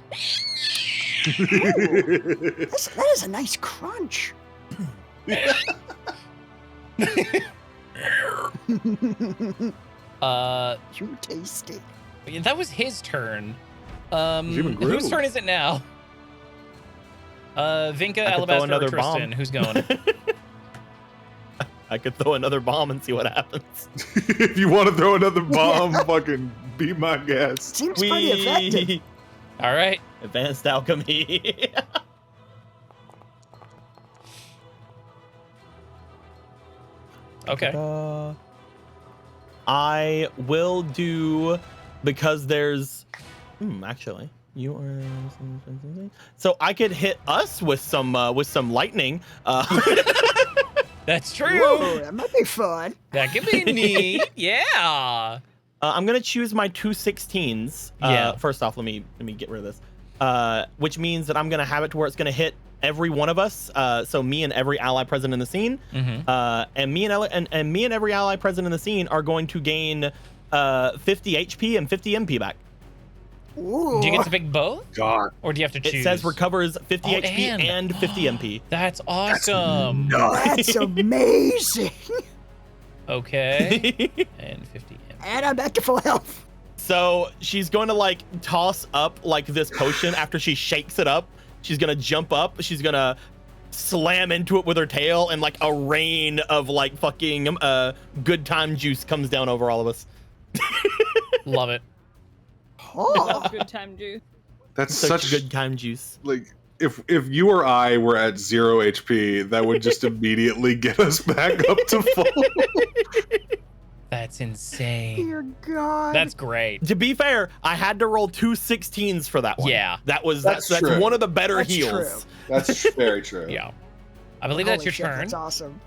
That is a nice crunch. You tasty. That was his turn. even grew. Whose turn is it now? Vinka, I could throw Alabaster, or another Tristan. bomb. Who's going? I could throw another bomb and see what happens. If you want to throw another bomb, fucking be my guest. Seems pretty effective. All right. Advanced alchemy. Okay. I will do, because there's actually you are, so I could hit us with some lightning. That's true. Whoa, that might be fun. That could be neat. Yeah. I'm gonna choose my 2 16s. Yeah. First off, let me get rid of this. Which means that I'm gonna have it to where it's gonna hit every one of us. So me and every ally present in the scene. Mm-hmm. And me and every ally present in the scene are going to gain 50 HP and 50 MP back. Ooh. Do you get to pick both, God, or do you have to choose? It says recovers 50 Oh, HP and 50 MP. That's awesome. That's amazing. Okay. And 50 M. And I'm back to full health. So she's going to like toss up like this potion after she shakes it up. She's gonna jump up. She's gonna slam into it with her tail, and like a rain of like fucking good time juice comes down over all of us. Love it. Oh. Good time, dude. that's Such such good time juice. like if you or I were at 0 HP, that would just immediately get us back up to full. That's insane. Dear God. That's great. To be fair, I had to roll 2 16s for that one. Yeah. That's that's true. one of the better That's heals. true. That's very true. Yeah. I believe that's Holy your shit, turn. That's awesome.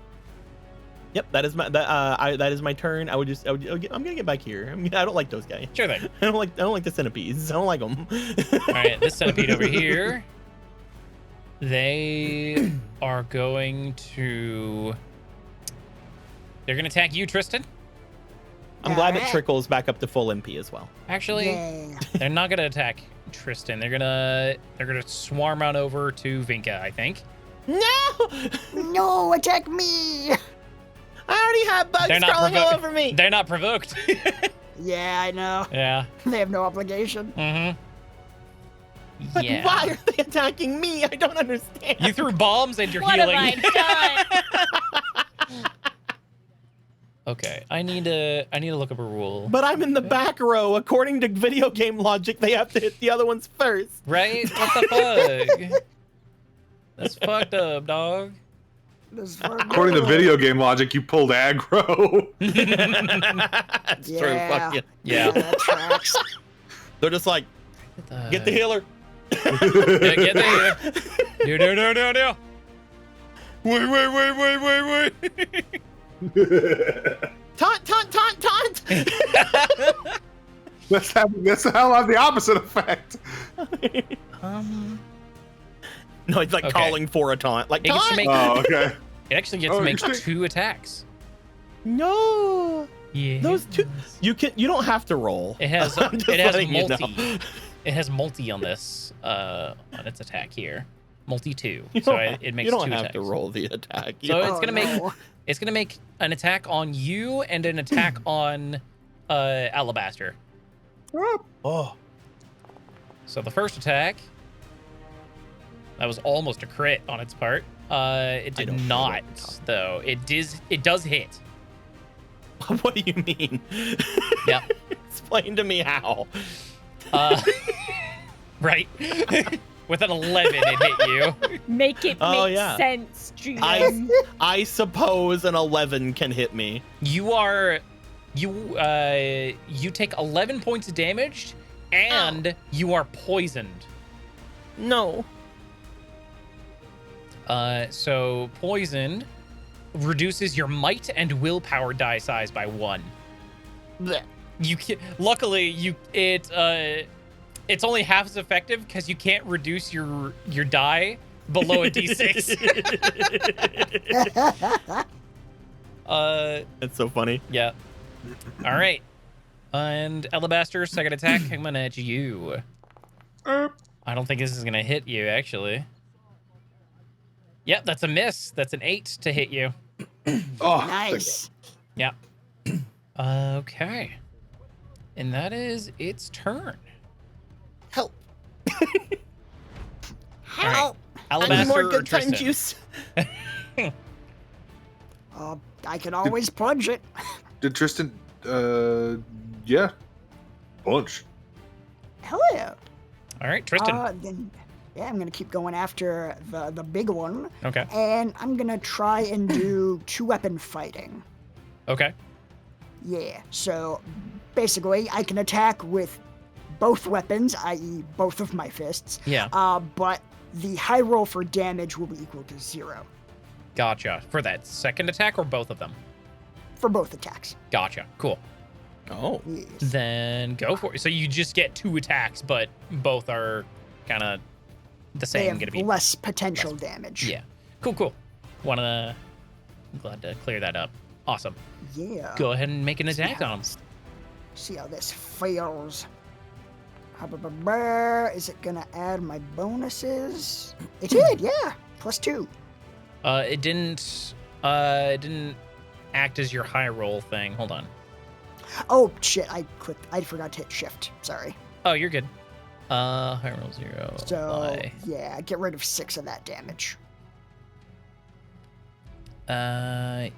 Yep, that is my turn. I'm gonna get back here. I don't like those guys. Sure thing. I don't like the centipedes. I don't like them. All right, this centipede over here. They are going to. They're going to attack you, Tristan. I'm glad that Alright. Trickle's back up to full MP as well. Actually, Yay. they're not going to attack Tristan. They're gonna swarm on over to Vinka, I think. No! No, attack me. I already have bugs They're not crawling all provo- over me. They're not provoked. Yeah, I know. Yeah. They have no obligation. Mm-hmm. But Yeah. why are they attacking me? I don't understand. You threw bombs and you're What have healing. I Okay, I need to look up a rule. But I'm in the back row. According to video game logic, they have to hit the other ones first. Right? What the fuck? That's fucked up, dog. According to video game logic, you pulled aggro. That's true. Fuck you. Yeah. that tracks. They're just like, get the healer. Yeah, get there. No. Wait. Taunt. That's how have the opposite effect. No, it's like Okay. calling for a taunt. Like, It gets to taunt! make, Oh, okay. it actually gets Oh, to make interesting. 2 attacks. No. Yeah. Those two. You don't have to roll. It has I'm just it has letting you multi. know. It has multi on this on its attack here. Multi 2. You So don't, it makes you don't 2 have attacks. to roll the attack. So You it's gonna make no. it's gonna make an attack on you and an attack on Alabaster. oh, So the first attack, that was almost a crit on its part. It I did don't know not, what though. It does hit. what do you mean? Yep. Explain to me how. Right. With an 11, it hit you. Make it Oh, make yeah. sense, GM. I suppose an 11 can hit me. You take 11 points of damage, and you are poisoned. No. So poisoned reduces your might and willpower die size by 1. Blech. You can, luckily it's only half as effective because you can't reduce your die below a d6. That's so funny. Yeah. All right. And Alabaster, second attack coming at you. I don't think this is gonna hit you actually. Yep, that's a miss. That's an 8 to hit you. Oh, Nice. Yep. Okay. And that is its turn. Help. All right. Help. I need Alabaster more or good time Tristan? juice. I can always plunge it. Did Tristan? Yeah, bunch. Hell yeah. All right, Tristan. Then, yeah, I'm gonna keep going after the big one, Okay. and I'm gonna try and do 2-weapon fighting. Okay. Yeah. So basically, I can attack with both weapons, i.e., both of my fists. Yeah. But the high roll for damage will be equal to 0 Gotcha. For that second attack or both of them? for both attacks. Gotcha. Cool. Oh. Yes. Then go for it. So you just get 2 attacks, but both are kind of the They same. have Gonna be less potential damage. Yeah. Cool. I'm glad to clear that up. Awesome. Yeah. Go ahead and make an attack on him. See how this fails. Is it gonna add my bonuses? It did, yeah. +2. It didn't act as your high roll thing. Hold on. Oh shit! I forgot to hit shift. Sorry. Oh, you're good. High roll 0. So Apply. yeah, get rid of 6 of that damage. Did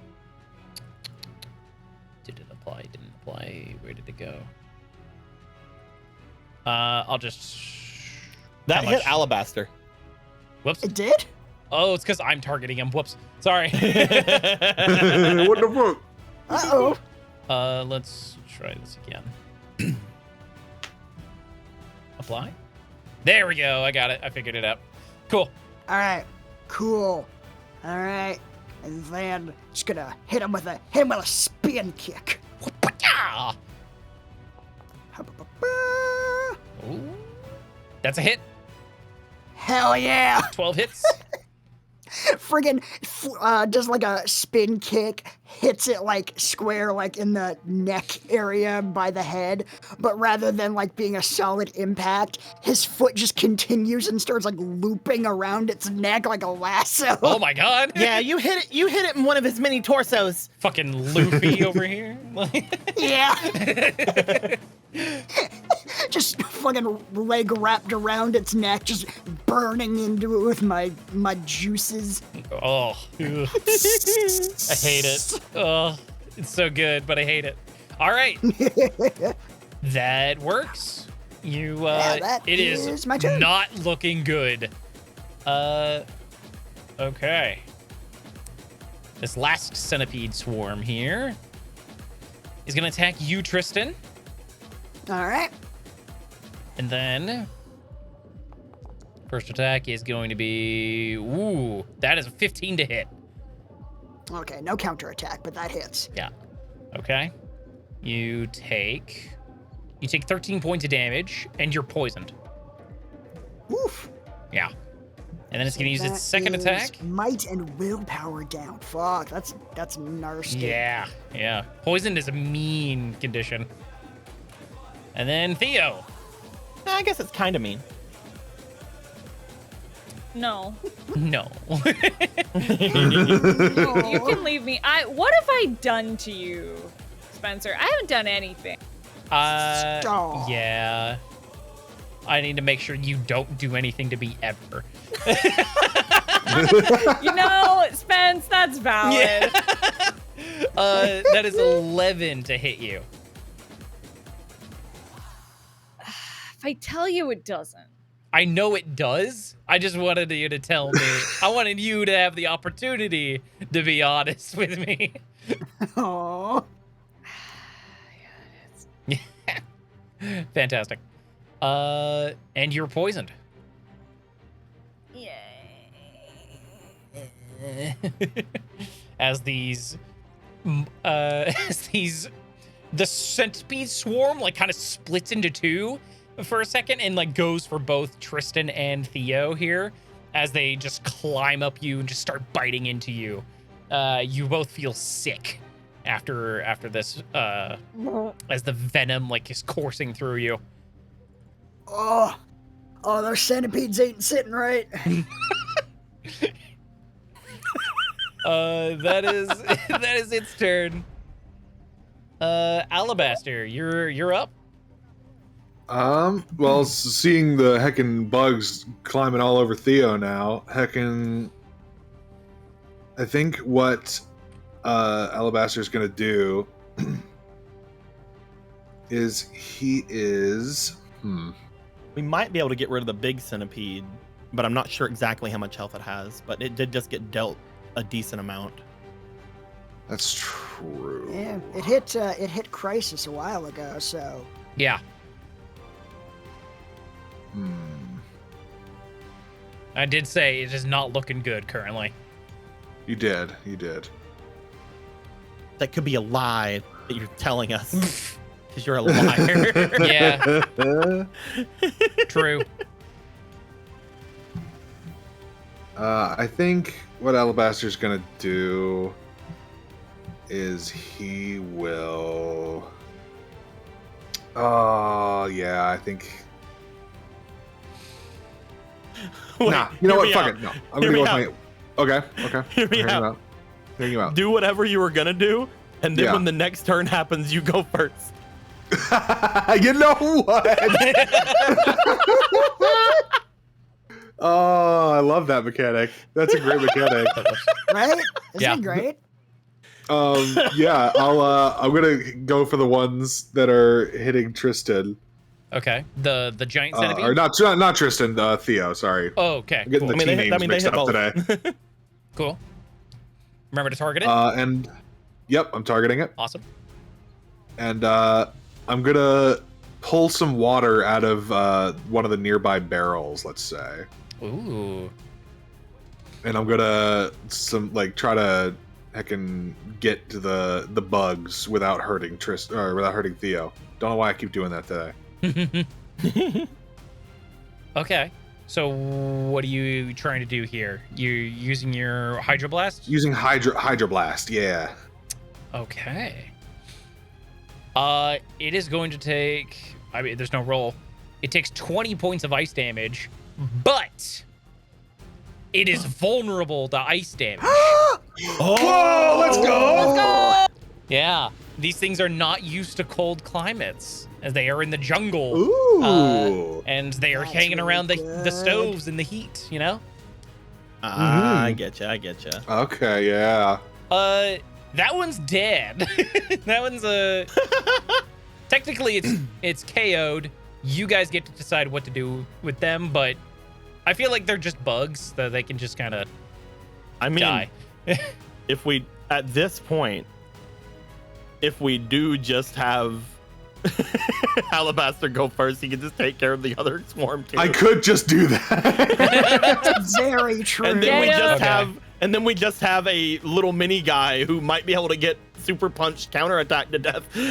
it apply? Didn't apply. Where did it go? I'll just. That How hit much? Alabaster. Whoops. It did? Oh, it's because I'm targeting him. Whoops. Sorry. What the fuck? Uh-oh. Let's try this again. Apply. There we go. I got it. I figured it out. Cool. Alright. Cool. Alright. And then just gonna hit him with a spin kick. Ah! Ooh. That's a hit. Hell yeah! 12 hits. Friggin' does like a spin kick, hits it like square, like in the neck area by the head, but rather than like being a solid impact, his foot just continues and starts like looping around its neck like a lasso. Oh my god. Yeah, you hit it in one of his mini torsos. Fucking Luffy over here. Yeah. Just fucking leg wrapped around its neck, just burning into it with my juices. Oh. Ugh. I hate it. It's so good, but I hate it. All right. That works. You that it is is my turn. not looking good. Okay. This last centipede swarm here is gonna attack you, Tristan. All right. And then first attack is going to be that is a 15 to hit. Okay, no counterattack, but that hits. Yeah. Okay. You take 13 points of damage, and you're poisoned. Oof. Yeah. And then it's going to use its second That attack. is might and willpower down. Fuck, that's nasty. Yeah. Poisoned is a mean condition. And then Theo. I guess it's kind of mean. No. No. You can leave me. What have I done to you, Spencer? I haven't done anything. Stop. Yeah. I need to make sure you don't do anything to me ever. Spence, that's valid. Yeah. That is 11 to hit you. If I tell you it doesn't. I know it does. I just wanted you to tell me. I wanted you to have the opportunity to be honest with me. Aww. Fantastic. And you're poisoned. As the centipede swarm like kind of splits into two for a second and like goes for both Tristan and Theo here as they just climb up you and just start biting into you. You both feel sick after this as the venom like is coursing through you. Oh, those centipedes ain't sitting right. That is its turn. Alabaster, you're up. Well, seeing the heckin' bugs climbing all over Theo now, I think what Alabaster's gonna do is We might be able to get rid of the big centipede, but I'm not sure exactly how much health it has. But it did just get dealt a decent amount. That's true. Yeah, it hit Crisis a while ago, so. Yeah. I did say it is not looking good currently. You did. That could be a lie that you're telling us. Because you're a liar. Yeah. True. I think what Alabaster's gonna do is he will. Oh yeah, I think. Wait, nah, you know hear what? me Fuck out. it. No, I'm Hear gonna me go out. with my. Okay. Hear me out. Hearing you out. Do whatever you were gonna do, and then Yeah. when the next turn happens, you go first. You know what? Oh, I love that mechanic. That's a great mechanic. Right? Isn't Yeah. it great? Yeah, I'm gonna go for the ones that are hitting Tristan. Okay. The giant centipede. Or not Tristan, Theo, sorry. Oh, okay. I'm getting Cool. the team names they mixed hit up both. today. Cool. Remember to target it. And yep, I'm targeting it. Awesome. And I'm gonna pull some water out of one of the nearby barrels, let's say. Ooh. And I'm gonna try to heckin' get to the bugs without hurting Tristan or without hurting Theo. Don't know why I keep doing that today. Okay. So what are you trying to do here? You're using your hydroblast? Using hydroblast, yeah. Okay. It is going to take. I mean, there's no roll. It takes 20 points of ice damage, but it is vulnerable to ice damage. Whoa, let's go! Yeah, these things are not used to cold climates, as they are in the jungle. Ooh. And they are That's hanging really around the good. stoves in the heat, you know? I get you. Okay, yeah. That one's dead. That one's technically it's KO'd. You guys get to decide what to do with them, but I feel like they're just bugs that they can just kind of die. If we at this point, if we do just have Alabaster go first, he can just take care of the other swarm too. I could just do that. Very true. And then we Okay. just have a little mini guy who might be able to get super punch counterattack to death. Do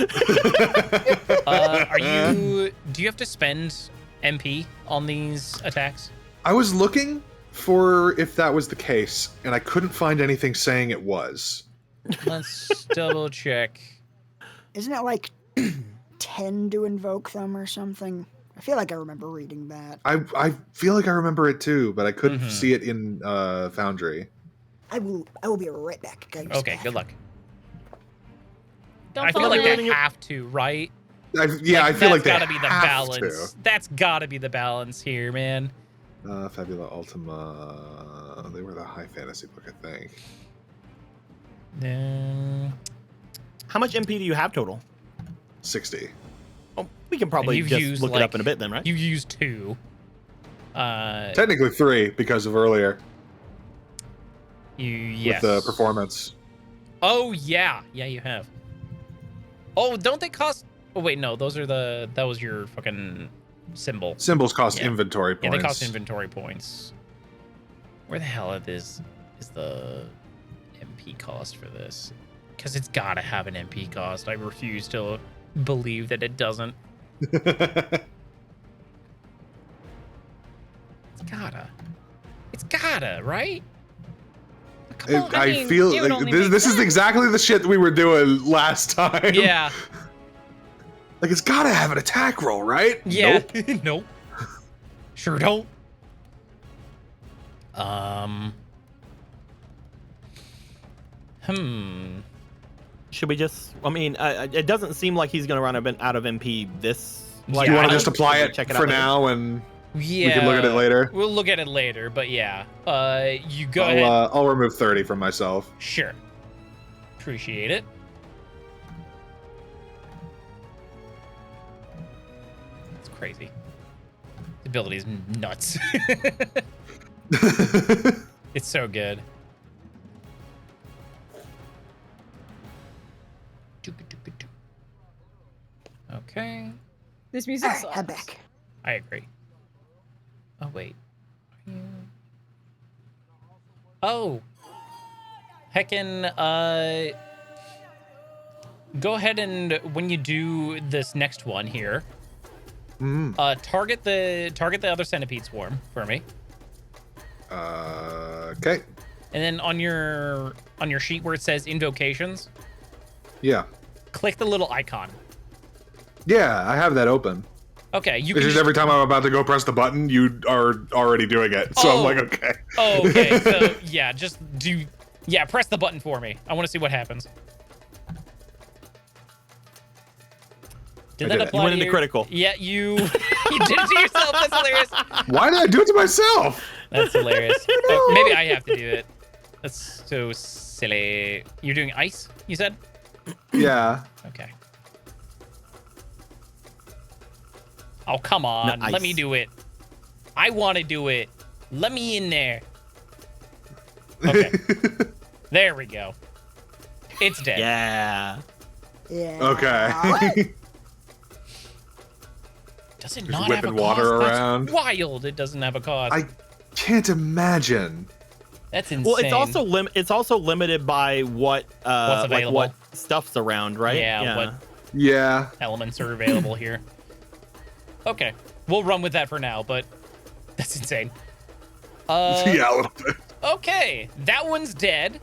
you have to spend MP on these attacks? I was looking for if that was the case, and I couldn't find anything saying it was. Let's double check. Isn't it like 10 to invoke them or something? I feel like I remember reading that. I feel like I remember it too, but I couldn't see it in Foundry. I will be right back, guys. Okay, good luck. Don't I feel fall like down. they have to, right? I feel like they gotta be the have balance. That's gotta be the balance here, man. to. Fabula, Ultima. They were the high fantasy book, I think. How much MP do you have total? 60. Oh, we can probably you've just used, look it up in a bit then, right? You used 2. Technically 3 because of earlier Yes. with the performance. Oh yeah, you have. Oh, don't they cost? Oh wait, no, those are that was your fucking symbol. Symbols cost Yeah. inventory points. Yeah, they cost inventory points. Where the hell is the MP cost for this? Because it's gotta have an MP cost. I refuse to believe that it doesn't. It's gotta, right? Come on. I I mean, feel it would like only this, make this is sense. exactly the shit that we were doing last time. Yeah. Like, it's gotta have an attack roll, right? Yeah. Nope. Nope. Sure don't. Should we just? I mean, it doesn't seem like he's going to run a bit out of MP this. Do you want to just apply Should we it check for out later? now and Yeah. we can look at it later? We'll look at it later, but yeah. You go ahead. I'll remove 30 from myself. Sure. Appreciate it. It's crazy. The ability is nuts. It's so good. Okay. This music Alright, sucks. I'm back. I agree. Oh, wait. Are you... Oh. Heckin', go ahead and when you do this next one here, target the other centipede swarm for me. Okay. And then on your sheet where it says invocations, Yeah. click the little icon. Yeah, I have that open. Okay, you It's can just every time I'm about to go press the button, you are already doing it. So I'm like, okay. Oh, okay. So yeah, just press the button for me. I want to see what happens. Did I that did it. apply You went to into your- critical. Yeah, you did it to yourself. That's hilarious. Why did I do it to myself? That's hilarious. Oh, maybe I have to do it. That's so silly. You're doing ice, you said? Yeah. Okay. Oh, come on. No, Let me ice. do it. I want to do it. Let me in there. Okay. There we go. It's dead. Yeah. Yeah. Okay. Does it Just not have a whipping water cost? That's around. wild. It doesn't have a cost. I can't imagine. That's insane. Well, it's also limited by what What's like available. what stuff's around, right? Yeah, what Yeah. elements are available here. Okay. We'll run with that for now, but that's insane. Yeah, a little bit. Okay. That one's dead.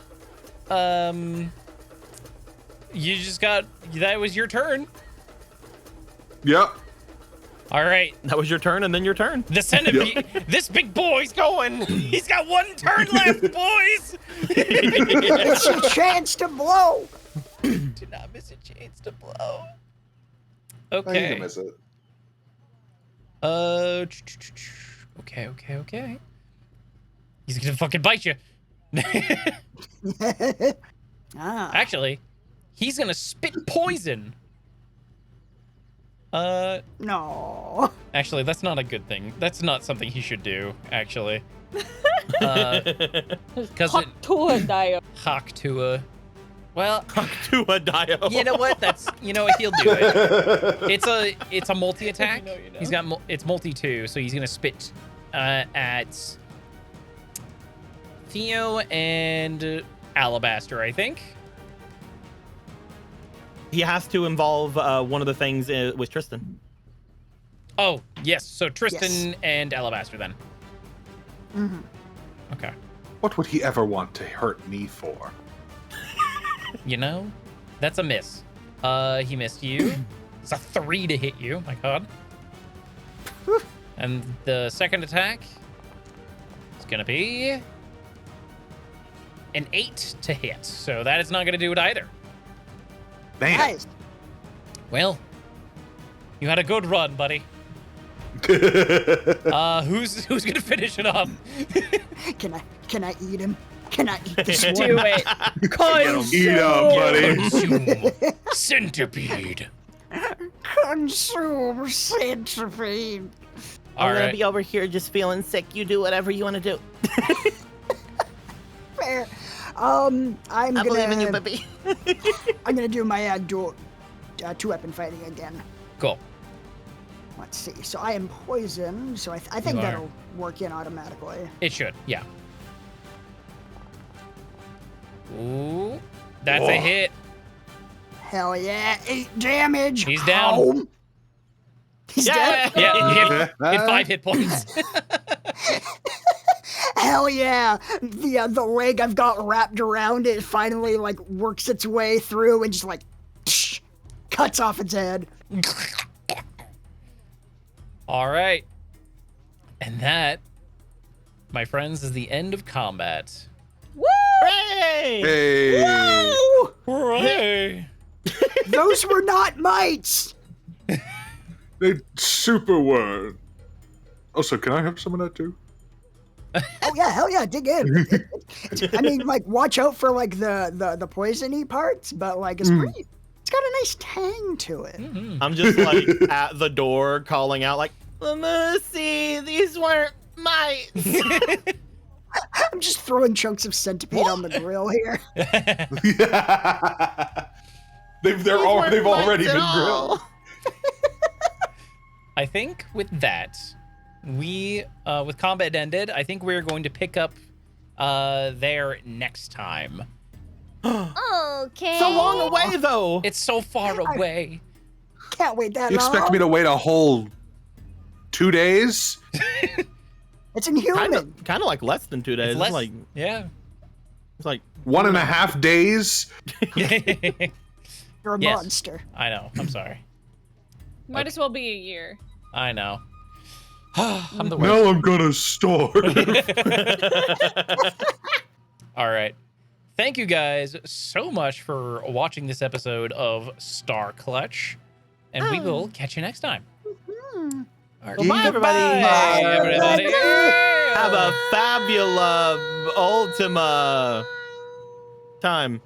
You just got... That was your turn. Yep. All right. That was your turn, and then your turn. The centipede... This big boy's going. He's got one turn left, boys. It's your chance to blow. Do not miss a chance to blow. I Okay. think I miss it. Okay. He's gonna fucking bite you. Ah. Actually, he's gonna spit poison. No. Actually, that's not a good thing. That's not something he should do, actually. Because it Dio. Haktua. Well, To a dio. you know what? He'll do it. It's a multi attack. You know, you know. He's got it's multi 2, so he's gonna spit at Theo and Alabaster, I think. He has to involve one of the things with Tristan. Oh yes, so Tristan Yes. and Alabaster then. Mm-hmm. Okay. What would he ever want to hurt me for? You know, that's a miss. He missed you. It's a 3 to hit you. My God. And the second attack is gonna be an 8 to hit. So that is not gonna do it either. Damn. Nice. Well, you had a good run, buddy. Who's gonna finish it off? Can I eat him? Can I eat this one? Do it. Eat up, buddy. Consume centipede. Consume centipede. All I'm gonna right. be over here just feeling sick. You do whatever you want to do. Fair. I'm I gonna. believe in you, baby. I'm gonna do my dual, 2-weapon fighting again. Cool. Let's see. So I am poisoned. So I think You are. that'll work in automatically. It should. Yeah. Ooh, that's Whoa. a hit. Hell yeah! 8 damage. He's down. Home. He's dead. Yeah, hit 5 hit points. Hell yeah! The leg I've got wrapped around it finally like works its way through and just like cuts off its head. All right. And that, my friends, is the end of combat. Woo! Hooray! Hey. Woo! Hooray! Those were not mites. They super were. Also, can I have some of that too? Oh yeah, hell yeah, dig in. I mean, like, watch out for like the poisony parts, but like it's pretty. It's got a nice tang to it. Mhm. I'm just like at the door calling out like, Lucy, these weren't mice. I'm just throwing chunks of centipede on the grill here. they've These weren't they've already mice at been all. grilled. I think with that, we with combat ended, I think we're going to pick up there next time. Okay. So long away though. It's so far away. Can't wait that You long. expect me to wait a whole 2 days? It's inhuman. Kind of like less than 2 days. It's less, like yeah. it's like 1.5 days? You're a Yes. monster. I know. I'm sorry. Might as well be a year. I know. I'm the worst. Now I'm gonna starve. All right. Thank you guys so much for watching this episode of Star Clutch, and we will catch you next time. Hmm. All right. Well, bye, everybody. Bye, everybody. have a fabula Ultima time.